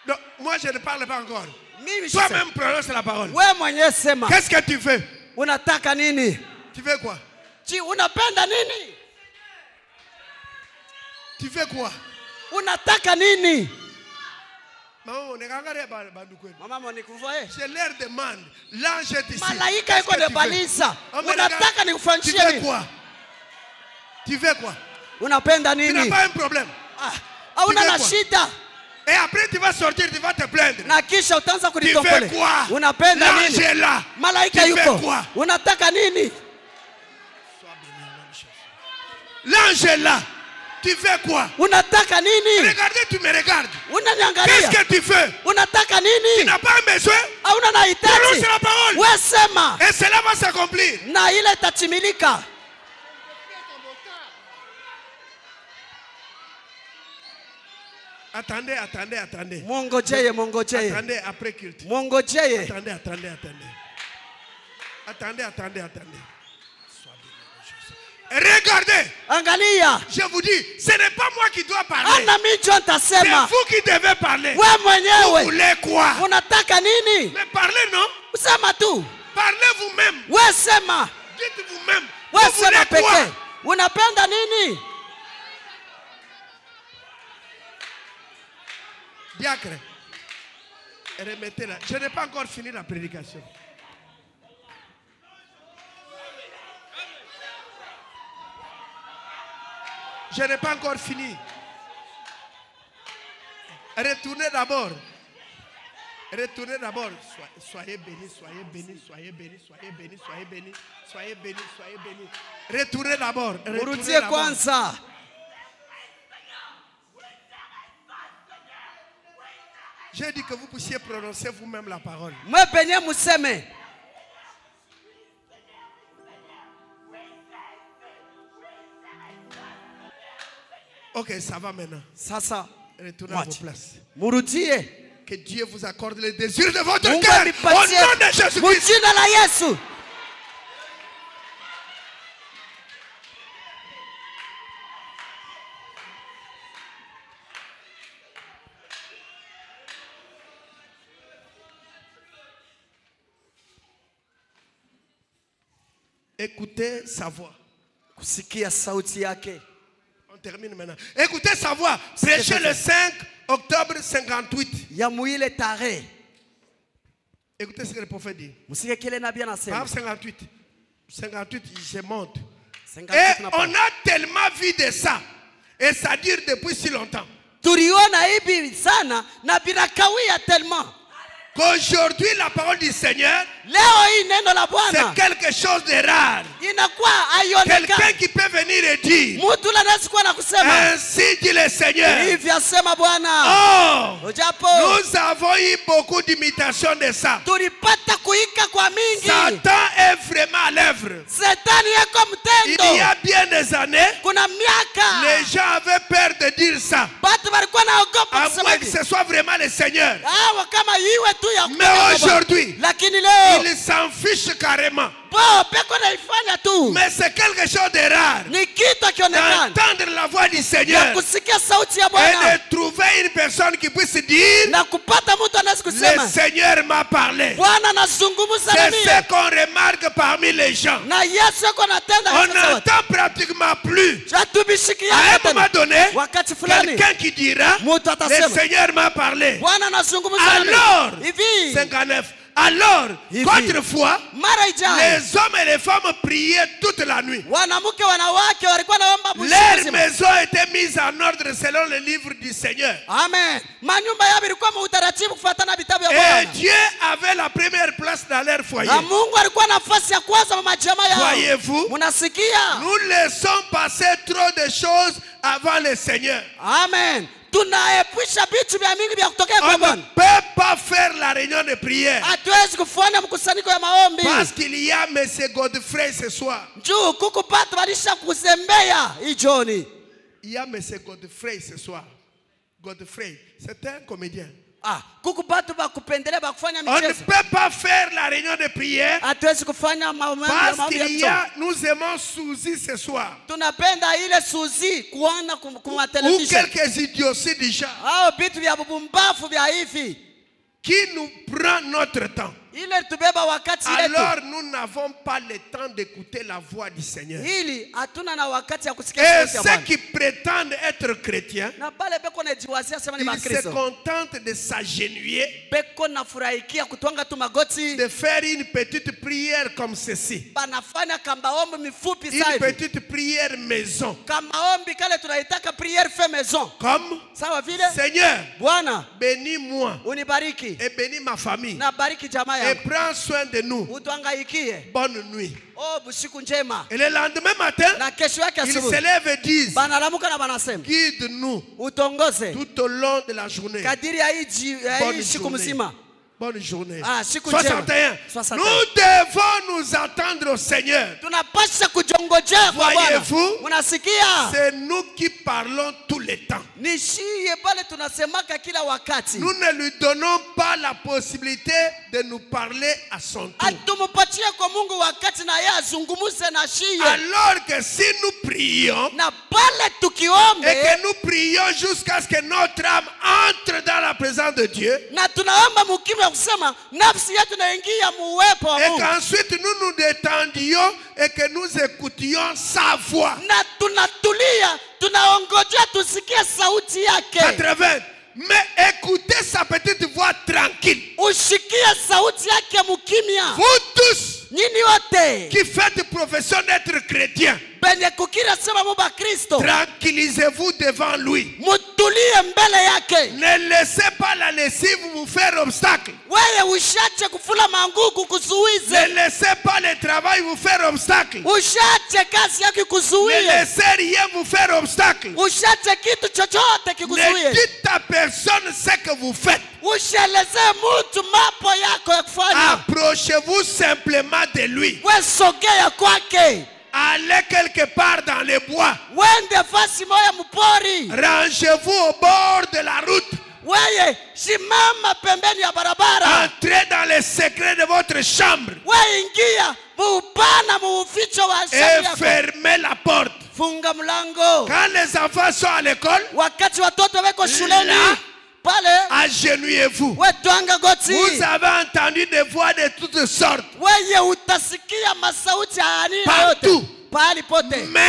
Non, moi je ne parle pas encore. Mimi Toi-même prononce la parole. wewe mwenyewe sema. Qu'est-ce que tu veux? Unataka nini? Tu veux quoi? Unapenda nini? Tu veux quoi? Unataka nini? Maman, je leur demande. L'ange est ici. Malaika yuko nebaliza. Unataka Tu nikufanyishie veux nini? quoi? Tu veux quoi? Unapenda Tu n'as nini? pas un problème. Hauna veux na quoi? shida. Et après tu vas sortir, tu vas te plaindre. Na kisha utaanza Tu veux kunitompole. quoi? Unapenda L'ange nini? est là. Malaika Tu veux yuko. quoi? Unataka nini? L'ange est là. Tu veux quoi? Unataka nini? Regardez, tu me regardes. Unaniangalia. Qu'est-ce que tu veux? Unataka Tu nini? n'as pas un besoin? Hauna na hitaji. Prononce la parole. Wewe sema. Et cela va s'accomplir. Na ile itatimilika. Attendez. Mongojeye. Attendez après culte. Mongojeye. Attendez. Regardez. Angalia. Je vous dis, ce n'est pas moi qui dois parler. Ana mimi C'est nitasema. vous qui devez parler. Wewe Vous mwenyewe. voulez quoi? Unataka nini? Mais parlez, non? Sema tu. Parlez vous-même. Wewe sema. Dites vous-même. Wewe Vous voulez sema quoi? pekee. Unapenda nini? Diacre, remettez-la. Je n'ai pas encore fini la prédication. Je n'ai pas encore fini. Retournez d'abord. Soyez bénis. Retournez d'abord. Urudie kwanza. J'ai dit que vous puissiez prononcer vous-même la parole. Mwe penye museme. Ok, ça va maintenant. Sasa. Retournez à vos places. Murudie. Que Dieu vous accorde le désir de votre Mungu cœur. Au anipatie. nom de Jésus-Christ. Mujina la Yesu. Écoutez sa voix. Kusikia sauti yake. On termine maintenant. Écoutez sa voix. Prêchez le 5 octobre 58. Ya muile tare. Écoutez ce que le prophète dit. Musike kile nabii anasema. Paragraphe 58. 58, je monte. 58 Et na on a tellement vu de ça. Et ça dure depuis si longtemps. Tuliona hivi sana na binakawia tellement. Qu'aujourd'hui la parole du Seigneur, Leo hii neno la Bwana c'est quelque chose de rare. inakuwa Quelqu'un haionekani. qui peut venir et dire, Mtu anaweza kuwa na kusema ainsi dit le Seigneur. hivi asema Bwana. Oh, Japo nous avons eu beaucoup d'imitations de ça. tulipata kuika kwa mingi. Satan est vraiment à l'œuvre. Shetani yako Il y mtendo. a bien des années, Kuna miaka les gens avaient peur de dire ça. watu walikuwa naogopa À kusema moins que hivi. ce soit vraiment le Seigneur. Hawa kama iwe tu ya Mais aujourd'hui, lakini leo il s'en fiche carrément. peko naifanya tu. Mais c'est quelque chose de rare Ni kitu kionekana d'entendre la voix du Seigneur kusikia sauti ya et Bwana de trouver une personne qui puisse dire na kupata mtu anaweza le kusema Seigneur m'a parlé. Bwana anazungumza na C'est mimi. ce qu'on remarque parmi les gens. Na Yesu yuko anatenda On sasa. n'entend pratiquement plus Hatubishikia à un tena. moment donné Wakati fulani quelqu'un qui dira mtu le atasema Seigneur m'a parlé. Bwana anazungumza na mimi. Alors, Hivi 59. Alors, Hivi. qu'autrefois, mara ijayo les hommes et les femmes priaient toute la nuit. wanamke wanawake walikuwa naomba Leurs busiku. maisons étaient mises en ordre selon le livre du Seigneur. Amen. Manyumba yao ilikuwa utaratibu kufuatana vitabu ya Et Bwana. Dieu avait la première place dans leur foyer. Na Mungu alikuwa nafasi ya kwanza mwa jamaa yao. Voyez-vous, Munasikia? nous laissons passer trop de choses avant le Seigneur. Amen. Tunaepusha vitu vya mingi vya kutokea On kwa ne Bwana. peut pas faire la réunion de prière Hatuwezi kufanya mkusanyiko ya maombi. parce qu'il y a M. Godfrey ce soir. Juu kuku patu walisha kuzembea hii jioni. Il y a M. Godfrey ce soir. Godfrey, c'est un comédien. Kuku patu bakupendele bakufanya On ne michezo. peut pas faire la réunion de prière Hatuwezi kufanya maombi parce ya qu'il y a, nous aimons Suzy ce soir. tunapenda ile Suzi kuona kwa Ou television. quelques idioties déjà Hao vitu vya bubumbafu vya hivi. qui nous prend notre temps. Ile tubeba wakati yetu. Alors nous n'avons pas le temps d'écouter la voix du Seigneur. Hili hatuna na wakati ya kusikia Et sauti ya ceux Bwana. qui prétendent être chrétiens, Na pale beko najiwazia sema ni ils se Bakristo. contentent de s'agenouiller, Beko nafurahikia kutwanga tu magoti. de faire une petite prière comme ceci. Banafanya kambaombi mifupi Une sana. petite prière maison. Kamaombi kale tunaitaka prière fait maison. Comme, Sawa vile? Seigneur, Bwana, bénis-moi unibariki. et bénis ma famille. Na bariki jamaa Et yangu. prends soin de nous. Utuangaikie. Bonne nuit. Oh, busiku njema. Et le lendemain matin, Na kesho yake ils se asubuhi. lèvent et disent, Banalamuka na banasema. guide-nous Utongoze. tout au long de la journée. Kadiri ya hii siku journée. mzima. Bonne journée. Siku njema. 61. 61. Nous devons nous attendre au Seigneur. Tunapasha kujongojea kwa Bwana. Voyez-vous, Unasikia? c'est nous qui parlons tout le temps. Nishie pale tunasemaka kila wakati. Nous ne lui donnons pas la possibilité de nous parler à son tour. Atumupatie kwa Mungu wakati na yeye azungumze na shie. Alors que si nous prions Na pale tukiombe et que nous prions jusqu'à ce que notre âme entre dans la présence de Dieu, na tunaomba mukimya kusema nafsi yetu naingia muwepo wa et Mungu. qu'ensuite nous nous détendions et que nous écoutions sa voix. Na tunatulia, tunaongojea tusikie sauti yake. 80. Mais écoutez sa petite voix tranquille. Ushikie sauti yake mukimya. Vous tous Nyinyi wote qui faites profession d'être chrétiens, benye kukira sema muba Kristo, tranquillisez-vous devant lui. mutulie mbele yake. Ne laissez pas la lessive vous faire obstacle. Wewe ushache kufula mangugu Ne kuzuize. laissez pas le travail vous faire obstacle. Ushache kazi yake Ne kuzuie. laissez rien vous faire obstacle. Ushache kitu chochote Ne kikuzuie. dites à personne ce que vous faites. Usheleze mtu mapo yako ya kufanya. Approchez-vous simplement de lui. We sogea kwake. Allez quelque part dans les bois. Wende fasi moya mpori. Rangez-vous au bord de la route. Weye simama pembeni ya barabara. Entrez dans les secrets de votre chambre We ingia muupana muuficho wa et shamba yako. fermez la porte. Funga mlango. Quand les enfants sont à l'école, Wakati watoto weko shuleni La. pale agenouillez-vous. we twanga goti. Vous avez entendu des voix de toutes sortes. Weye utasikia masauti ya aina Partout. yote pahali pote. Mais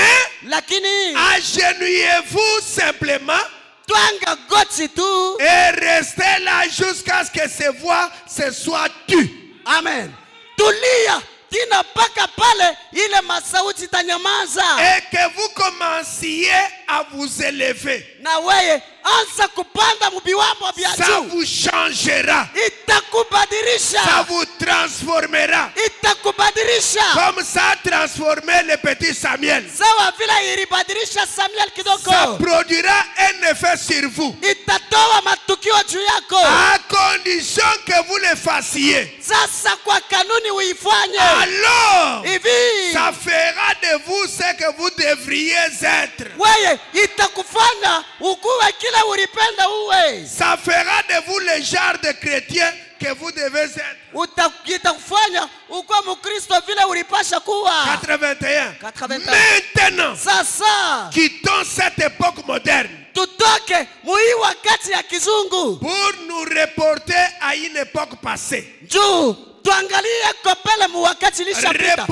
Lakini agenouillez-vous simplement twanga goti tu. et restez là jusqu'à ce que ces voix se soient tues. Amen. Tulia tina paka pale ile masauti tanyamaza. Et que vous commenciez à vous élever. Na weye anza kupanda mubiwambo vya Ça juu. vous changera. Ça Itakubadilisha. vous transformera. Itakubadilisha. Comme ça a transformé le petit Samuel. Sawa vile ilibadilisha Samuel Ça kidogo. produira un effet sur vous. Itatoa matukio juu yako. À condition que vous le fassiez. Sasa kwa kanuni uifanye. Alors, Hivi ça fera de vous ce que vous devriez être. wewe itakufanya ukuwe kile ulipenda uwe. Ça fera de vous le genre de chrétien que vous devez être. Itakufanya ukuwe Mkristo vile ulipasha kuwa. 81. 81. Maintenant, Sasa quittons cette époque moderne tutoke muhii wakati ya kizungu pour nous reporter à une époque passée. juu tuangalie kopele mu wakati lishapita.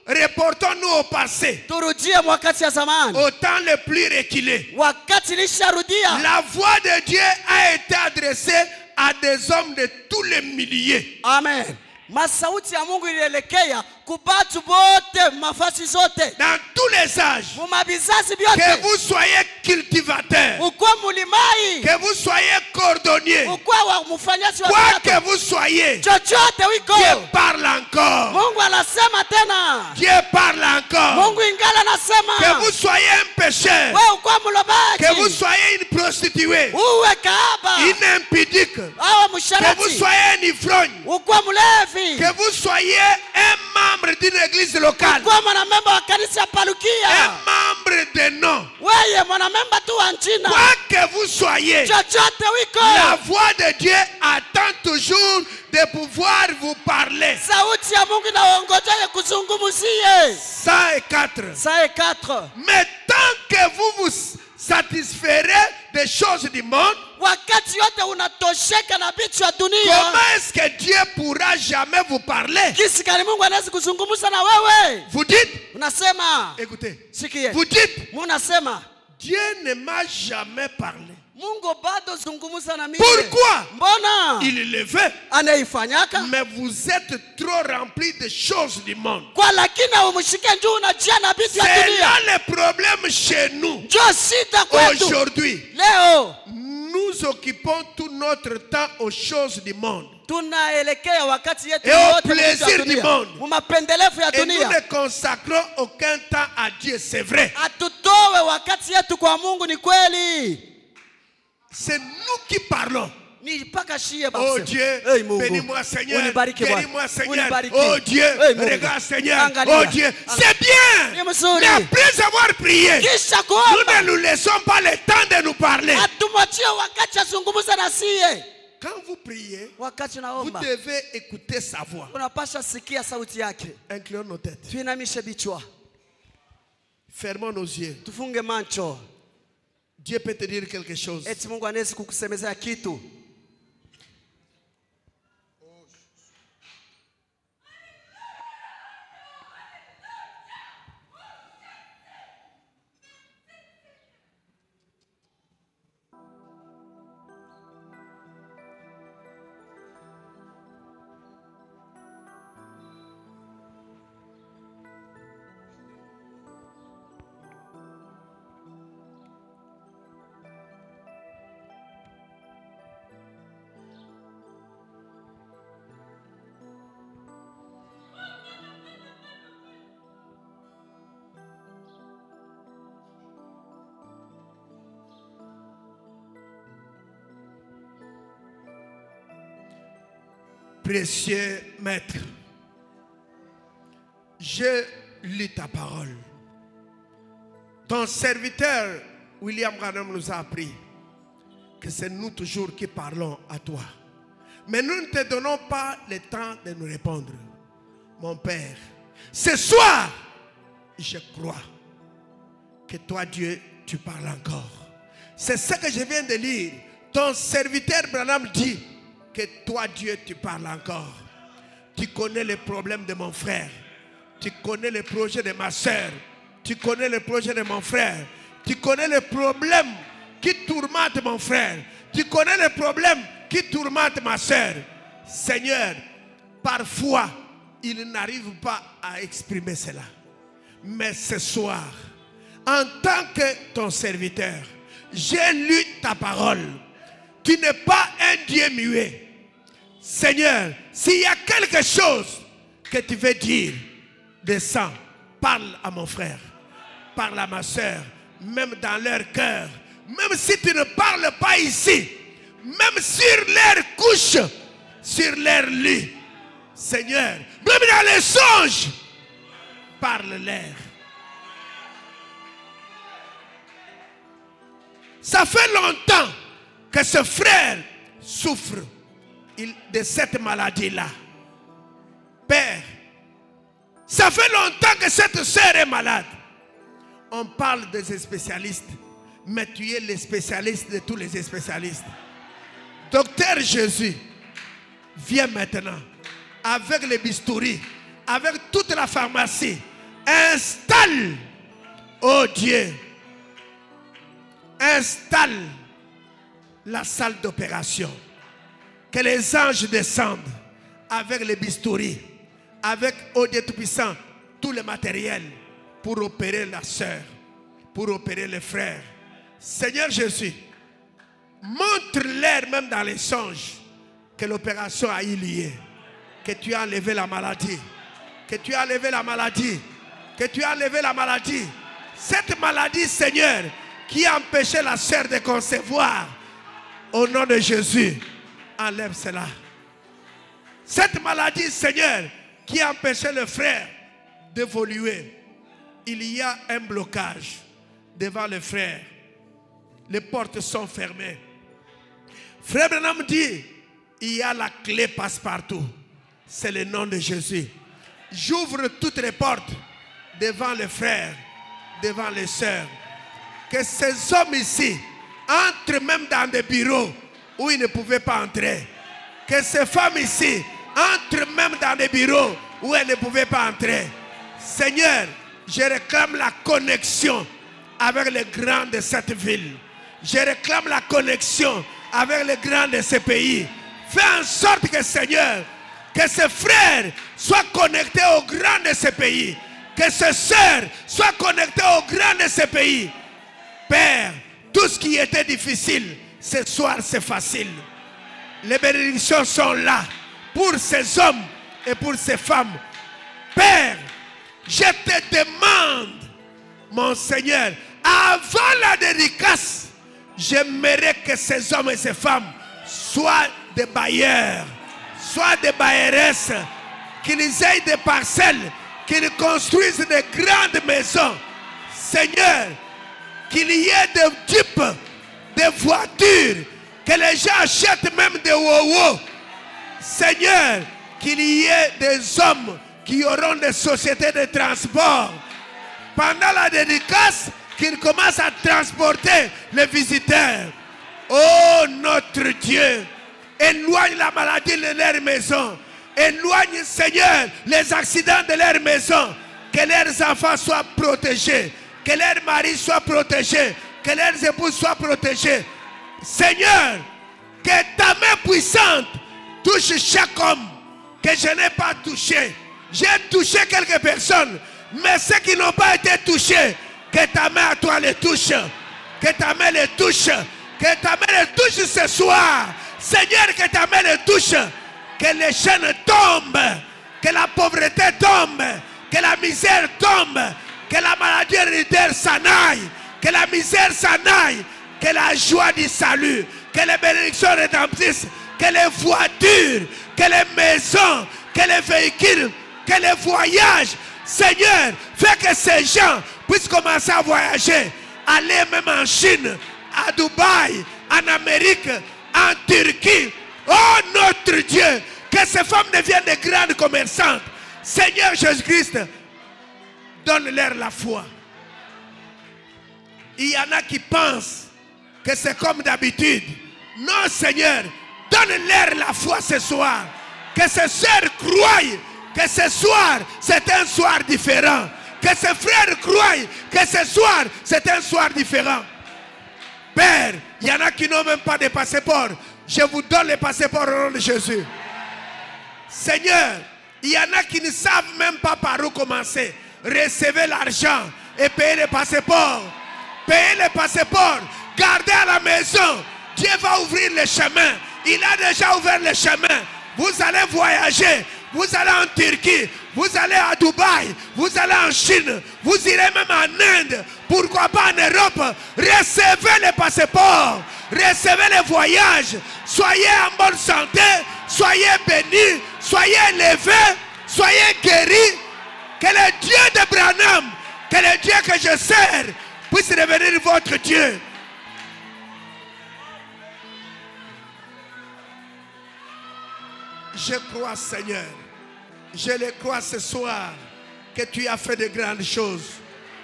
Reportons-nous au passé, Turudie mu wakati ya zamani, au temps le plus reculé. wakati lisharudia. La voix de Dieu a été adressée à des hommes de tous les milliers. Amen. Masauti ya Mungu ilielekea kubatu bote mafasi zote Dans tous les âges. mu mabizazi Que byote. vous soyez cultivateurs, Ukwe mulimai, que vous soyez cordonniers, ukwe wa mfanyaji wa quoi viatu, que vous soyez, chochote wiko, Dieu parle encore. Mungu anasema tena. Dieu parle encore. Mungu ingala anasema Que vous soyez un pécheur, wewe ukwe mulobaji, que vous soyez une prostituée, uwe kahaba une impudique, awe que vous msharati, soyez un ivrogne, ukwe mulevi, que vous soyez un membre d'une église locale, ukwe mwanamemba wa kanisa ya un palukia, membre de nom, wewe mwanamemba tu wa njina, quoi que vous soyez, chochote wiko, la voix de Dieu attend toujours de pouvoir vous parler. sauti ya Mungu inaongojaye kuzungumzie. 104. Sae 4. Mais tant que vous vous satisferez des choses du monde, Wakati yote unatosheka na vitu ya dunia, comment est-ce que Dieu pourra jamais vous parler? kisi gani Mungu anaweza kuzungumza na wewe? Vous dites, Unasema, écoutez, sikie, vous dites, munasema Dieu ne m'a jamais parlé. Mungu bado zungumza na mimi. Pourquoi? Mbona? Il le veut. Anaifanyaka. Mais vous êtes trop remplis de choses du monde. Kwa lakini umshike njoo unajia na vitu ya C'est dunia. là le problème chez nous. Njoo shida kwetu. Aujourd'hui, Leo nous occupons tout notre temps aux choses du monde. tunaelekea wakati yetu Et au yote plaisir du monde. mu mapendelevu ya Et nous dunia. ne consacrons aucun temps à Dieu, c'est vrai. Atutowe wakati yetu kwa Mungu, ni kweli. C'est nous qui parlons. Ni mpaka shie basi. Oh Dieu, Hey, Mungu. bénis-moi Seigneur, Unibariki Bwana. guéris-moi Seigneur. Unibariki. Oh Dieu, Hey, Mungu. regarde Seigneur. Angalia. Oh Dieu, c'est bien. Ni mzuri. Mais après avoir prié, Kisha nous kuomba ne nous laissons pas le temps de nous parler. atumwachie wakati azungumza na siye. Quand vous priez, Wakati vous naomba devez écouter sa voix. unapasha sikia sauti yake. Inclinons nos têtes. Tuinamishe bichwa, Fermons nos yeux. tufunge macho. Dieu peut te dire quelque chose. Eti Mungu anaweza kukusemezea kitu. Précieux Maître, je lis ta parole. Ton serviteur William Branham nous a appris que c'est nous toujours qui parlons à toi. Mais nous ne te donnons pas le temps de nous répondre. Mon Père, ce soir, je crois que toi, Dieu, tu parles encore. C'est ce que je viens de lire. Ton serviteur Branham dit que toi, Dieu, tu parles encore. Tu connais les problèmes de mon frère. Tu connais les projets de ma soeur. Tu connais les projets de mon frère. Tu connais les problèmes qui tourmentent mon frère. Tu connais les problèmes qui tourmentent ma soeur. Seigneur, parfois, il n'arrive pas à exprimer cela. Mais ce soir, en tant que ton serviteur, j'ai lu ta parole. Tu n'es pas un Dieu muet. Seigneur, s'il y a quelque chose que tu veux dire, descends, parle à mon frère, parle à ma soeur, même dans leur cœur. Même si tu ne parles pas ici, même sur leur couche, sur leur lit. Seigneur, même dans les songes, Parle-leur. Ça fait longtemps que ce frère souffre de cette maladie-là. Père, ça fait longtemps que cette sœur est malade. On parle des spécialistes, mais tu es le spécialiste de tous les spécialistes. Docteur Jésus, viens maintenant avec les bistouris, avec toute la pharmacie. Installe, oh Dieu, installe la salle d'opération. Que les anges descendent avec les bistouris, avec, oh Dieu Tout-Puissant, tout le matériel pour opérer la sœur, pour opérer les frères. Seigneur Jésus, montre-leur même dans les songes que l'opération a eu lieu, que tu as enlevé la maladie, que tu as enlevé la maladie, que tu as enlevé la maladie. Cette maladie, Seigneur, qui a empêché la sœur de concevoir, au nom de Jésus, enlève cela. Cette maladie, Seigneur, qui a empêché le frère d'évoluer, il y a un blocage devant le frère. Les portes sont fermées. Frère Branham dit, il y a la clé passe-partout. C'est le nom de Jésus. J'ouvre toutes les portes devant les frères, devant les sœurs. Que ces hommes ici entrent même dans des bureaux où ils ne pouvaient pas entrer. Que ces femmes ici entrent même dans des bureaux où elles ne pouvaient pas entrer. Seigneur, je réclame la connexion avec les grands de cette ville. Je réclame la connexion avec les grands de ce pays. Fais en sorte que, Seigneur, que ces frères soient connectés aux grands de ce pays. Que ces sœurs soient connectées aux grands de ce pays. Père, tout ce qui était difficile, ce soir c'est facile. Les bénédictions sont là pour ces hommes et pour ces femmes. Père, je te demande, mon Seigneur, avant la dédicace, j'aimerais que ces hommes et ces femmes soient des bailleurs, soient des bailleresses, qu'ils aient des parcelles, qu'ils construisent des grandes maisons. Seigneur, qu'il y ait des types, des voitures, que les gens achètent même des wowo. Seigneur, qu'il y ait des hommes qui auront des sociétés de transport. Pendant la dédicace, qu'ils commencent à transporter les visiteurs. Oh notre Dieu, éloigne la maladie de leur maison. Éloigne, Seigneur, les accidents de leur maison. Que leurs enfants soient protégés. Que leurs maris soient protégés. Que leurs épouses soient protégés. Seigneur, que ta main puissante touche chaque homme que je n'ai pas touché. J'ai touché quelques personnes, mais ceux qui n'ont pas été touchés, que ta main à toi les touche. Que ta main les touche. Que ta main les touche ce soir. Seigneur, que ta main les touche. Que les chaînes tombent. Que la pauvreté tombe. Que la misère tombe. Que la maladie héréditaire s'en aille. Que la misère s'en aille. Que la joie du salut. Que les bénédictions rédemptrices. Que les voitures. Que les maisons. Que les véhicules. Que les voyages. Seigneur, fais que ces gens puissent commencer à voyager. Aller même en Chine, à Dubaï, en Amérique, en Turquie. Oh notre Dieu, que ces femmes deviennent de grandes commerçantes. Seigneur Jésus-Christ, donne-leur la foi. Il y en a qui pensent que c'est comme d'habitude. Non Seigneur, donne-leur la foi ce soir. Que ces sœurs croient que ce soir c'est un soir différent. Que ces frères croient que ce soir c'est un soir différent. Père, il y en a qui n'ont même pas de passeport. Je vous donne les passeports au nom de Jésus. Seigneur, il y en a qui ne savent même pas par où commencer. Recevez l'argent et payez les passeports. Payez les passeports. Gardez à la maison. Dieu va ouvrir les chemins. Il a déjà ouvert les chemins. Vous allez voyager. Vous allez en Turquie. Vous allez à Dubaï. Vous allez en Chine. Vous irez même en Inde. Pourquoi pas en Europe? Recevez les passeports. Recevez les voyages. Soyez en bonne santé. Soyez bénis. Soyez élevés. Soyez guéris. Que le Dieu de Branham, que le Dieu que je sers, puisse devenir votre Dieu. Je crois, Seigneur, je le crois ce soir, que tu as fait de grandes choses.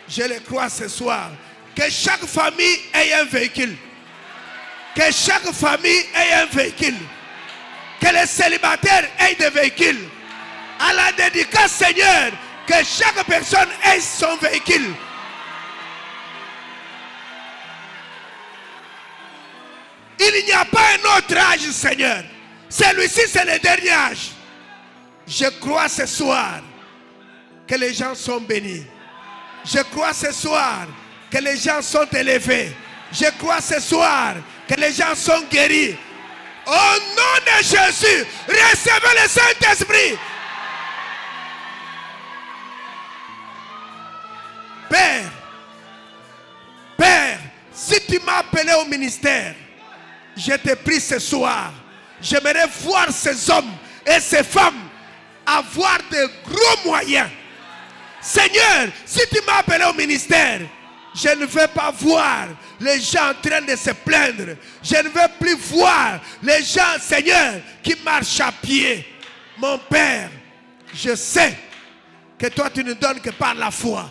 Je le crois ce soir, que chaque famille ait un véhicule. Que chaque famille ait un véhicule. Que les célibataires aient des véhicules. À la dédicace, Seigneur, que chaque personne ait son véhicule. Il n'y a pas un autre âge, Seigneur. Celui-ci, c'est le dernier âge. Je crois ce soir que les gens sont bénis. Je crois ce soir que les gens sont élevés. Je crois ce soir que les gens sont guéris. Au nom de Jésus, recevez le Saint-Esprit. Père, si tu m'as appelé au ministère, je te prie ce soir, j'aimerais voir ces hommes et ces femmes avoir de gros moyens. Seigneur, si tu m'as appelé au ministère, je ne veux pas voir les gens en train de se plaindre. Je ne veux plus voir les gens, Seigneur, qui marchent à pied. Mon Père, je sais que toi tu ne donnes que par la foi.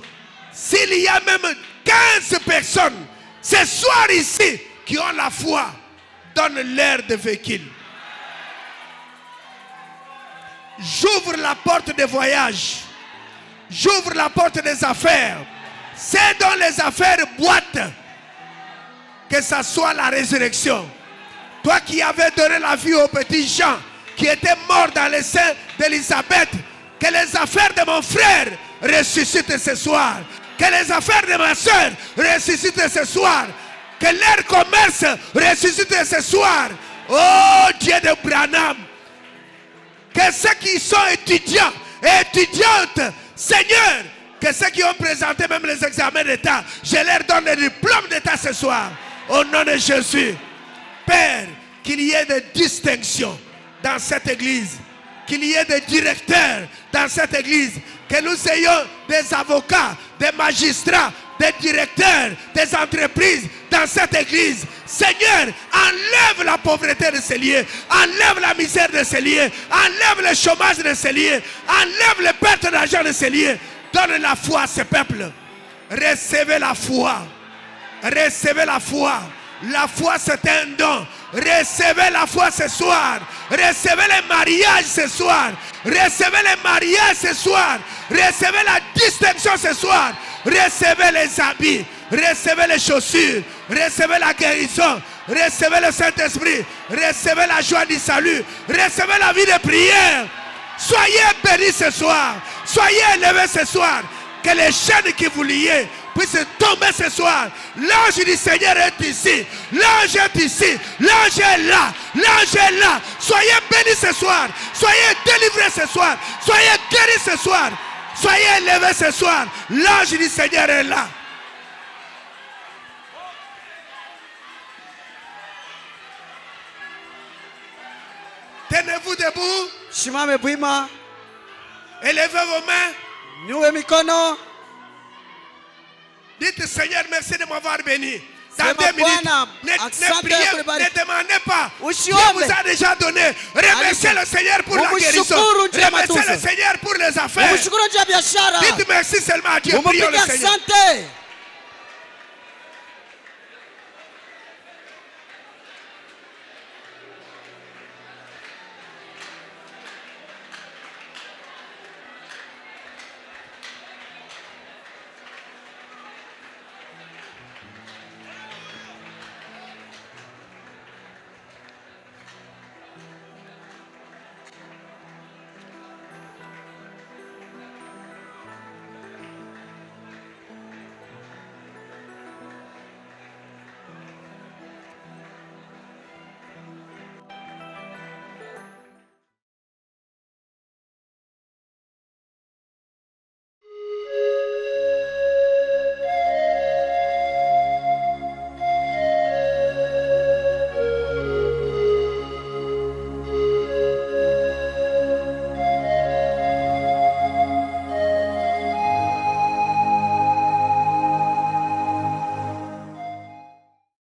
S'il y a même 15 personnes ce soir ici qui ont la foi, donne-leur de véhicule. J'ouvre la porte des voyages. J'ouvre la porte des affaires. C'est dans les affaires boîtes. Que ça soit la résurrection. Toi qui avais donné la vie au petit Jean, qui était mort dans les seins d'Élisabeth, que les affaires de mon frère ressuscitent ce soir. Que les affaires de ma soeur ressuscitent ce soir. Que leur commerce ressuscite ce soir. Oh Dieu de Branham. Que ceux qui sont étudiants et étudiantes, Seigneur, que ceux qui ont présenté même les examens d'État, je leur donne le diplôme d'État ce soir. Au nom de Jésus. Père, qu'il y ait des distinctions dans cette église. Qu'il y ait des directeurs dans cette église. Que nous ayons des avocats, des magistrats, des directeurs, des entreprises dans cette église. Seigneur, enlève la pauvreté de ces lieux. Enlève la misère de ces lieux. Enlève le chômage de ces lieux. Enlève les pertes d'argent de ces lieux. Donne la foi à ce peuple. Recevez la foi. Recevez la foi. La foi c'est un don. Recevez la foi ce soir. Recevez les mariages ce soir. Recevez les mariages ce soir. Recevez la distinction ce soir. Recevez les habits. Recevez les chaussures. Recevez la guérison. Recevez le Saint-Esprit. Recevez la joie du salut. Recevez la vie de prière. Soyez bénis ce soir. Soyez élevés ce soir. Que les chaînes qui vous liez puissent tomber ce soir. L'ange du Seigneur est ici. L'ange est ici. L'ange est là. L'ange est là. Soyez bénis ce soir. Soyez délivrés ce soir. Soyez guéris ce soir. Soyez élevés ce soir. L'ange du Seigneur est là. Tenez-vous debout. Simame bwima. Élevez vos mains. Niwe mikono. Dites Seigneur, merci de m'avoir béni. Dans Sema 2 minutes, Bwana, ne asante priez, kulibariki. ne demandez pas. Dieu Usiombe. vous a déjà donné. Remerciez le Seigneur pour la guérison. Umshukuru juu ya Remerciez le matunzo. Seigneur pour les affaires. Umshukuru juu ya biashara. Dites merci seulement à Dieu. Prions le Umupige Seigneur. asante.